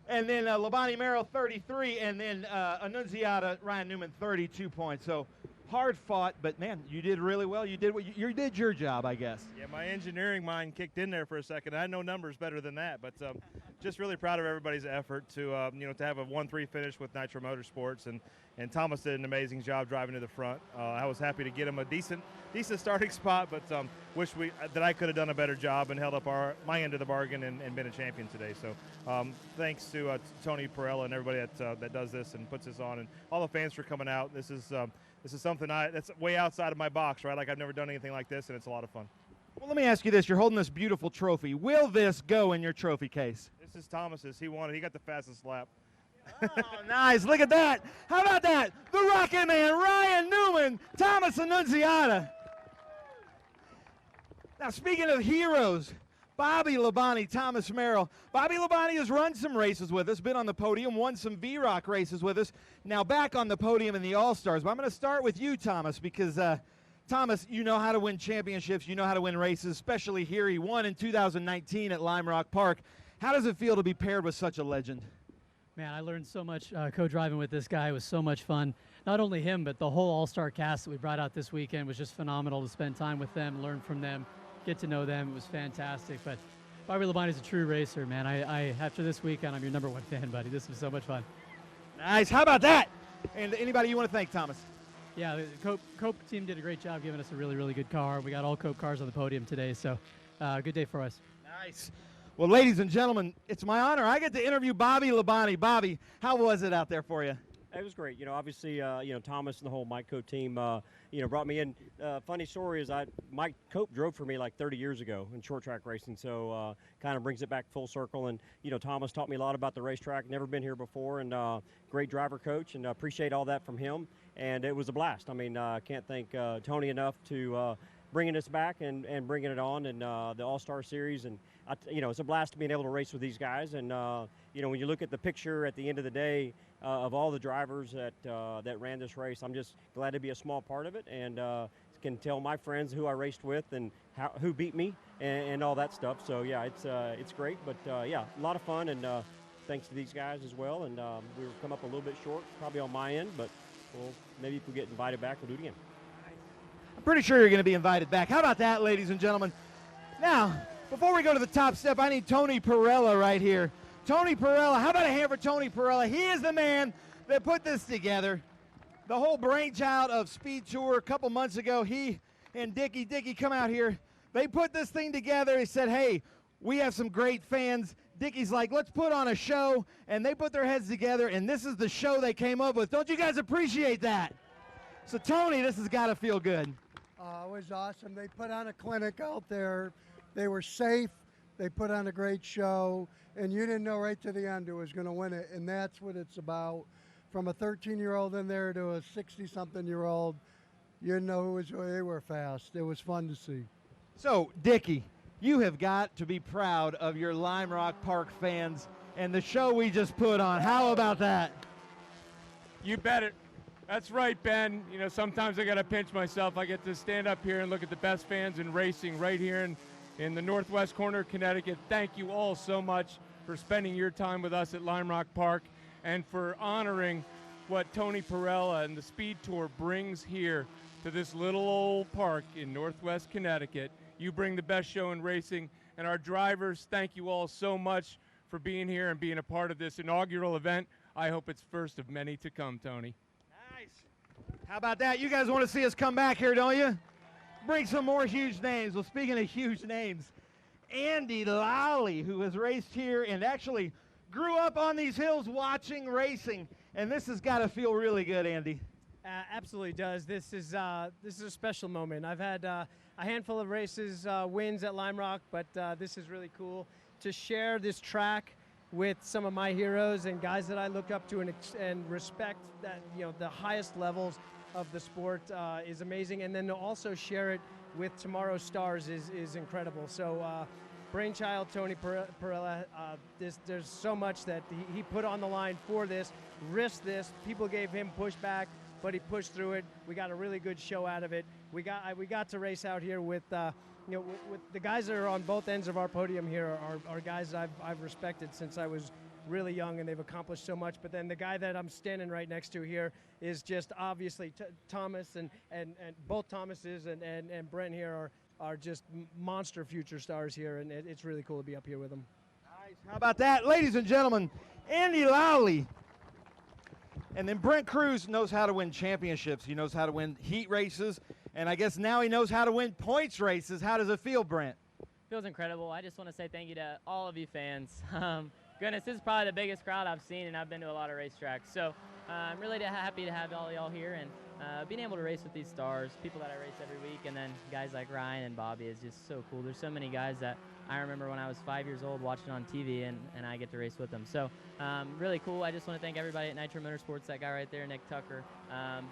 P: And then Labonte Merrill, 33. And then Annunziata, Ryan Newman, 32 points. So hard fought, but man, you did really well. You did you did your job, I guess.
E: Yeah, my engineering mind kicked in there for a second. I know numbers better than that, but just really proud of everybody's effort to to have a 1-3 finish with Nitro Motorsports, and Thomas did an amazing job driving to the front. I was happy to get him a decent starting spot, but wish that I could have done a better job and held up my end of the bargain and been a champion today. So thanks to Tony Pirelli and everybody that does this and puts this on, and all the fans for coming out. This is something that's way outside of my box, right? Like I've never done anything like this, and it's a lot of fun.
P: Well, let me ask you this. You're holding this beautiful trophy. Will this go in your trophy case?
E: This is Thomas's. He won it. He got the fastest lap.
P: Oh, nice. Look at that. How about that? The Rocket Man, Ryan Newman, Thomas Annunziata. Now, speaking of heroes, Bobby Labonte, Thomas Merrill. Bobby Labonte has run some races with us, been on the podium, won some V-Rock races with us. Now back on the podium in the All-Stars. But I'm going to start with you, Thomas, because, Thomas, you know how to win championships. You know how to win races, especially here. He won in 2019 at Lime Rock Park. How does it feel to be paired with such a legend?
H: Man, I learned so much co-driving with this guy. It was so much fun. Not only him, but the whole All-Star cast that we brought out this weekend was just phenomenal to spend time with them, learn from them, get to know them. It was fantastic. But Bobby Labonte is a true racer, man. I after this weekend, I'm your #1 fan, buddy. This was so much fun.
P: Nice. How about that? And anybody you want to thank, Thomas?
H: Yeah, the Cope team did a great job giving us a really, really good car. We got all Cope cars on the podium today, so good day for us.
P: Nice. Well, ladies and gentlemen, it's my honor. I get to interview Bobby Labonte. Bobby, how was it out there for you?
B: It was great. Obviously, Thomas and the whole Mike Cope team, brought me in. Funny story is Mike Cope drove for me like 30 years ago in short track racing, so kind of brings it back full circle. And, Thomas taught me a lot about the racetrack. Never been here before, and great driver coach, and appreciate all that from him. And it was a blast. I mean, I can't thank Tony enough to bringing us back and bringing it on, and the All-Star Series. And, it's a blast being able to race with these guys. And, when you look at the picture at the end of the day of all the drivers that ran this race, I'm just glad to be a small part of it, and can tell my friends who I raced with and who beat me and all that stuff. So, yeah, it's great. But, yeah, a lot of fun, and thanks to these guys as well. And we come up a little bit short, probably on my end, but maybe if we get invited back, we'll do it again.
P: I'm pretty sure you're going to be invited back. How about that, ladies and gentlemen? Now, before we go to the top step, I need Tony Pirelli right here. Tony Pirelli, how about a hand for Tony Pirelli? He is the man that put this together. The whole brainchild of Speed Tour a couple months ago, he and Dickie come out here. They put this thing together. He said, hey, we have some great fans. Dickie's like, let's put on a show, and they put their heads together, and this is the show they came up with. Don't you guys appreciate that? So, Tony, this has got to feel good.
K: It was awesome. They put on a clinic out there. They were safe. They put on a great show, and you didn't know right to the end who was going to win it, and that's what it's about. From a 13-year-old in there to a 60-something-year-old, you didn't know they were fast. It was fun to see.
P: So, Dickie, you have got to be proud of your Lime Rock Park fans and the show we just put on. How about that?
I: You bet it. That's right, Ben. Sometimes I got to pinch myself. I get to stand up here and look at the best fans in racing right here in the northwest corner of Connecticut. Thank you all so much for spending your time with us at Lime Rock Park, and for honoring what Tony Pirelli and the Speed Tour brings here to this little old park in Northwest Connecticut. You bring the best show in racing, and our drivers, thank you all so much for being here and being a part of this inaugural event. I hope it's first of many to come, Tony.
P: How about that? You guys want to see us come back here, don't you? Bring some more huge names. Well, speaking of huge names, Andy Lally, who has raced here and actually grew up on these hills watching racing, and this has got to feel really good, Andy.
S: Absolutely does. This is a special moment. I've had a handful of races, wins at Lime Rock, but this is really cool to share this track with some of my heroes and guys that I look up to and respect. That, you know, the highest levels of the sport is amazing, and then to also share it with tomorrow's stars is incredible. So brainchild Tony Pirelli, there's so much that he put on the line for this, risked this. People gave him pushback, but he pushed through it. We got a really good show out of it. We got to race out here with with the guys that are on both ends of our podium here are guys that I've respected since I was really young, and they've accomplished so much. But then the guy that I'm standing right next to here is just obviously Thomas, and both Thomases and Brent here are just monster future stars here, and it's really cool to be up here with them.
P: Nice. How about that? Ladies and gentlemen, Andy Lally. And then Brent Cruz knows how to win championships. He knows how to win heat races, and I guess now he knows how to win points races. How does it feel, Brent?
U: Feels incredible. I just want to say thank you to all of you fans. Goodness, this is probably the biggest crowd I've seen, and I've been to a lot of racetracks. So I'm really happy to have all y'all here, and being able to race with these stars, people that I race every week, and then guys like Ryan and Bobby is just so cool. There's so many guys that I remember when I was 5 years old watching on TV, and I get to race with them. So really cool. I just want to thank everybody at Nitro Motorsports, that guy right there, Nick Tucker.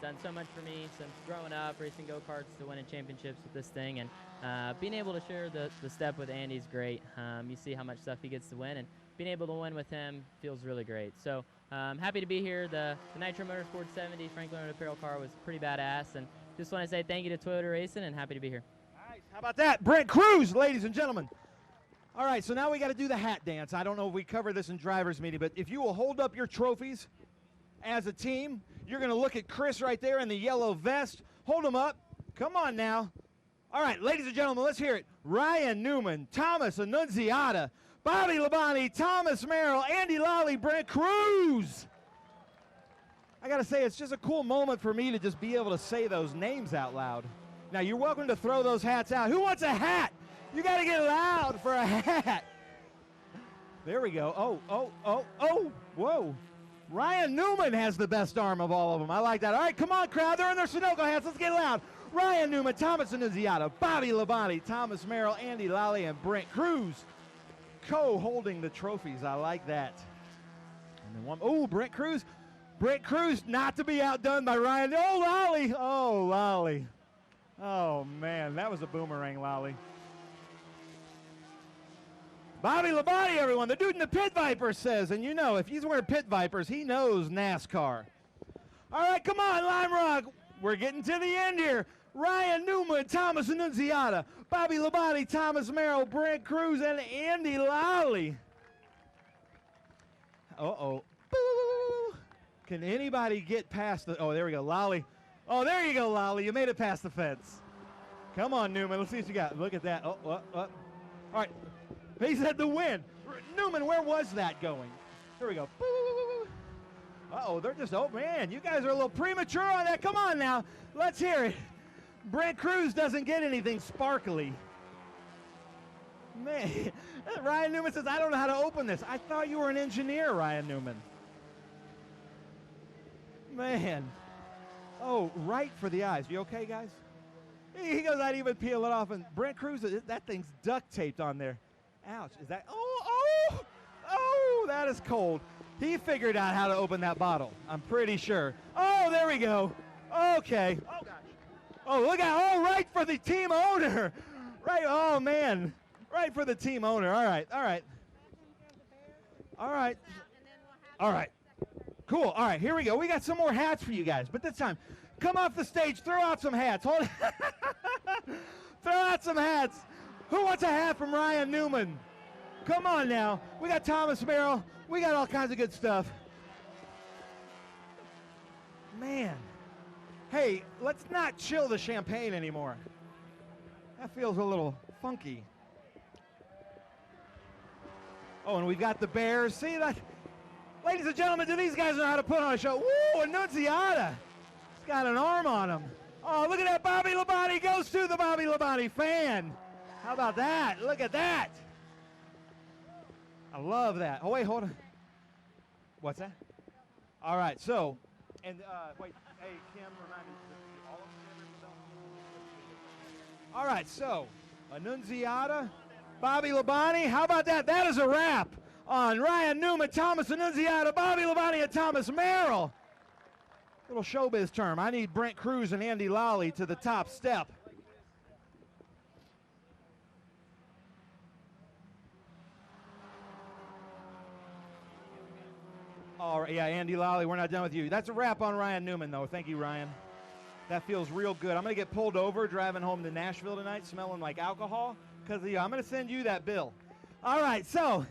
U: Done so much for me since growing up, racing go-karts to winning championships with this thing, and being able to share the step with Andy is great. You see how much stuff he gets to win, and being able to win with him feels really great. So happy to be here. The Nitro Motorsports 70 Franklin Apparel car was pretty badass, and just want to say thank you to Toyota Racing, and happy to be here.
P: Nice. How about that? Brent Cruz, ladies and gentlemen. All right, so now we got to do the hat dance. I don't know if we covered this in driver's meeting, but if you will hold up your trophies as a team, you're going to look at Chris right there in the yellow vest. Hold them up. Come on now. All right, ladies and gentlemen, let's hear it. Ryan Newman, Thomas Annunziata, Bobby Labonte, Thomas Merrill, Andy Lally, Brent Cruz. I got to say, it's just a cool moment for me to just be able to say those names out loud. Now, you're welcome to throw those hats out. Who wants a hat? You got to get loud for a hat. There we go. Oh, whoa. Ryan Newman has the best arm of all of them. I like that. All right, come on, crowd. They're in their Sunoco hats. Let's get loud. Ryan Newman, Thomas Annunziata, Bobby Labonte, Thomas Merrill, Andy Lally, and Brent Cruz co-holding the trophies. I like that. And then one. Oh, Brent Cruz. Brent Cruz not to be outdone by Ryan. Oh, Lally. Oh, Lally. Oh, man, that was a boomerang, Lally. Bobby Labonte, everyone, the dude in the Pit Vipers says, and you know, if he's wearing Pit Vipers, he knows NASCAR. All right, come on, Lime Rock. We're getting to the end here. Ryan Newman, Thomas Annunziata, Bobby Labonte, Thomas Merrill, Brent Cruz, and Andy Lally. Uh-oh. Boo. Can anybody get past the, oh, there we go, Lally. Oh, there you go, Lally. You made it past the fence. Come on, Newman. Let's see what you got. Look at that. All right. He said the win. Newman, where was that going? Here we go. Uh-oh, they're just, oh, man, you guys are a little premature on that. Come on now. Let's hear it. Brent Cruz doesn't get anything sparkly. Man, Ryan Newman says, I don't know how to open this. I thought you were an engineer, Ryan Newman. Man. Oh, right for the eyes. You okay, guys? He goes, I'd even peel it off. And Brent Cruz, that thing's duct taped on there. Ouch. Is that, oh, that is cold. He figured out how to open that bottle. I'm pretty sure. Oh, there we go. Okay. Oh, gosh. Oh, look out. Oh, right for the team owner. Right. Oh, man. Right for the team owner. All right. Cool. All right, here we go. We got some more hats for you guys, but this time, come off the stage, throw out some hats. Hold Throw out some hats. Who wants a hat from Ryan Newman? Come on now. We got Thomas Merrill. We got all kinds of good stuff. Man. Hey, let's not chill the champagne anymore. That feels a little funky. Oh, and we've got the Bears. See that? Ladies and gentlemen, do these guys know how to put on a show? Woo, Annunziata. He's got an arm on him. Oh, look at that. Bobby Labonte goes to the Bobby Labonte fan. How about that? Look at that. I love that. Oh, wait, hold on. What's that? All right, so, and wait, hey, Kim, remind me. All right, so, Annunziata, Bobby Labonte. How about that? That is a wrap on Ryan Newman, Thomas Annunziata, Bobby Labonte, and Thomas Merrill. Little showbiz term. I need Brent Cruz and Andy Lally to the top step. All right, yeah, Andy Lally, we're not done with you. That's a wrap on Ryan Newman, though. Thank you, Ryan. That feels real good. I'm going to get pulled over driving home to Nashville tonight smelling like alcohol because I'm going to send you that bill. All right, so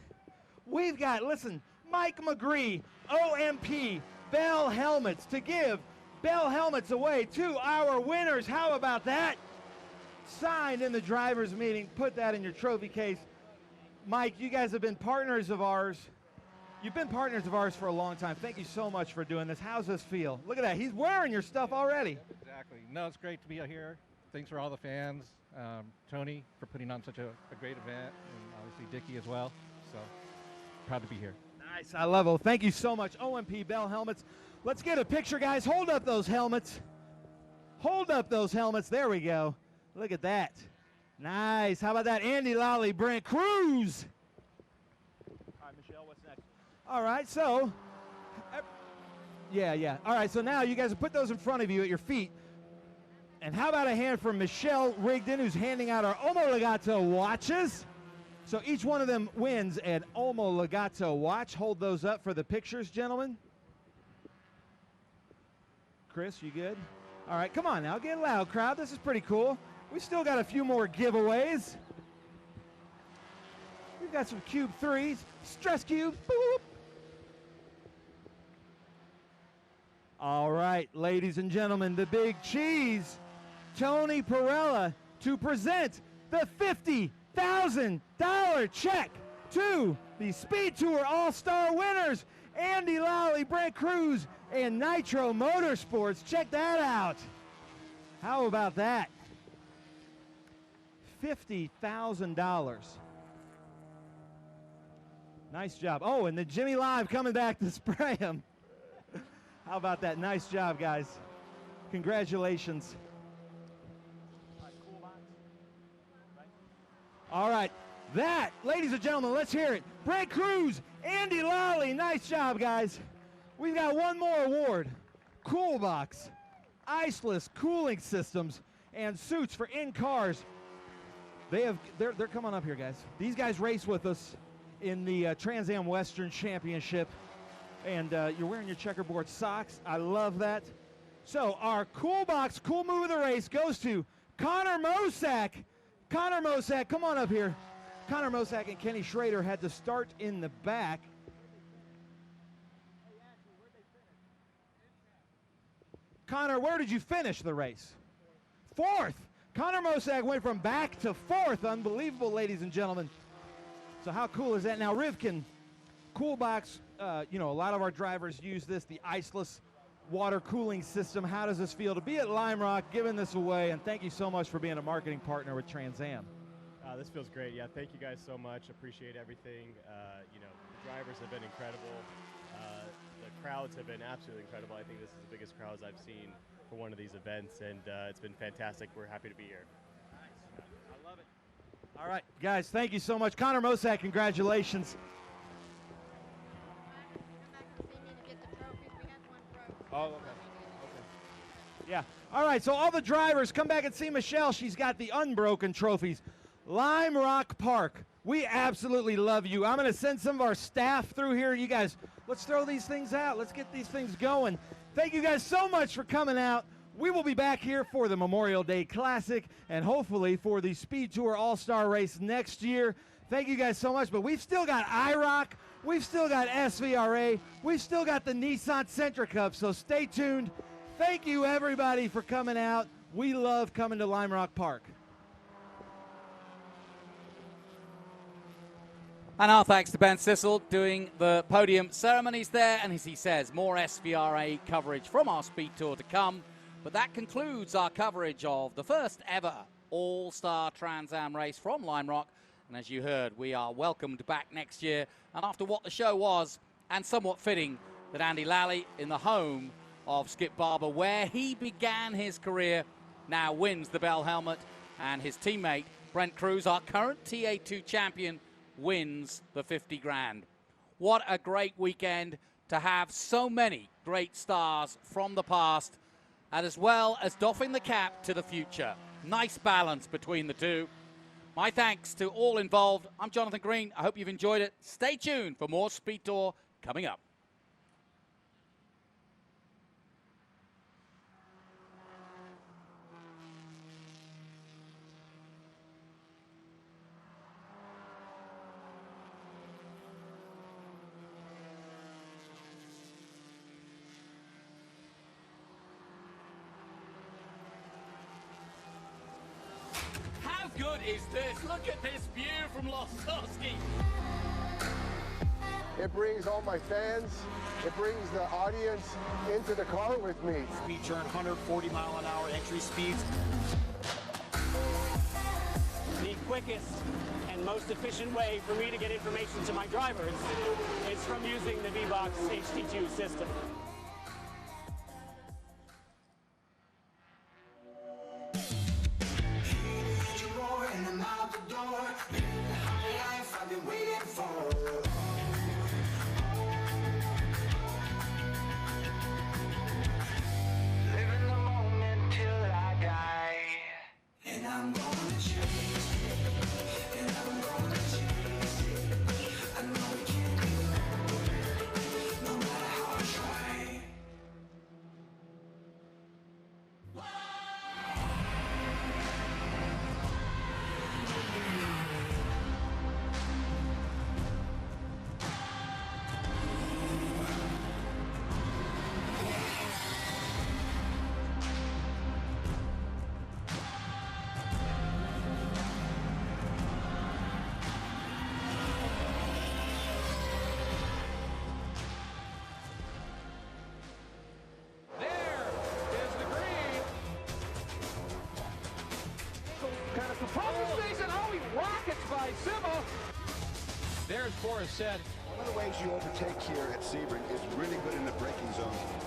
P: we've got, listen, Mike McGree, OMP, Bell Helmets, to give Bell Helmets away to our winners. How about that? Signed in the driver's meeting. Put that in your trophy case. Mike, you guys have been partners of ours. You've been partners of ours for a long time. Thank you so much for doing this. How's this feel? Look at that. He's wearing your stuff already.
J: Exactly. No, it's great to be here. Thanks for all the fans. Tony for putting on such a great event, and obviously Dickie as well. So proud to be here.
P: Nice. I love it. Thank you so much. OMP Bell Helmets. Let's get a picture, guys. Hold up those helmets. Hold up those helmets. There we go. Look at that. Nice. How about that? Andy Lally, Brent Cruz. All right, so, yeah. All right, so now you guys put those in front of you at your feet. And how about a hand from Michelle Rigdon, who's handing out our Omo Legato watches. So each one of them wins an Omo Legato watch. Hold those up for the pictures, gentlemen. Chris, you good? All right, come on now, get loud, crowd. This is pretty cool. We still got a few more giveaways. We've got some Cube 3s, Stress Cube, boop. All right, ladies and gentlemen, the big cheese, Tony Pirelli, to present the $50,000 check to the SpeedTour All-Star winners, Andy Lally, Brent Cruz, and Nitro Motorsports. Check that out. How about that? $50,000. Nice job. Oh, and the Jimmy Live coming back to spray him. How about that? Nice job, guys. Congratulations. All right. That, ladies and gentlemen, let's hear it. Brent Cruz, Andy Lally. Nice job, guys. We've got one more award. Cool Box, iceless cooling systems, and suits for in-cars. They're coming up here, guys. These guys race with us in the Trans Am Western Championship. And you're wearing your checkerboard socks. I love that. So our Cool Box, Cool Move of the Race goes to Connor Mosack. Connor Mosack, come on up here. Connor Mosack and Kenny Schrader had to start in the back. Connor, where did you finish the race? Fourth. Connor Mosack went from back to fourth. Unbelievable, ladies and gentlemen. So how cool is that? Now, Rivkin, Cool Box, a lot of our drivers use this, the iceless water cooling system. How does this feel to be at Lime Rock giving this away? And thank you so much for being a marketing partner with Trans Am.
M: This feels great. Yeah, thank you guys so much. Appreciate everything. The drivers have been incredible. The crowds have been absolutely incredible. I think this is the biggest crowds I've seen for one of these events, and it's been fantastic. We're happy to be here.
P: Nice. I love it. All right, guys, thank you so much. Connor Mosack, congratulations. Oh, okay. Yeah. All right, so all the drivers, come back and see Michelle. She's got the unbroken trophies. Lime Rock Park, we absolutely love you. I'm going to send some of our staff through here. You guys, let's throw these things out. Let's get these things going. Thank you guys so much for coming out. We will be back here for the Memorial Day Classic and hopefully for the SpeedTour All-Star Race next year. Thank you guys so much, but we've still got IROC, we've still got SVRA, we've still got the Nissan Sentra Cup, so stay tuned. Thank you, everybody, for coming out. We love coming to Lime Rock Park.
D: And our thanks to Ben Sissel doing the podium ceremonies there. And as he says, more SVRA coverage from our Speed Tour to come. But that concludes our coverage of the first ever All-Star Trans Am race from Lime Rock. And as you heard, we are welcomed back next year. And after what the show was, and somewhat fitting that Andy Lally, in the home of Skip Barber, where he began his career, now wins the Bell Helmet. And his teammate, Brent Cruz, our current TA2 champion, wins the 50 grand. What a great weekend to have so many great stars from the past, and as well as doffing the cap to the future. Nice balance between the two. My thanks to all involved. I'm Jonathan Green. I hope you've enjoyed it. Stay tuned for more Speed Tour coming up. How good is this? Look at this view from Wlostowski.
N: It brings all my fans, it brings the audience into the car with me.
O: Speed turn 140-mile-an-hour entry speeds.
R: The quickest and most efficient way for me to get information to my drivers is from using the V-Box HD2 system.
V: There's Boris said.
N: One of the ways you overtake here at Sebring is really good in the braking zone.